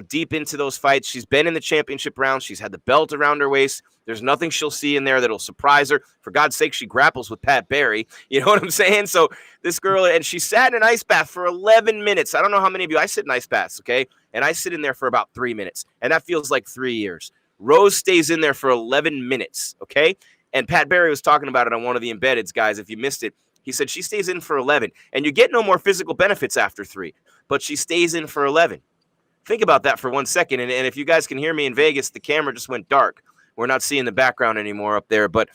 S2: deep into those fights. She's been in the championship round. She's had the belt around her waist. There's nothing she'll see in there that'll surprise her. For God's sake, she grapples with Pat Barry. You know what I'm saying? So this girl, and she sat in an ice bath for 11 minutes. I don't know how many of you, I sit in ice baths, okay? And I sit in there for about 3 minutes, and that feels like 3 years. Rose stays in there for 11 minutes, okay? And Pat Barry was talking about it on one of the embeddeds, guys. If you missed it, he said she stays in for 11, and you get no more physical benefits after 3, but she stays in for 11. Think about that for 1 second. And if you guys can hear me in Vegas, the camera just went dark. We're not seeing the background anymore up there. But,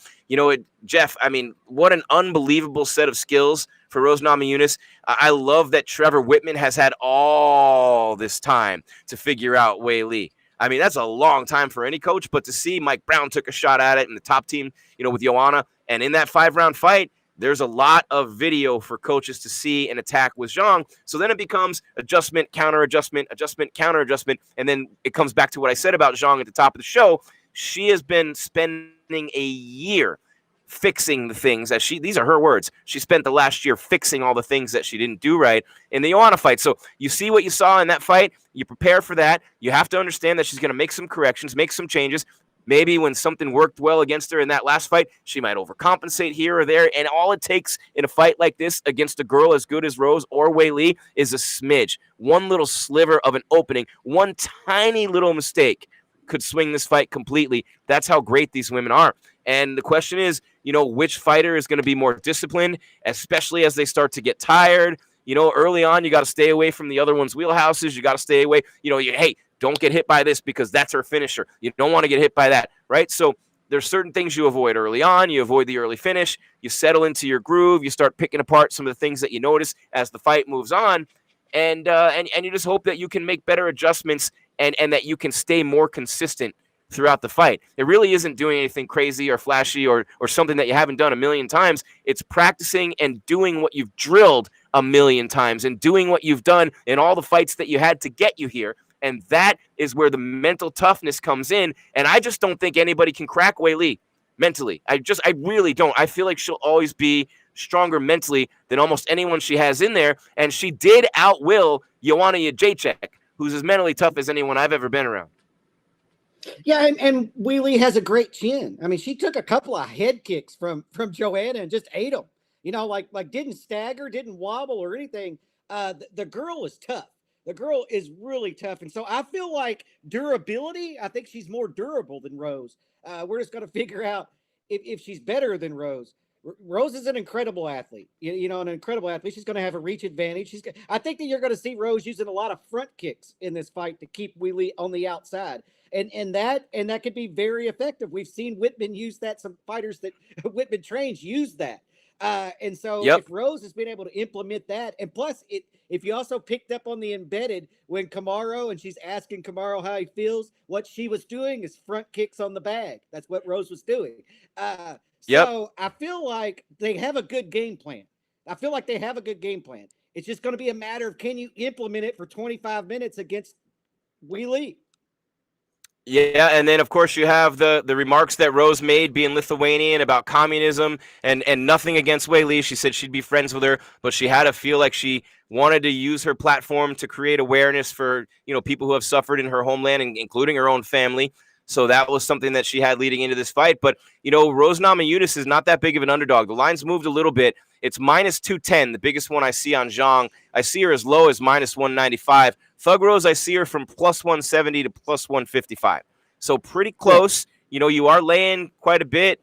S2: Jeff, I mean, what an unbelievable set of skills for Rose Namajunas. I love that Trevor Whitman has had all this time to figure out Wei Li. I mean, that's a long time for any coach. But to see Mike Brown took a shot at it in the top team, with Joanna, and in that 5-round fight, there's a lot of video for coaches to see and attack with Zhang. So then it becomes adjustment, counter adjustment, adjustment, counter adjustment. And then it comes back to what I said about Zhang at the top of the show. She has been spending a year fixing the things that these are her words. She spent the last year fixing all the things that she didn't do right in the Joanna fight. So you see what you saw in that fight. You prepare for that. You have to understand that she's going to make some corrections, make some changes. Maybe when something worked well against her in that last fight, she might overcompensate here or there. And all it takes in a fight like this against a girl as good as Rose or Wei Li is a smidge. One little sliver of an opening, one tiny little mistake could swing this fight completely. That's how great these women are. And the question is, which fighter is going to be more disciplined, especially as they start to get tired. Early on, you got to stay away from the other one's wheelhouses. You got to stay away. Hey, Don't get hit by this because that's her finisher. You don't want to get hit by that, right? So there's certain things you avoid early on. You avoid the early finish. You settle into your groove. You start picking apart some of the things that you notice as the fight moves on. And you just hope that you can make better adjustments and that you can stay more consistent throughout the fight. It really isn't doing anything crazy or flashy or something that you haven't done a million times. It's practicing and doing what you've drilled a million times and doing what you've done in all the fights that you had to get you here. And that is where the mental toughness comes in. And I just don't think anybody can crack Wei Li mentally. I really don't. I feel like she'll always be stronger mentally than almost anyone she has in there. And she did outwill Joanna Jędrzejczyk, who's as mentally tough as anyone I've ever been around.
S3: Yeah, and Wei Li has a great chin. I mean, she took a couple of head kicks from Joanna and just ate them. You know, like didn't stagger, didn't wobble or anything. The girl is tough. The girl is really tough. And so I feel like durability, I think she's more durable than Rose. We're just going to figure out if she's better than Rose. Rose is an incredible athlete, you know, an incredible athlete. She's going to have a reach advantage. I think that you're going to see Rose using a lot of front kicks in this fight to keep Wei Li on the outside. And that could be very effective. We've seen Whitman use that. Some fighters that Whitman trains use that. And so if Rose has been able to implement that, and plus if you also picked up on the embedded when Kamaru, and she's asking Kamaru how he feels, what she was doing is front kicks on the bag. That's what Rose was doing. So I feel like they have a good game plan. It's just going to be a matter of, can you implement it for 25 minutes against Wei Li?
S2: Yeah, and then, of course, you have the remarks that Rose made being Lithuanian about communism and nothing against Wei Li. She said she'd be friends with her, but she had to feel like she wanted to use her platform to create awareness for, you know, people who have suffered in her homeland, including her own family. So that was something that she had leading into this fight. But, you know, Rose Namajunas is not that big of an underdog. The line's moved a little bit. It's minus 210, the biggest one I see on Zhang. I see her as low as minus 195. Thug Rose, I see her from plus 170 to plus 155. So pretty close. You know, you are laying quite a bit.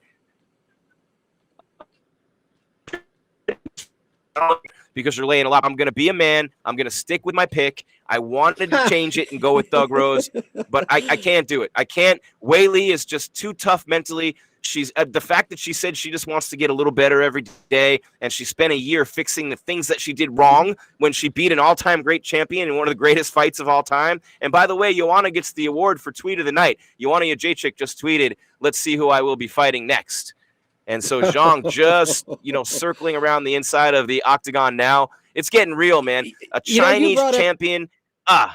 S2: Because you're laying a lot. I'm going to be a man. I'm going to stick with my pick. I wanted to change it and go with Thug Rose, but I can't do it. I can't. Wei Li is just too tough mentally. She's the fact that she said she just wants to get a little better every day, and she spent a year fixing the things that she did wrong when she beat an all-time great champion in one of the greatest fights of all time. And by the way, Joanna gets the award for tweet of the night. Joanna Jędrzejczyk just tweeted, "Let's see who I will be fighting next." And so Zhang just, you know, circling around the inside of the octagon now. It's getting real, man. A Chinese champion. I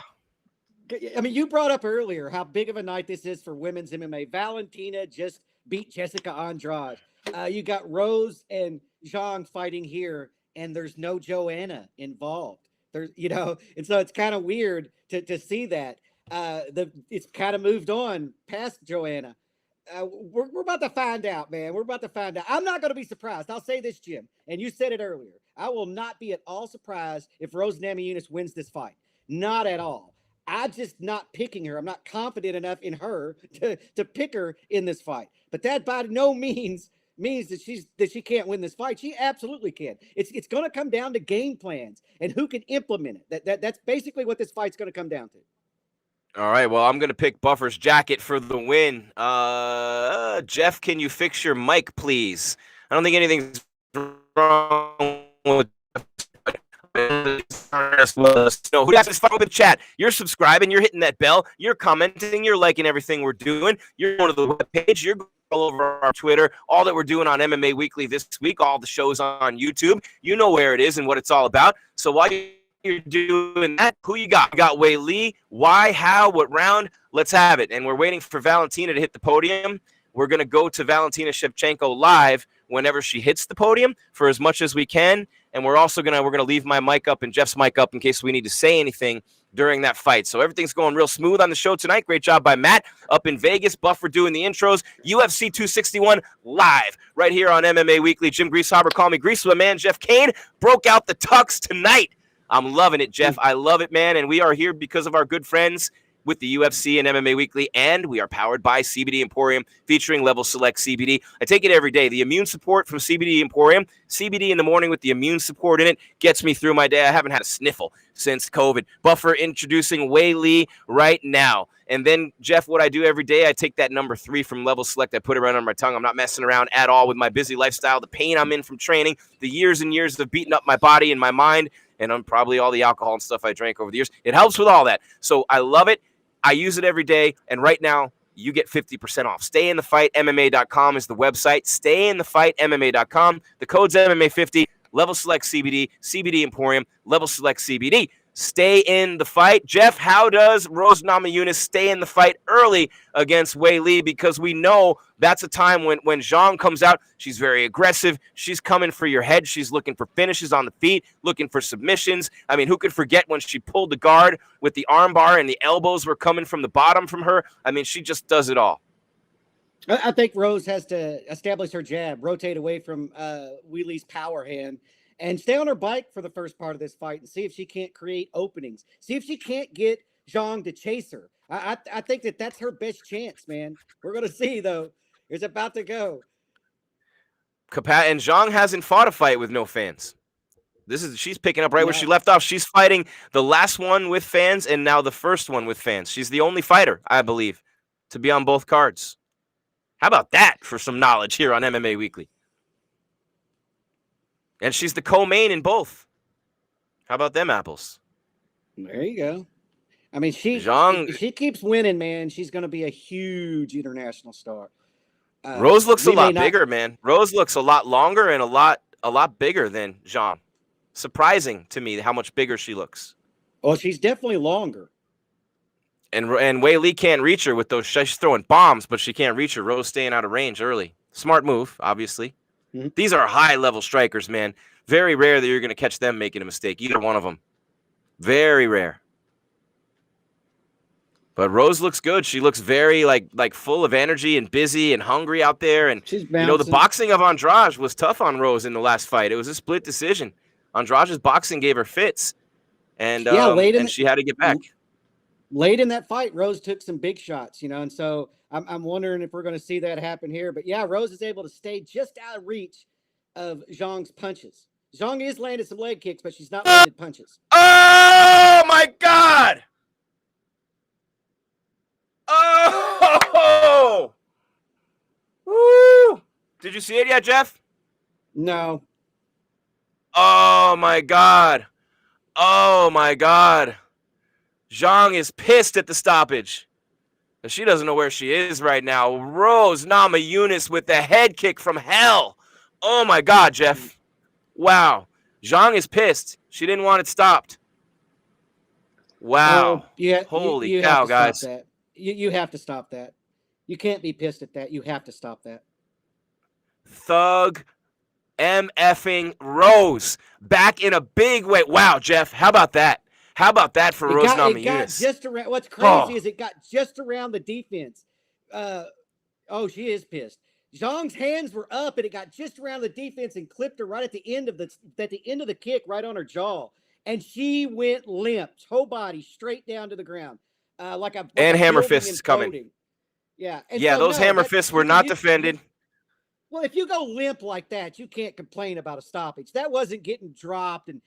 S3: mean, you brought up earlier how big of a night this is for women's MMA. Valentina just beat Jessica Andrade. You got Rose and Zhang fighting here, and there's no Joanna involved. There's, you know, and so it's kind of weird to see that. It's kind of moved on past Joanna. We're about to find out, man. We're about to find out. I'm not going to be surprised. I'll say this, Jim, and you said it earlier. I will not be at all surprised if Rose Namajunas wins this fight. Not at all. I'm just not picking her. I'm not confident enough in her to pick her in this fight. But that by no means that she can't win this fight. She absolutely can. It's going to come down to game plans and who can implement it. That's basically what this fight's going to come down to.
S2: All right, well, I'm going to pick Buffer's jacket for the win. Jeff, can you fix your mic, please? I don't think anything's wrong with no, who has this fight with the chat? You're subscribing, you're hitting that bell, you're commenting, you're liking everything we're doing. You're going to the webpage, you're all over our Twitter, all that we're doing on MMA Weekly this week, all the shows on YouTube. You know where it is and what it's all about. So while you're doing that, who you got? You got Wei Li. Why, how, what round? Let's have it. And we're waiting for Valentina to hit the podium. We're going to go to Valentina Shevchenko live whenever she hits the podium for as much as we can. And we're also going to leave my mic up and Jeff's mic up in case we need to say anything during that fight. So everything's going real smooth on the show tonight. Great job by Matt up in Vegas. Buffer doing the intros. UFC 261 live right here on MMA Weekly. Jim Grieshaber, call me Grease. My man Jeff Cain broke out the tux tonight. I'm loving it, Jeff. I love it, man. And we are here because of our good friends. with the UFC and MMA Weekly, and we are powered by CBD Emporium, featuring Level Select CBD. I take it every day. The immune support from CBD Emporium, CBD in the morning with the immune support in it, gets me through my day. I haven't had a sniffle since COVID. Buffer introducing Wei Lee right now. And then, Jeff, what I do every day, I take that number 3 from Level Select. I put it right on my tongue. I'm not messing around at all with my busy lifestyle, the pain I'm in from training, the years and years of beating up my body and my mind, and I'm probably all the alcohol and stuff I drank over the years. It helps with all that. So I love it. I use it every day. And right now, you get 50% off. StayInTheFightMMA.com is the website. StayInTheFightMMA.com. The code's MMA50. Level Select CBD, CBD Emporium, Level Select CBD. Stay in the fight. Jeff, how does Rose Namajunas stay in the fight early against Wei Lee? Because we know that's a time when Zhang comes out, she's very aggressive. She's coming for your head. She's looking for finishes on the feet, looking for submissions. I mean, who could forget when she pulled the guard with the arm bar and the elbows were coming from the bottom from her? I mean, she just does it all.
S3: I think Rose has to establish her jab, rotate away from Wei Lee's power hand, and stay on her bike for the first part of this fight and see if she can't create openings. See if she can't get Zhang to chase her. I think that's her best chance, man. We're going to see, though. It's about to go.
S2: And Zhang hasn't fought a fight with no fans. She's picking up right where she left off. She's fighting the last one with fans and now the first one with fans. She's the only fighter, I believe, to be on both cards. How about that for some knowledge here on MMA Weekly? And she's the co-main in both. How about them apples?
S3: There you go. I mean, if she keeps winning, man, she's going to be a huge international star.
S2: Rose looks a lot bigger, man. Rose looks a lot longer and a lot bigger than Zhang. Surprising to me how much bigger she looks.
S3: Oh, she's definitely longer.
S2: And Wei Lee can't reach her with those. She's throwing bombs, but she can't reach her. Rose staying out of range early. Smart move, obviously. Mm-hmm. These are high-level strikers, man. Very rare that you're going to catch them making a mistake, either one of them. Very rare. But Rose looks good. She looks very like full of energy and busy and hungry out there. And
S3: she's bouncing.
S2: The boxing of Andrade was tough on Rose in the last fight. It was a split decision. Andrade's boxing gave her fits, and she had to get back.
S3: Late in that fight, Rose took some big shots, and so I'm wondering if we're going to see that happen here. But yeah, Rose is able to stay just out of reach of Zhang's punches. Zhang is landed some leg kicks, but she's not landed punches.
S2: Oh my God! Oh! Woo! Did you see it yet, Jeff?
S3: No.
S2: Oh my God! Oh my God! Zhang is pissed at the stoppage. She doesn't know where she is right now. Rose Namajunas with the head kick from hell. Oh, my God, Jeff. Wow. Zhang is pissed. She didn't want it stopped. Wow. Holy cow, guys.
S3: You have to stop that. You can't be pissed at that. You have to stop that.
S2: Thug MFing Rose. Back in a big way. Wow, Jeff. How about that? How about that for Rose Namajunas?
S3: What's crazy is it got just around the defense. She is pissed. Zhang's hands were up, and it got just around the defense and clipped her right at the end of the kick, right on her jaw, and she went limp, whole body straight down to the ground,
S2: and hammer fists coming.
S3: Yeah,
S2: those hammer fists were not defended.
S3: Well, if you go limp like that, you can't complain about a stoppage. That wasn't getting dropped, and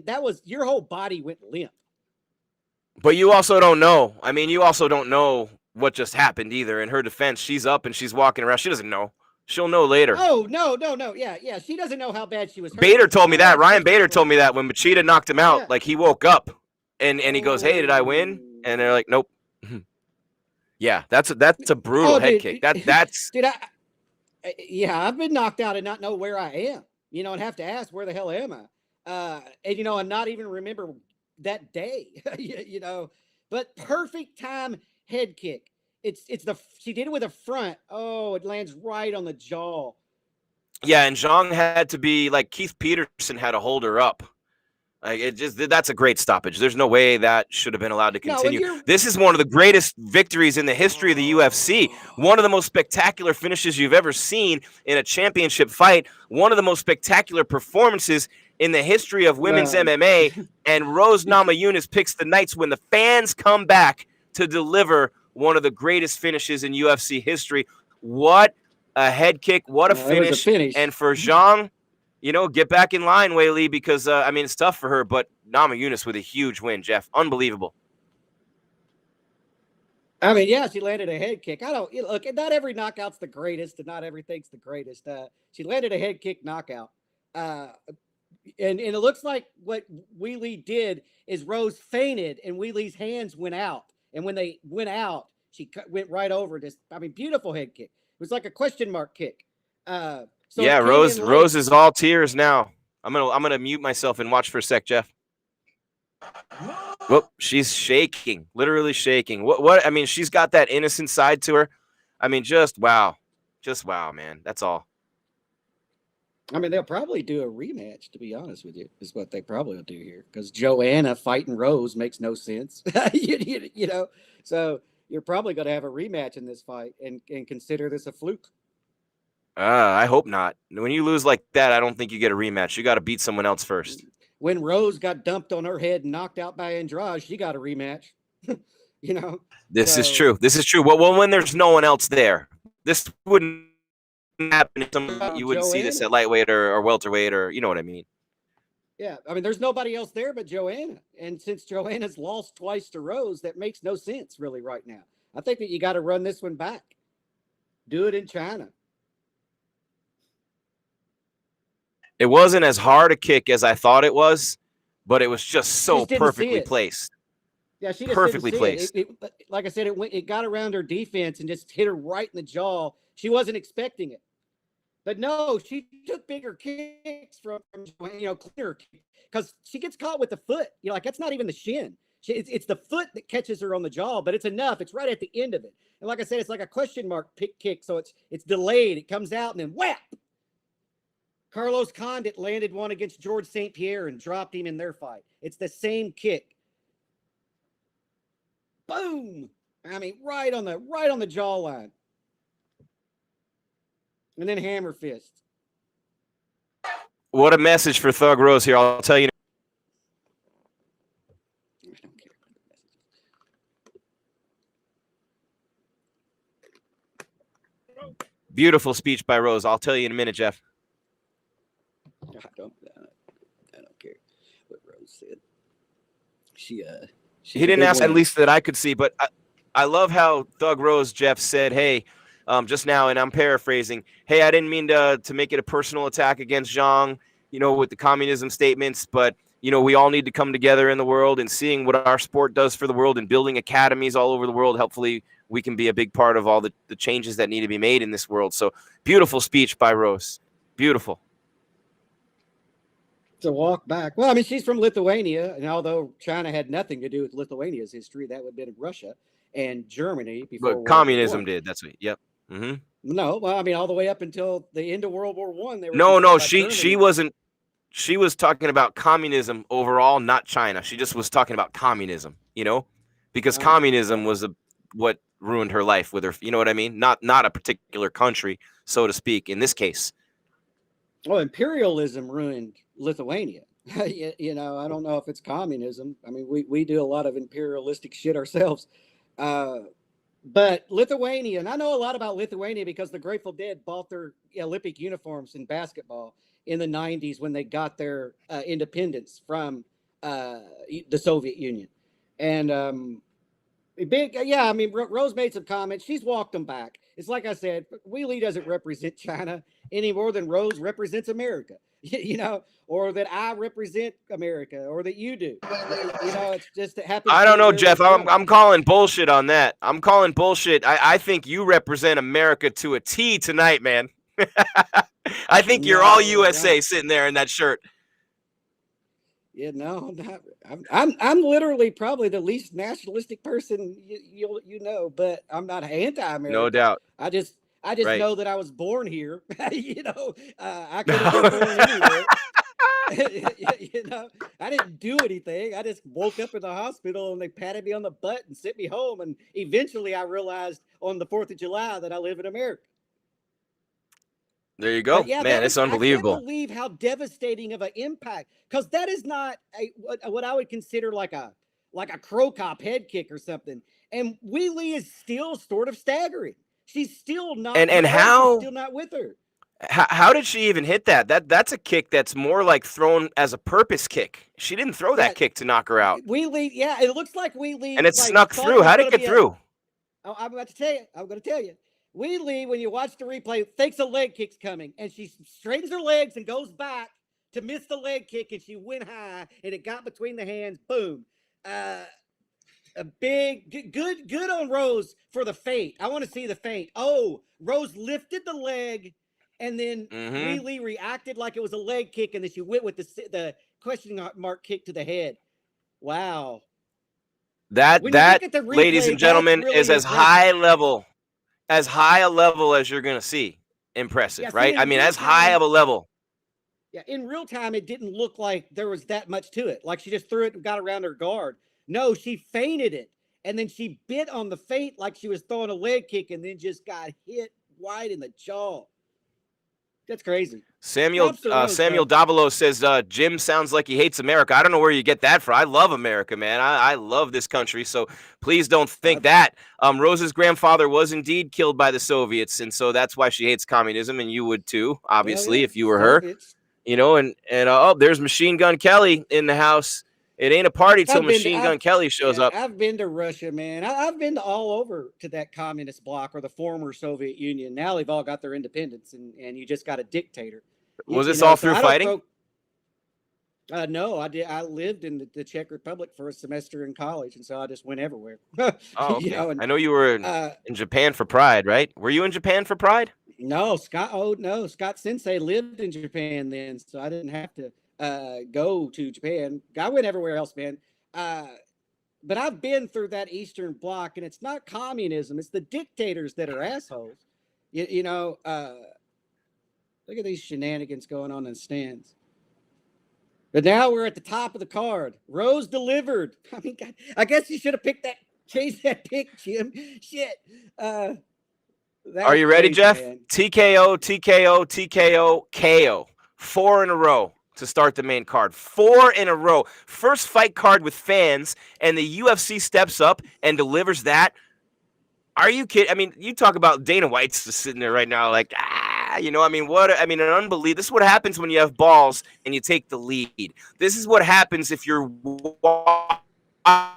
S3: that was your whole body went limp.
S2: But you also don't know. I mean, you also don't know what just happened either. In her defense, she's up and she's walking around. She doesn't know. She'll know later.
S3: Oh, no. Yeah. She doesn't know how bad she was hurt.
S2: Bader told me that. Ryan Bader told me that when Machida knocked him out. Yeah. Like, he woke up and he goes, "Hey, did I win?" And they're like, "Nope." Yeah, that's a brutal head kick. That's
S3: dude, I've been knocked out and not know where I am, and have to ask, where the hell am I? And not even remember that day, but perfect time head kick. She did it with a front. Oh, it lands right on the jaw.
S2: Yeah. And Zhang had to be like Keith Peterson had to hold her up. Like that's a great stoppage. There's no way that should have been allowed to continue. This is one of the greatest victories in the history of the UFC. One of the most spectacular finishes you've ever seen in a championship fight. One of the most spectacular performances in the history of women's MMA. And Rose Namajunas picks the nights when the fans come back to deliver one of the greatest finishes in UFC history. What a head kick. What a finish. And for Zhang, get back in line, Weili, because, it's tough for her, but Namajunas with a huge win, Jeff. Unbelievable.
S3: She landed a head kick. Look, not every knockout's the greatest, and not everything's the greatest. She landed a head kick knockout. And it looks like what Weili did is Rose fainted, and Weili's hands went out. And when they went out, she went right over. Beautiful head kick. It was like a question mark kick.
S2: Rose is all tears now. I'm gonna mute myself and watch for a sec, Jeff. Well, she's shaking, literally shaking. What? She's got that innocent side to her. Just wow, man. That's all.
S3: They'll probably do a rematch, to be honest with you, is what they probably will do here, because Joanna fighting Rose makes no sense. So you're probably going to have a rematch in this fight and consider this a fluke.
S2: I hope not. When you lose like that, I don't think you get a rematch. You got to beat someone else first.
S3: When Rose got dumped on her head and knocked out by Andrade, she got a rematch.
S2: This is true. Well, when there's no one else there, this wouldn't happen if you wouldn't see this at lightweight or welterweight, or you know what I mean.
S3: Yeah, there's nobody else there but Joanna, and since Joanna's lost twice to Rose, that makes no sense really right now. I think that you got to run this one back. Do it in China.
S2: It wasn't as hard a kick as I thought it was, but it was just so perfectly placed.
S3: Yeah, she just
S2: perfectly placed.
S3: Like I said, it got around her defense and just hit her right in the jaw. She wasn't expecting it. But no, she took bigger kicks from cleaner, because she gets caught with the foot. That's not even the shin. It's the foot that catches her on the jaw, but it's enough. It's right at the end of it. And like I said, it's like a question mark kick, so it's delayed. It comes out and then whap. Carlos Condit landed one against George St. Pierre and dropped him in their fight. It's the same kick. Boom! Right on the jawline. And then hammer fist.
S2: What a message for Thug Rose here. I'll tell you.
S3: I don't care about the messages.
S2: Beautiful speech by Rose. I'll tell you in a minute, Jeff.
S3: I don't care what Rose said. He
S2: didn't ask, at least that I could see, but I love how Thug Rose, Jeff, said, hey, just now, and I'm paraphrasing, hey, I didn't mean to make it a personal attack against Zhang, with the communism statements, but, we all need to come together in the world, and seeing what our sport does for the world and building academies all over the world, hopefully we can be a big part of all the changes that need to be made in this world. So beautiful speech by Rose. Beautiful.
S3: To walk back. Well, she's from Lithuania, and although China had nothing to do with Lithuania's history, that would have been Russia and Germany before.
S2: But communism did. That's what. Yep. Mm-hmm.
S3: No, well, all the way up until the end of World War I.
S2: No, she wasn't. She was talking about communism overall, not China. She just was talking about communism, because communism was what ruined her life with her. You know what I mean? Not a particular country, so to speak. In this case.
S3: Well, imperialism ruined Lithuania. I don't know if it's communism. We do a lot of imperialistic shit ourselves. But Lithuania, and I know a lot about Lithuania because the Grateful Dead bought their Olympic uniforms in basketball in the 90s when they got their independence from the Soviet Union. And Rose made some comments. She's walked them back. It's like I said, Weili doesn't represent China any more than Rose represents America, or that I represent America, or that you do. It's just it happens.
S2: I don't know, Jeff. I'm calling bullshit on that. I'm calling bullshit. I think you represent America to a T tonight, man. I think you're all USA sitting there in that shirt.
S3: Yeah, no, not. I'm literally probably the least nationalistic person but I'm not anti-American.
S2: No doubt.
S3: I just right. know that I was born here. I could have been born anywhere. I didn't do anything. I just woke up in the hospital and they patted me on the butt and sent me home. And eventually I realized on the 4th of July that I live in America.
S2: There you go. Man, it's unbelievable.
S3: I can't believe how devastating of an impact, because that is not what I would consider like a like a crow cop head kick or something. And Wee Lee is still sort of staggering. She's still not.
S2: And
S3: Rose is
S2: how
S3: still not with her.
S2: how did she even hit that? That's a kick that's more like thrown as a purpose kick. She didn't throw that kick to knock her out.
S3: Wee Lee, yeah, it looks like Wee Lee.
S2: And it
S3: like,
S2: snuck
S3: thought
S2: through.
S3: was
S2: How did it
S3: gonna
S2: get
S3: be
S2: through?
S3: I'm about to tell you. I'm going to tell you. Wee Lee, when you watch the replay, thinks a leg kick's coming, and she straightens her legs and goes back to miss the leg kick, and she went high, and it got between the hands. Boom. A big, good on Rose for the feint. I want to see the feint. Oh, Rose lifted the leg, and then Wee Lee reacted like it was a leg kick, and then she went with the question mark kick to the head. Wow.
S2: That,
S3: replay,
S2: ladies and gentlemen,
S3: really
S2: is as
S3: impressive.
S2: high a level as you're going to see. Impressive,
S3: Yeah, see,
S2: right?
S3: in
S2: I mean,
S3: real
S2: as high
S3: time-
S2: of a level.
S3: Yeah, in real time, it didn't look like there was that much to it. Like she just threw it and got around her guard. No, she feinted it. And then she bit on the feint like she was throwing a leg kick and then just got hit wide in the jaw. That's crazy.
S2: Samuel Davilo says, Jim sounds like he hates America. I don't know where you get that from. I love America, man. I love this country. So please don't think that. Rose's grandfather was indeed killed by the Soviets. And so that's why she hates communism. And you would too, obviously, if you were her. You know, and there's Machine Gun Kelly in the house. It ain't a party till Machine Gun Kelly shows up.
S3: I've been to Russia, man. I've been to all over to that communist bloc or the former Soviet Union. Now they've all got their independence, and you just got a dictator.
S2: Was this all through fighting?
S3: No, I did. I lived in the Czech Republic for a semester in college, and so I just went everywhere.
S2: Oh, okay.
S3: You know,
S2: I know you were in Japan for Pride, right? Were you in Japan for Pride?
S3: No, Scott. Oh no, Scott Sensei lived in Japan then, so I didn't have to go to Japan. I went everywhere else, man. But I've been through that Eastern Bloc, and it's not communism; it's the dictators that are assholes. You know, look at these shenanigans going on in the stands. But now we're at the top of the card. Rose delivered. I mean, God, I guess you should have changed that pick, Jim. Shit.
S2: Are you ready, Jeff?
S3: Man.
S2: TKO, TKO, TKO, KO. 4 in a row to start the main card. 4 in a row. First fight card with fans, and the UFC steps up and delivers that. Are you kidding? I mean, you talk about Dana White's just sitting there right now like, you know, I mean, an unbelievable. This is what happens when you have balls and you take the lead. This is what happens if you're in the White House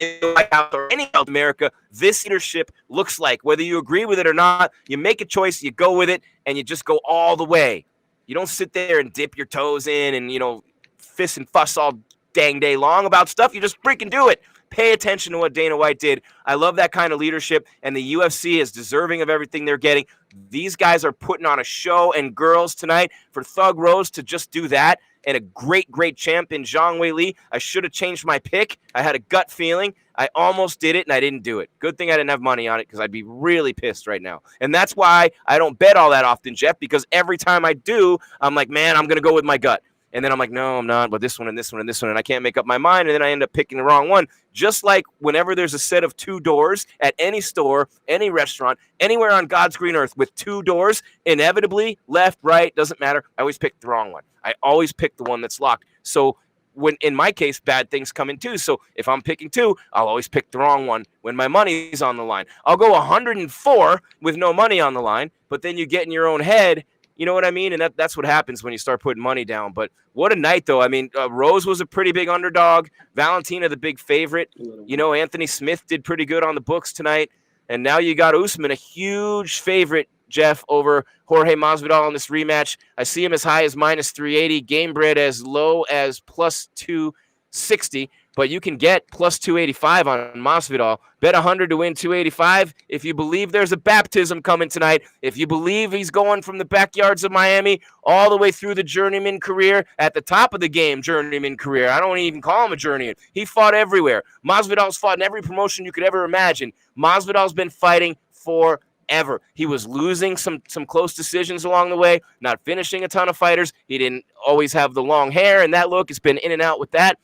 S2: or any South America. This leadership looks like, whether you agree with it or not, you make a choice, you go with it, and you just go all the way. You don't sit there and dip your toes in and, you know, fist and fuss all dang day long about stuff. You just freaking do it. Pay attention to what Dana White did. I love that kind of leadership, and the UFC is deserving of everything they're getting. These guys are putting on a show, and girls tonight, for Thug Rose to just do that, and a great, great champ in Zhang Weili. I should have changed my pick. I had a gut feeling. I almost did it, and I didn't do it. Good thing I didn't have money on it, because I'd be really pissed right now. And that's why I don't bet all that often, Jeff, because every time I do, I'm like, man, I'm going to go with my gut. And then I'm like, no, I'm not, but this one and this one and this one, and I can't make up my mind, and then I end up picking the wrong one. Just like whenever there's a set of 2 doors at any store, any restaurant, anywhere on God's green earth with 2 doors, inevitably, left, right, doesn't matter, I always pick the wrong one. I always pick the one that's locked. So when, in my case, bad things come in too. So if I'm picking 2, I'll always pick the wrong one when my money's on the line. I'll go 104 with no money on the line, but then you get in your own head. You know what I mean? And that's what happens when you start putting money down. But what a night, though. I mean, Rose was a pretty big underdog. Valentina, the big favorite. You know, Anthony Smith did pretty good on the books tonight. And now you got Usman, a huge favorite, Jeff, over Jorge Masvidal in this rematch. I see him as high as minus 380, game bread as low as plus 260. But you can get plus 285 on Masvidal. Bet 100 to win 285. If you believe there's a baptism coming tonight, if you believe he's going from the backyards of Miami all the way through the journeyman career, at the top of the game journeyman career. I don't even call him a journeyman. He fought everywhere. Masvidal's fought in every promotion you could ever imagine. Masvidal's been fighting forever. He was losing some close decisions along the way, not finishing a ton of fighters. He didn't always have the long hair and that look. It's been in and out with that.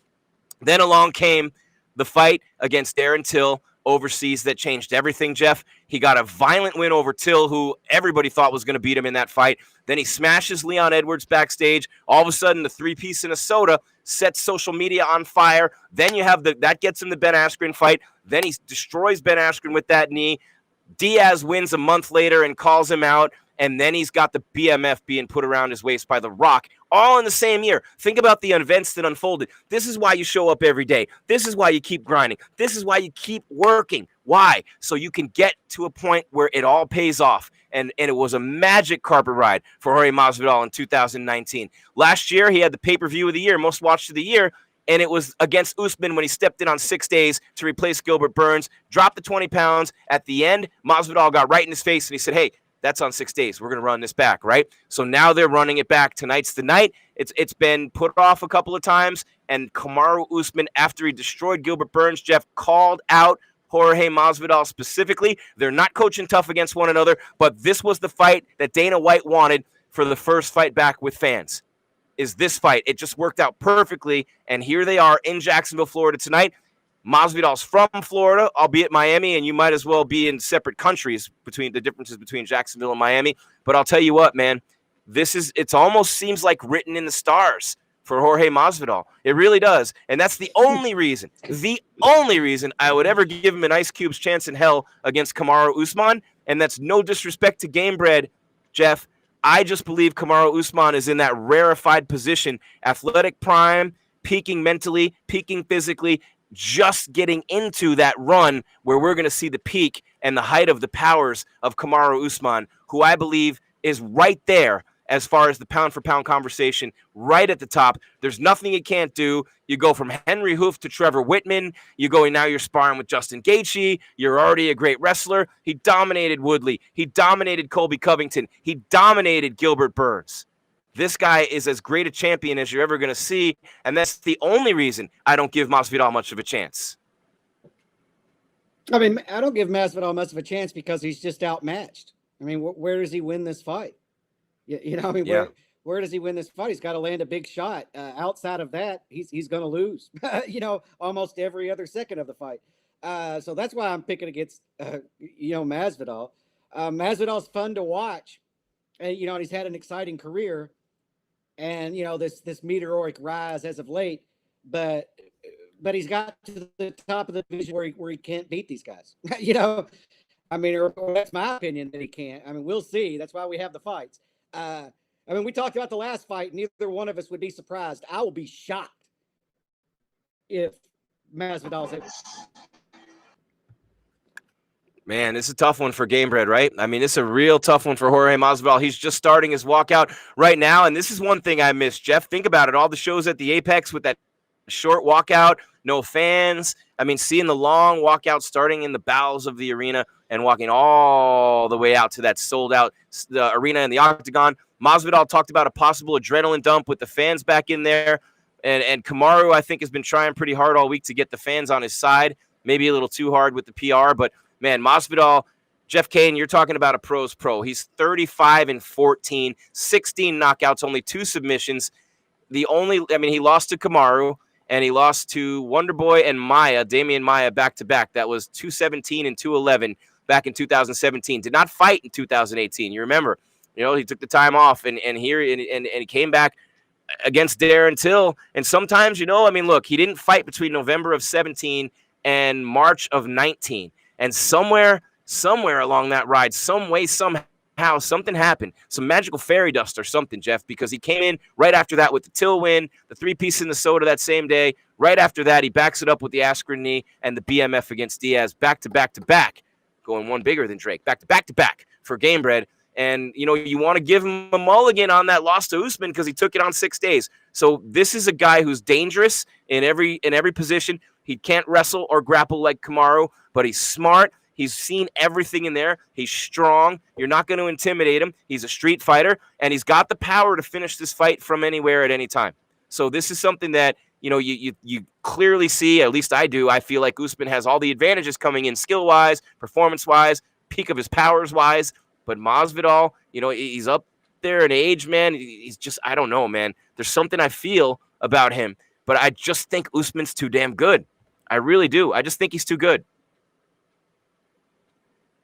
S2: Then along came the fight against Darren Till, overseas that changed everything, Jeff. He got a violent win over Till, who everybody thought was going to beat him in that fight. Then he smashes Leon Edwards backstage. All of a sudden, the three-piece and a soda sets social media on fire. Then you have that gets him the Ben Askren fight. Then he destroys Ben Askren with that knee. Diaz wins a month later and calls him out. And then he's got the BMF being put around his waist by The Rock, all in the same year. Think about the events that unfolded. This is why you show up every day. This is why you keep grinding. This is why you keep working. Why? So you can get to a point where it all pays off. And it was a magic carpet ride for Jorge Masvidal in 2019. Last year, he had the pay-per-view of the year, most watched of the year, and it was against Usman when he stepped in on 6 days to replace Gilbert Burns, dropped the 20 pounds. At the end, Masvidal got right in his face, and he said, hey, that's on 6 days. We're going to run this back, right? So now they're running it back. Tonight's the night. It's been put off a couple of times, and Kamaru Usman, after he destroyed Gilbert Burns, Jeff, called out Jorge Masvidal specifically. They're not coaching tough against one another, but this was the fight that Dana White wanted for the first fight back with fans, is this fight. It just worked out perfectly, and here they are in Jacksonville, Florida tonight. Masvidal's from Florida, albeit Miami, and you might as well be in separate countries between the differences between Jacksonville and Miami. But I'll tell you what, man, it almost seems like written in the stars for Jorge Masvidal. It really does. And that's the only reason I would ever give him an Ice Cube's chance in hell against Kamaru Usman. And that's no disrespect to Gamebred, Jeff. I just believe Kamaru Usman is in that rarefied position, athletic prime, peaking mentally, peaking physically, just getting into that run where we're going to see the peak and the height of the powers of Kamaru Usman, who I believe is right there as far as the pound-for-pound conversation, right at the top. There's nothing he can't do. You go from Henry Hoof to Trevor Whitman. Now you're sparring with Justin Gaethje. You're already a great wrestler. He dominated Woodley. He dominated Colby Covington. He dominated Gilbert Burns. This guy is as great a champion as you're ever going to see, and that's the only reason I don't give Masvidal much of a chance.
S3: I mean, I don't give Masvidal much of a chance because he's just outmatched. I mean, where does he win this fight? Where does he win this fight? He's got to land a big shot. Outside of that, he's going to lose, almost every other second of the fight. So that's why I'm picking against, Masvidal. Masvidal's fun to watch, and he's had an exciting career. And this meteoric rise as of late, but he's got to the top of the division where he can't beat these guys. I mean, or that's my opinion that he can't. I mean, we'll see. That's why we have the fights. We talked about the last fight. Neither one of us would be surprised. I will be shocked if Masvidal's able.
S2: Man, this is a tough one for Gamebred, right? I mean, it's a real tough one for Jorge Masvidal. He's just starting his walkout right now, and this is one thing I miss, Jeff. Think about it. All the shows at the Apex with that short walkout, no fans. I mean, seeing the long walkout starting in the bowels of the arena and walking all the way out to that sold-out arena in the Octagon. Masvidal talked about a possible adrenaline dump with the fans back in there, and Kamaru, I think, has been trying pretty hard all week to get the fans on his side, maybe a little too hard with the PR, but man, Masvidal, Jeff Cain, you're talking about a pro's pro. He's 35-14, 16 knockouts, only 2 submissions. He lost to Kamaru, and he lost to Wonderboy and Damian Maia, back-to-back. That was 217 and 211 back in 2017. Did not fight in 2018. You remember, he took the time off, and he came back against Darren Till. And sometimes, look, he didn't fight between November of 17 and March of 19. And somewhere along that ride, some way, somehow, something happened. Some magical fairy dust or something, Jeff, because he came in right after that with the Till win, the 3-piece in the soda that same day. Right after that, he backs it up with the Askren knee and the BMF against Diaz, back-to-back, going one bigger than Drake, back-to-back for Gamebred. And, you want to give him a mulligan on that loss to Usman because he took it on 6 days. So this is a guy who's dangerous in every position. He can't wrestle or grapple like Kamaru, but he's smart. He's seen everything in there. He's strong. You're not going to intimidate him. He's a street fighter, and he's got the power to finish this fight from anywhere at any time. So this is something that, you clearly see, at least I do. I feel like Usman has all the advantages coming in skill-wise, performance-wise, peak of his powers-wise. But Masvidal, he's up there in age, man. He's just, I don't know, man. There's something I feel about him. But I just think Usman's too damn good. I really do. I just think he's too good.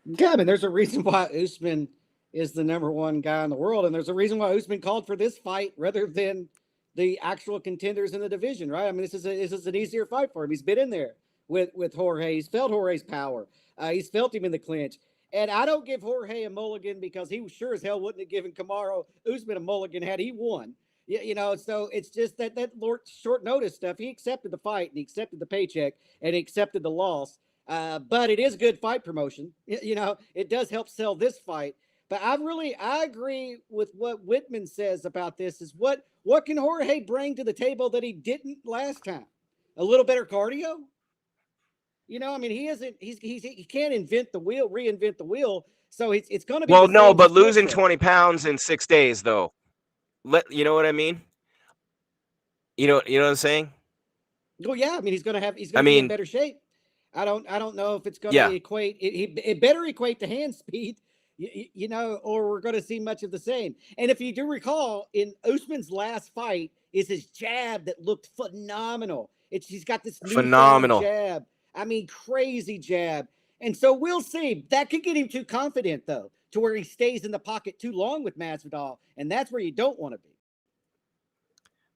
S3: Yeah, I mean, there's a reason why Usman is the number one guy in the world, and there's a reason why Usman called for this fight rather than the actual contenders in the division, right? I mean, this is an easier fight for him. He's been in there with Jorge. He's felt Jorge's power. He's felt him in the clinch. And I don't give Jorge a mulligan because he sure as hell wouldn't have given Kamaru Usman a mulligan had he won. You know, so it's just that short notice stuff. He accepted the fight and he accepted the paycheck and he accepted the loss. But it is good fight promotion. You know, it does help sell this fight. But I agree with what Whitman says about this. Is what can Jorge bring to the table that he didn't last time? A little better cardio. You know, I mean, he can't reinvent the wheel. So it's going to be.
S2: Well, no, but losing 20 pounds in 6 days, though. You know what I mean? You know what I'm saying?
S3: Well, yeah. I mean, he's going to be in better shape. I don't know if it's going to equate. It better equate to hand speed, you know, or we're going to see much of the same. And if you do recall, in Usman's last fight is his jab that looked phenomenal. He's got this phenomenal jab. I mean, crazy jab. And so we'll see. That could get him too confident, though, to where he stays in the pocket too long with Masvidal, and that's where you don't want to be.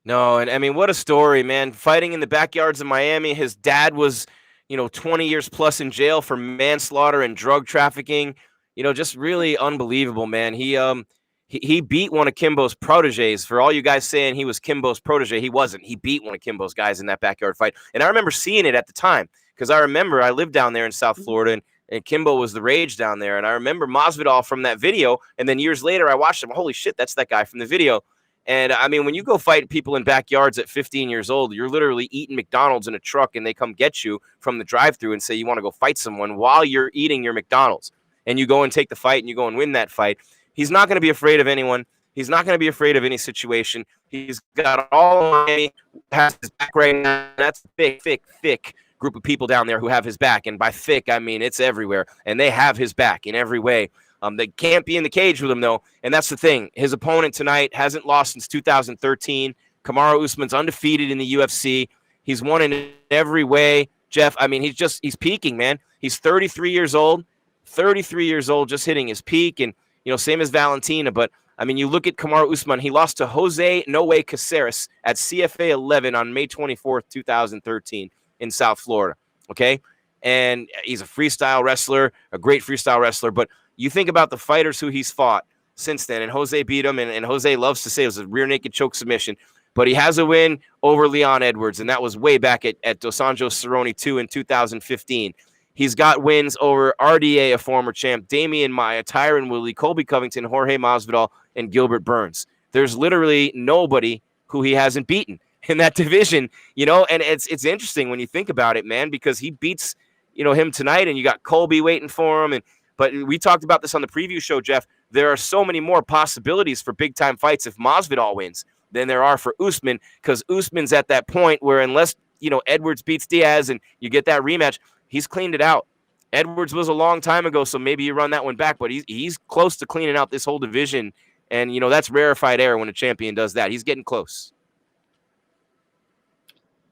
S2: No, and I mean, what a story, man. Fighting in the backyards of Miami. His dad was, 20 years plus in jail for manslaughter and drug trafficking. Just really unbelievable, man. He beat one of Kimbo's proteges. For all you guys saying he was Kimbo's protege, he wasn't. He beat one of Kimbo's guys in that backyard fight. And I remember seeing it at the time because I remember I lived down there in South Florida and Kimbo was the rage down there. And I remember Masvidal from that video. And then years later, I watched him. Holy shit, that's that guy from the video. And I mean, when you go fight people in backyards at 15 years old, you're literally eating McDonald's in a truck and they come get you from the drive-thru and say you want to go fight someone while you're eating your McDonald's. And you go and take the fight and you go and win that fight. He's not going to be afraid of anyone. He's not going to be afraid of any situation. He's got all of Miami has his back right now. That's a thick group of people down there who have his back. And by thick, I mean it's everywhere. And they have his back in every way. They can't be in the cage with him, though. And that's the thing. His opponent tonight hasn't lost since 2013. Kamaru Usman's undefeated in the UFC. He's won in every way. Jeff, I mean, he's peaking, man. He's 33 years old. 33 years old, just hitting his peak. And, same as Valentina. But, I mean, you look at Kamaru Usman. He lost to Jose No Way Caceres at CFA 11 on May 24th, 2013 in South Florida. Okay? And he's a freestyle wrestler, a great freestyle wrestler. But you think about the fighters who he's fought since then, and Jose beat him, and Jose loves to say it was a rear naked choke submission. But he has a win over Leon Edwards, and that was way back at Dos Anjos Cerrone 2 in 2015. He's got wins over RDA, a former champ, Damian Maia, Tyron Woodley, Colby Covington, Jorge Masvidal, and Gilbert Burns. There's literally nobody who he hasn't beaten in that division, and it's interesting when you think about it, man, because he beats, him tonight, and you got Colby waiting for him, but we talked about this on the preview show, Jeff. There are so many more possibilities for big-time fights if Masvidal wins than there are for Usman, because Usman's at that point where unless, Edwards beats Diaz and you get that rematch, he's cleaned it out. Edwards was a long time ago, so maybe you run that one back, but he's close to cleaning out this whole division, and, that's rarefied air when a champion does that. He's getting close.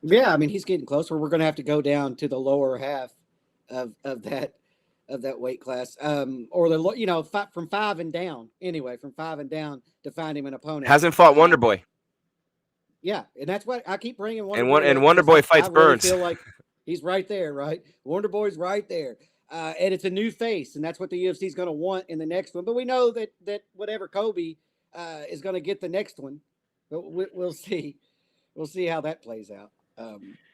S3: Yeah, I mean, he's getting closer. We're going to have to go down to the lower half of that weight class, or from 5 and down. Anyway, from 5 and down to find him an opponent.
S2: Hasn't fought Wonder Boy.
S3: Yeah, and that's what I keep bringing.
S2: Wonder Boy fights Burns.
S3: I feel like he's right there, right? Wonder Boy's right there, and it's a new face, and that's what the UFC is going to want in the next one. But we know that whatever Kobe is going to get the next one, but we'll see. We'll see how that plays out.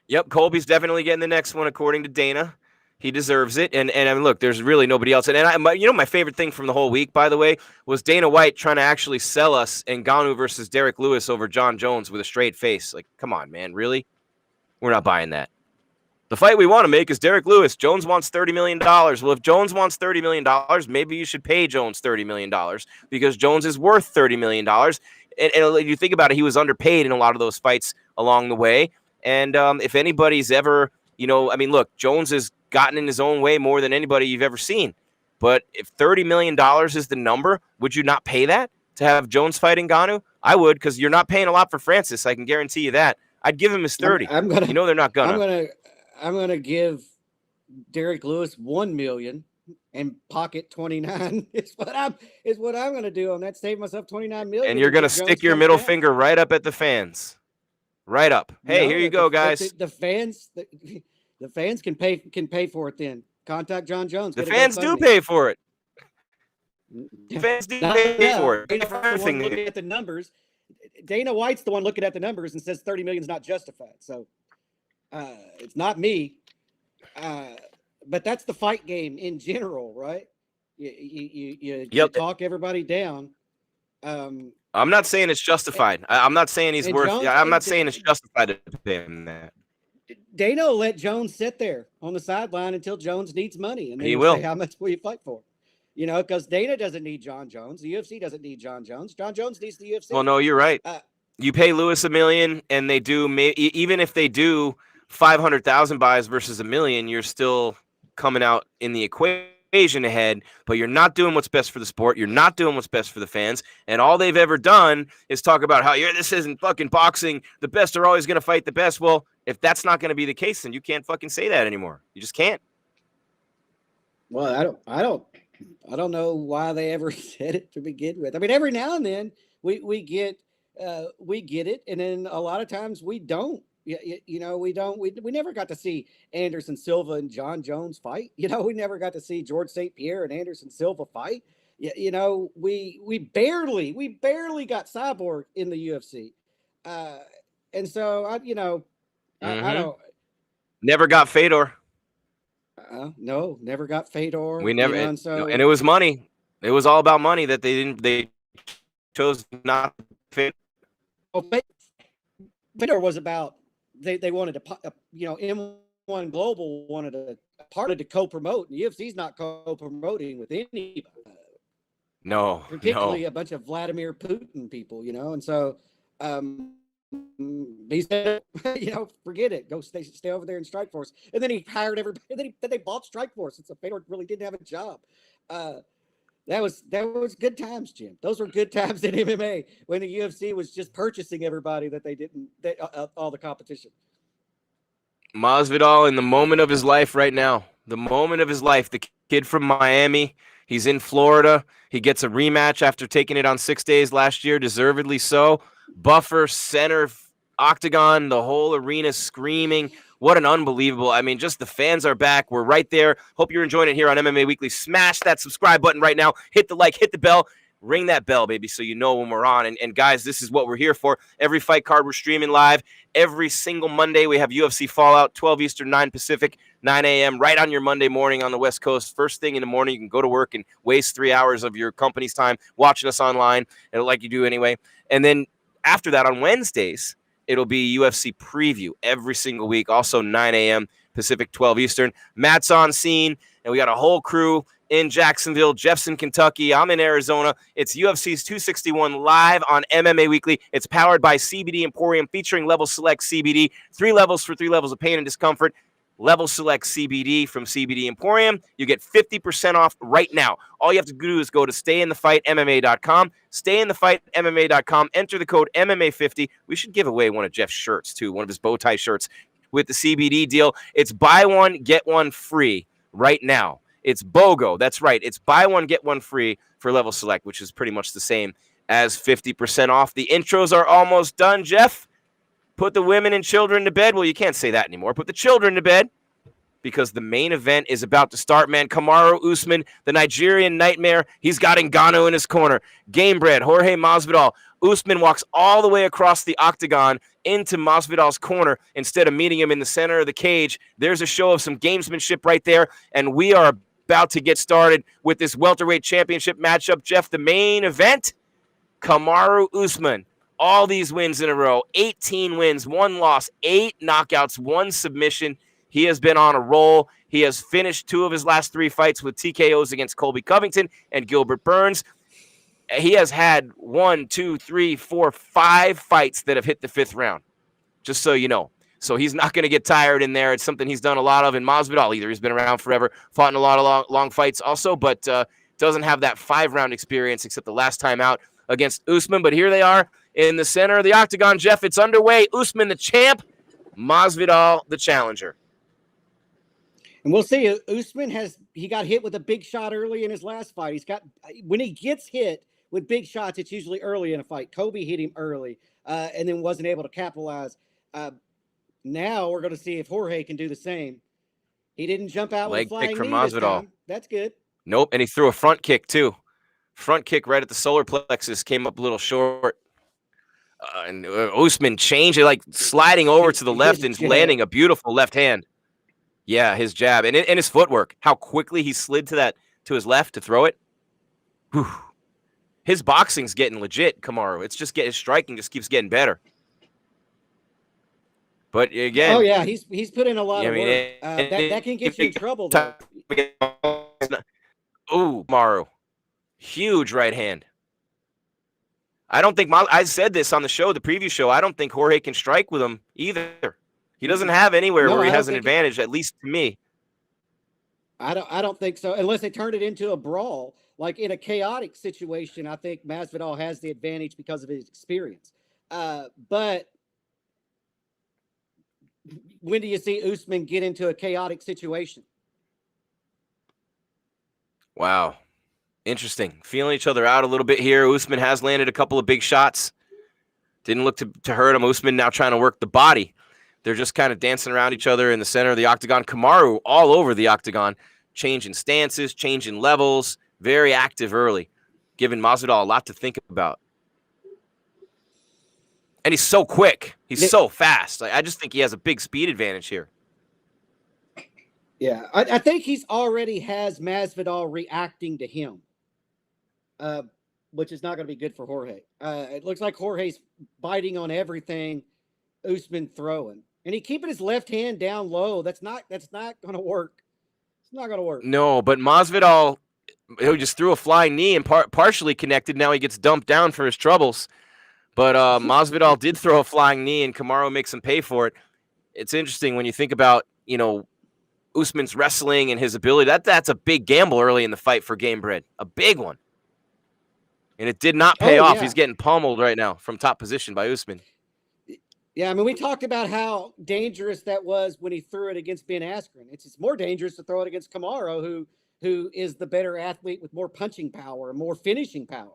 S2: Yep, Colby's definitely getting the next one according to Dana. He deserves it. And I mean, look, there's really nobody else. And my favorite thing from the whole week, by the way, was Dana White trying to actually sell us Ngannou versus Derek Lewis over John Jones with a straight face. Like, come on, man, really? We're not buying that. The fight we want to make is Derek Lewis. Jones wants $30 million. Well, if Jones wants $30 million, maybe you should pay Jones $30 million because Jones is worth $30 million. And you think about it, he was underpaid in a lot of those fights along the way. And if anybody's ever, look, Jones has gotten in his own way more than anybody you've ever seen. But if $30 million is the number, would you not pay that to have Jones fight Ngannou? I would, because you're not paying a lot for Francis. I can guarantee you that. I'd give him his 30. They're not gonna.
S3: I'm gonna give Derek Lewis $1 million and pocket 29 is what I'm going to do on that. Save myself 29 million.
S2: And you're going to
S3: Jones
S2: stick your
S3: comes
S2: middle
S3: down.
S2: finger right up at the fans. Right up. Hey,
S3: No,
S2: here you
S3: if
S2: go,
S3: the- if
S2: guys.
S3: The fans can pay for it. Then contact John Jones.
S2: The
S3: Get a
S2: fans do
S3: GoFundMe.
S2: pay for it. The fans do
S3: Not
S2: pay
S3: enough.
S2: for it.
S3: Dana
S2: For
S3: White's the one
S2: everything.
S3: looking at the numbers. Dana White's the one looking at the numbers and says 30 million is not justified. So it's not me. But that's the fight game in general, right? You talk everybody down.
S2: I'm not saying it's justified. I'm not saying he's
S3: and
S2: worth.
S3: Jones-
S2: I'm not
S3: and-
S2: saying it's justified to pay him that.
S3: Dana will let Jones sit there on the sideline until Jones needs money, and then
S2: He
S3: he'll
S2: will.
S3: say, how much will you fight for? You know, because Dana doesn't need John Jones. The UFC doesn't need John Jones. John Jones needs the UFC.
S2: Well, no, you're right. You pay Lewis $1 million, and they do. Even if they do 500,000 buys versus $1 million, you're still coming out in the equation ahead. But you're not doing what's best for the sport. You're not doing what's best for the fans. And all they've ever done is talk about how this isn't fucking boxing. The best are always going to fight the best. Well, if that's not going to be the case, then you can't fucking say that anymore. You just can't.
S3: Well, I don't know why they ever said it to begin with. I mean, every now and then we get it, and then a lot of times we don't. We don't. We never got to see Anderson Silva and John Jones fight. We never got to see George St. Pierre and Anderson Silva fight. We barely got Cyborg in the UFC, and so I don't.
S2: Never got Fedor.
S3: No, never got Fedor.
S2: We never.
S3: and
S2: it was money. It was all about money that they didn't. They chose not to fit.
S3: Fedor was about. They wanted to, M1 Global wanted to co-promote, and UFC's not co-promoting with anybody.
S2: No,
S3: particularly a bunch of Vladimir Putin people, and so he said, forget it, go stay over there in Strikeforce, and then he hired everybody. Then they bought Strikeforce, and so Fedor really didn't have a job. That was good times, Jim. Those were good times in MMA when the UFC was just purchasing everybody that they didn't, all the competition.
S2: Masvidal in the moment of his life right now. The moment of his life. The kid from Miami. He's in Florida. He gets a rematch after taking it on 6 days last year, deservedly so. Buffer, center, octagon, the whole arena screaming. What an unbelievable. I mean, just the fans are back. We're right there. Hope you're enjoying it here on MMA Weekly. Smash that subscribe button right now. Hit the like, hit the bell. Ring that bell, baby, so you know when we're on. And guys, this is what we're here for. Every fight card, we're streaming live. Every single Monday, we have UFC Fallout, 12 Eastern, 9 Pacific, 9 a.m., right on your Monday morning on the West Coast. First thing in the morning, you can go to work and waste 3 hours of your company's time watching us online, and like you do anyway. And then after that, on Wednesdays, it'll be UFC preview every single week, also 9 a.m. Pacific, 12 Eastern. Matt's on scene, and we got a whole crew in Jacksonville. Jeff's in Kentucky. I'm in Arizona. It's UFC's 261 live on MMA Weekly. It's powered by CBD Emporium, featuring Level Select CBD. 3 levels for 3 levels of pain and discomfort. Level Select CBD from CBD Emporium. You get 50% off right now. All you have to do is go to stayinthefightmma.com. Stayinthefightmma.com. Enter the code MMA50. We should give away one of Jeff's shirts, too, one of his bow tie shirts with the CBD deal. It's buy one, get one free right now. It's BOGO. That's right. It's buy one, get one free for Level Select, which is pretty much the same as 50% off. The intros are almost done, Jeff. Put the women and children to bed. Well, you can't say that anymore. Put the children to bed because the main event is about to start, man. Kamaru Usman, the Nigerian nightmare. He's got Ngannou in his corner. Gamebred, Jorge Masvidal. Usman walks all the way across the octagon into Masvidal's corner instead of meeting him in the center of the cage. There's a show of some gamesmanship right there, and we are about to get started with this welterweight championship matchup. Jeff, the main event, Kamaru Usman. All these wins in a row, 18 wins, 1 loss, 8 knockouts, 1 submission. He has been on a roll. He has finished 2 of his last 3 fights with TKOs against Colby Covington and Gilbert Burns. He has had 1, 2, 3, 4, 5 fights that have hit the 5th round, just so you know. So he's not going to get tired in there. It's something he's done a lot of in Masvidal either. He's been around forever, fought in a lot of long fights also, but doesn't have that 5-round experience except the last time out against Usman. But here they are in the center of the octagon, Jeff. It's underway. Usman the champ, Masvidal the challenger.
S3: And we'll see. Usman he got hit with a big shot early in his last fight. When he gets hit with big shots, it's usually early in a fight. Kobe hit him early and then wasn't able to capitalize. Now we're going to see if Jorge can do the same. He didn't jump out with a flying knee this time. That's good.
S2: Nope, and he threw a front kick too. Front kick right at the solar plexus, came up a little short. And Usman changed it, like sliding over to the left and landing a beautiful left hand. Yeah, his jab and his footwork. How quickly he slid to his left to throw it. Whew. His boxing's getting legit, Kamaru. His striking just keeps getting better. But again,
S3: oh yeah, he's put in a lot of work. That can get you in trouble, though.
S2: Ooh, Kamaru, huge right hand. I don't think I said this on the show, the preview show. I don't think Jorge can strike with him either. He doesn't have anywhere where he has an advantage, at least to me.
S3: I don't think so, unless they turn it into a brawl. Like in a chaotic situation, I think Masvidal has the advantage because of his experience. But when do you see Usman get into a chaotic situation?
S2: Wow. Interesting. Feeling each other out a little bit here. Usman has landed a couple of big shots. Didn't look to hurt him. Usman now trying to work the body. They're just kind of dancing around each other in the center of the octagon. Kamaru all over the octagon, changing stances, changing levels, very active early, giving Masvidal a lot to think about. And he's so quick. He's so fast. I just think he has a big speed advantage here.
S3: Yeah, I think he's already has Masvidal reacting to him, which is not going to be good for Jorge. It looks like Jorge's biting on everything Usman throwing. And he keeping his left hand down low. That's not going to work. It's not going to work.
S2: No, but Masvidal, he just threw a flying knee and partially connected. Now he gets dumped down for his troubles. But Masvidal did throw a flying knee, and Kamaru makes him pay for it. It's interesting when you think about, Usman's wrestling and his ability. That's a big gamble early in the fight for Gamebred. A big one. And it did not pay off. Yeah. He's getting pummeled right now from top position by Usman.
S3: Yeah, I mean, we talked about how dangerous that was when he threw it against Ben Askren. It's more dangerous to throw it against Kamaru, who is the better athlete with more punching power and more finishing power.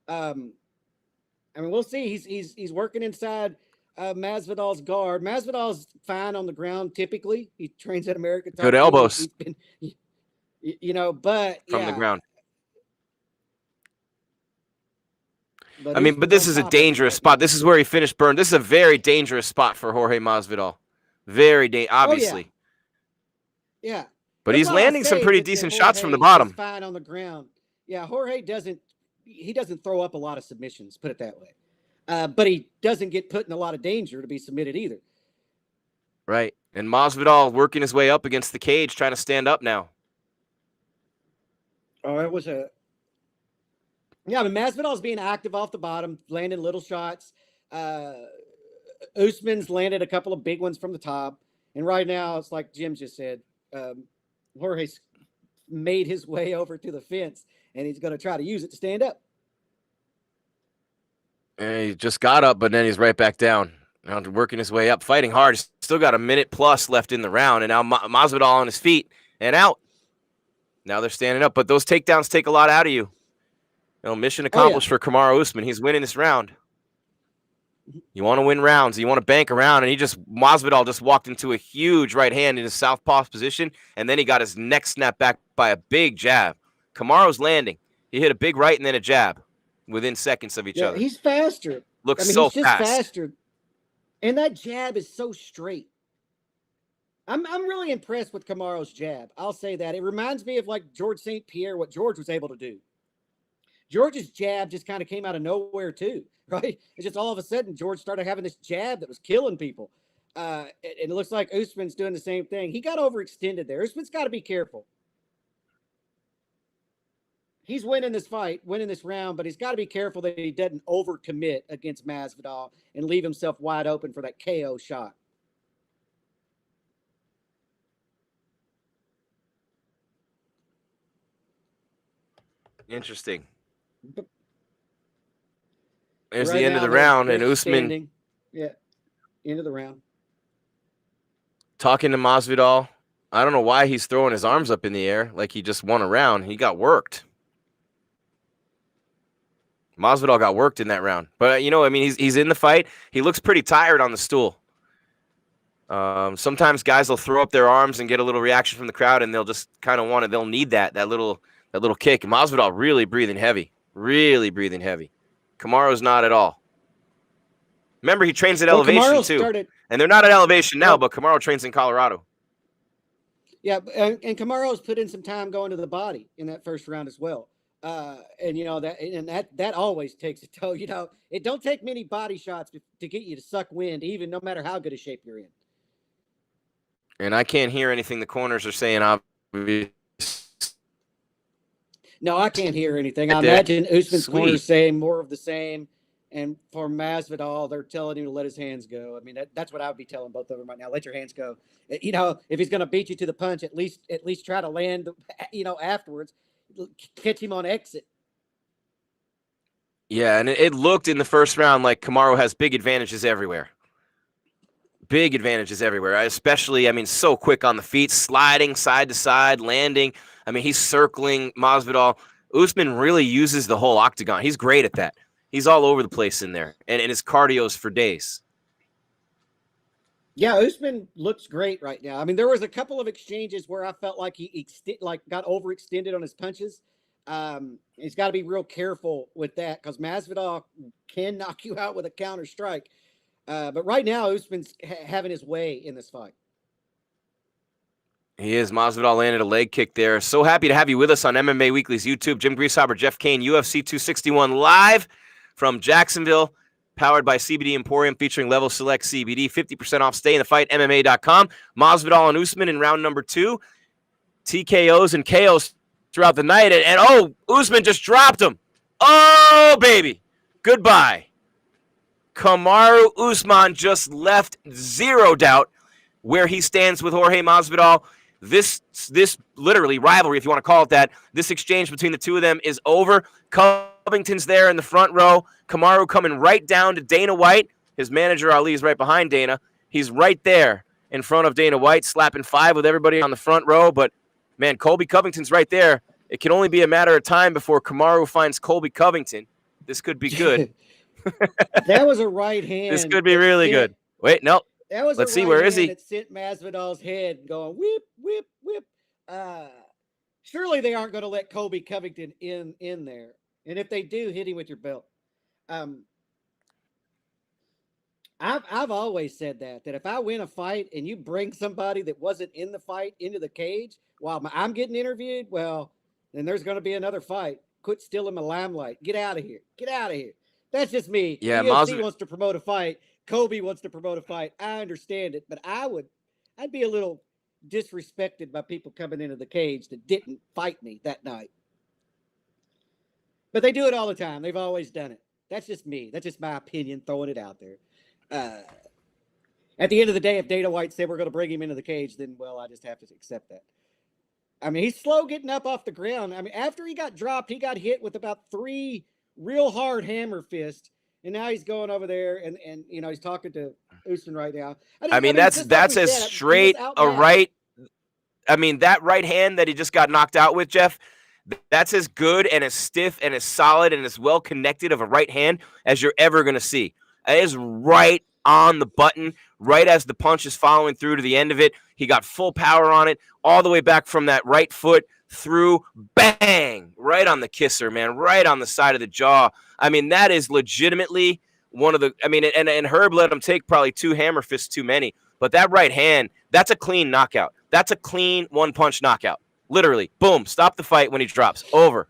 S3: I mean, we'll see. He's working inside Masvidal's guard. Masvidal's fine on the ground typically. He trains at American Top.
S2: Good elbows.
S3: He's been, but
S2: from the ground.
S3: But
S2: this is a dangerous spot. This is where he finished Burn. This is a very dangerous spot for Jorge Masvidal. Very obviously.
S3: Oh, yeah.
S2: But he's landing some pretty decent shots from the bottom.
S3: Fine on the ground. Yeah, Jorge doesn't throw up a lot of submissions, put it that way. But he doesn't get put in a lot of danger to be submitted either.
S2: Right. And Masvidal working his way up against the cage, trying to stand up now.
S3: Oh, it was yeah, I mean, Masvidal's being active off the bottom, landing little shots. Usman's landed a couple of big ones from the top. And right now, it's like Jim just said, Jorge's made his way over to the fence, and he's going to try to use it to stand up.
S2: And he just got up, but then he's right back down. Now working his way up, fighting hard. He's still got a minute plus left in the round, and now Masvidal on his feet and out. Now they're standing up, but those takedowns take a lot out of you. Mission accomplished for Kamaru Usman. He's winning this round. You want to win rounds. You want to bank around, and Masvidal just walked into a huge right hand in his southpaw position, and then he got his neck snapped back by a big jab. Kamaru's landing. He hit a big right and then a jab within seconds of each other.
S3: He's faster.
S2: Looks so
S3: he's just faster. And that jab is so straight. I'm really impressed with Kamaru's jab. I'll say that. It reminds me of like George St. Pierre, what George was able to do. George's jab just kind of came out of nowhere too, right? It's just all of a sudden George started having this jab that was killing people. And it looks like Usman's doing the same thing. He got overextended there. Usman's got to be careful. He's winning this fight, winning this round, but he's got to be careful that he doesn't overcommit against Masvidal and leave himself wide open for that KO shot.
S2: Interesting. There's the end of the round, and Usman.
S3: Yeah, end of the round.
S2: Talking to Masvidal. I don't know why he's throwing his arms up in the air like he just won a round. He got worked. Masvidal got worked in that round. But, I mean, he's in the fight. He looks pretty tired on the stool. Sometimes guys will throw up their arms and get a little reaction from the crowd, and they'll just kind of they'll need that little kick. And Masvidal really breathing heavy. Really breathing heavy. Kamaru's not at all. Remember, he trains at elevation, too. And they're not at elevation now, but Kamaru trains in Colorado.
S3: Yeah, and Kamaru's put in some time going to the body in that first round as well. And that always takes a toll. It don't take many body shots to get you to suck wind, even no matter how good a shape you're in.
S2: And I can't hear anything the corners are saying.
S3: No, I can't hear anything. I imagine Usman's corner saying more of the same. And for Masvidal, they're telling him to let his hands go. I mean, that's what I would be telling both of them right now. Let your hands go. If he's going to beat you to the punch, at least try to land, afterwards. Catch him on exit.
S2: Yeah, and it looked in the first round like Kamaru has big advantages everywhere. Big advantages everywhere, especially, so quick on the feet, sliding side to side, landing. He's circling Masvidal. Usman really uses the whole octagon. He's great at that. He's all over the place in there, and his cardio's for days.
S3: Yeah, Usman looks great right now. There was a couple of exchanges where I felt like he got overextended on his punches. He's got to be real careful with that because Masvidal can knock you out with a counter strike. But right now, Usman's having his way in this fight.
S2: He is. Masvidal landed a leg kick there. So happy to have you with us on MMA Weekly's YouTube. Jim Grieshaber, Jeff Cain, UFC 261 live from Jacksonville. Powered by CBD Emporium, featuring Level Select CBD. 50% off. Stay in the fight. MMA.com. Masvidal and Usman in round number 2. TKOs and KOs throughout the night. And Usman just dropped him. Oh, baby. Goodbye. Kamaru Usman just left zero doubt where he stands with Jorge Masvidal. This literally rivalry, if you want to call it that, this exchange between the two of them is over. Covington's there in the front row. Kamaru coming right down to Dana White. His manager, Ali, is right behind Dana. He's right there in front of Dana White, slapping 5 with everybody on the front row. But, man, Colby Covington's right there. It can only be a matter of time before Kamaru finds Colby Covington. This could be good.
S3: That was a right hand.
S2: This could be really good. Wait, no. Let's see, where is he?
S3: It sent Masvidal's head going whip, whip, whip. Surely they aren't going to let Colby Covington in there. And if they do, hit him with your belt. I've always said that if I win a fight and you bring somebody that wasn't in the fight into the cage while I'm getting interviewed, well, then there's going to be another fight. Quit stealing my limelight. Get out of here. Get out of here. That's just me.
S2: Yeah,
S3: UFC wants to promote a fight. Kobe wants to promote a fight. I understand it, but I'd be a little disrespected by people coming into the cage that didn't fight me that night. But they do it all the time. They've always done it. That's just me. That's just my opinion, throwing it out there. At the end of the day, if Dana White said we're going to bring him into the cage, then, well, I just have to accept that. He's slow getting up off the ground. After he got dropped, he got hit with about 3 real hard hammer fists. And now he's going over there and he's talking to Usman right now.
S2: That's as straight a right. That right hand that he just got knocked out with, Jeff, that's as good and as stiff and as solid and as well connected of a right hand as you're ever going to see. It is right on the button, right as the punch is following through to the end of it. He got full power on it, all the way back from that right foot through, bang, right on the kisser, man, right on the side of the jaw. That is legitimately one of the, and Herb let him take probably 2 hammer fists too many, but that right hand, that's a clean knockout. That's a clean one-punch knockout. Literally, boom, stop the fight when he drops. Over.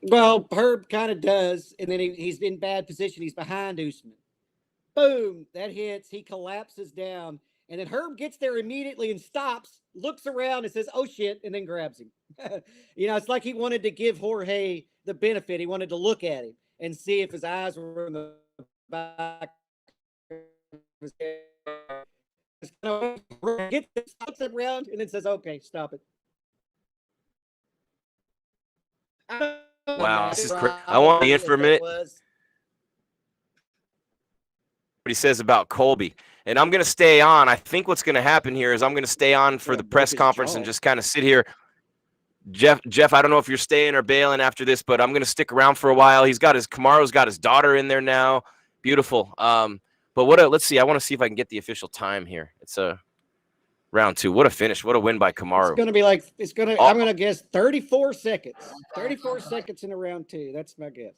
S3: Well, Herb kind of does, and then he's in bad position. He's behind Usman. Boom, that hits. He collapses down, and then Herb gets there immediately and stops, looks around and says, oh, shit, and then grabs him. It's like he wanted to give Jorge the benefit. He wanted to look at him and see if his eyes were in the back of his head. Gets around and then says, okay, stop it.
S2: Wow, this is crazy. I want the in for a minute. What he says about Colby. and I'm going to stay on. I think what's going to happen here is I'm going to stay on for the press conference and just kind of sit here. Jeff, I don't know if you're staying or bailing after this, but I'm going to stick around for a while. Kamaru's got his daughter in there now. Beautiful. But let's see. I want to see if I can get the official time here. It's a round 2. What a finish. What a win by Kamaru.
S3: It's going to be like, I'm going to guess 34 seconds. 34 seconds in a round 2. That's my guess.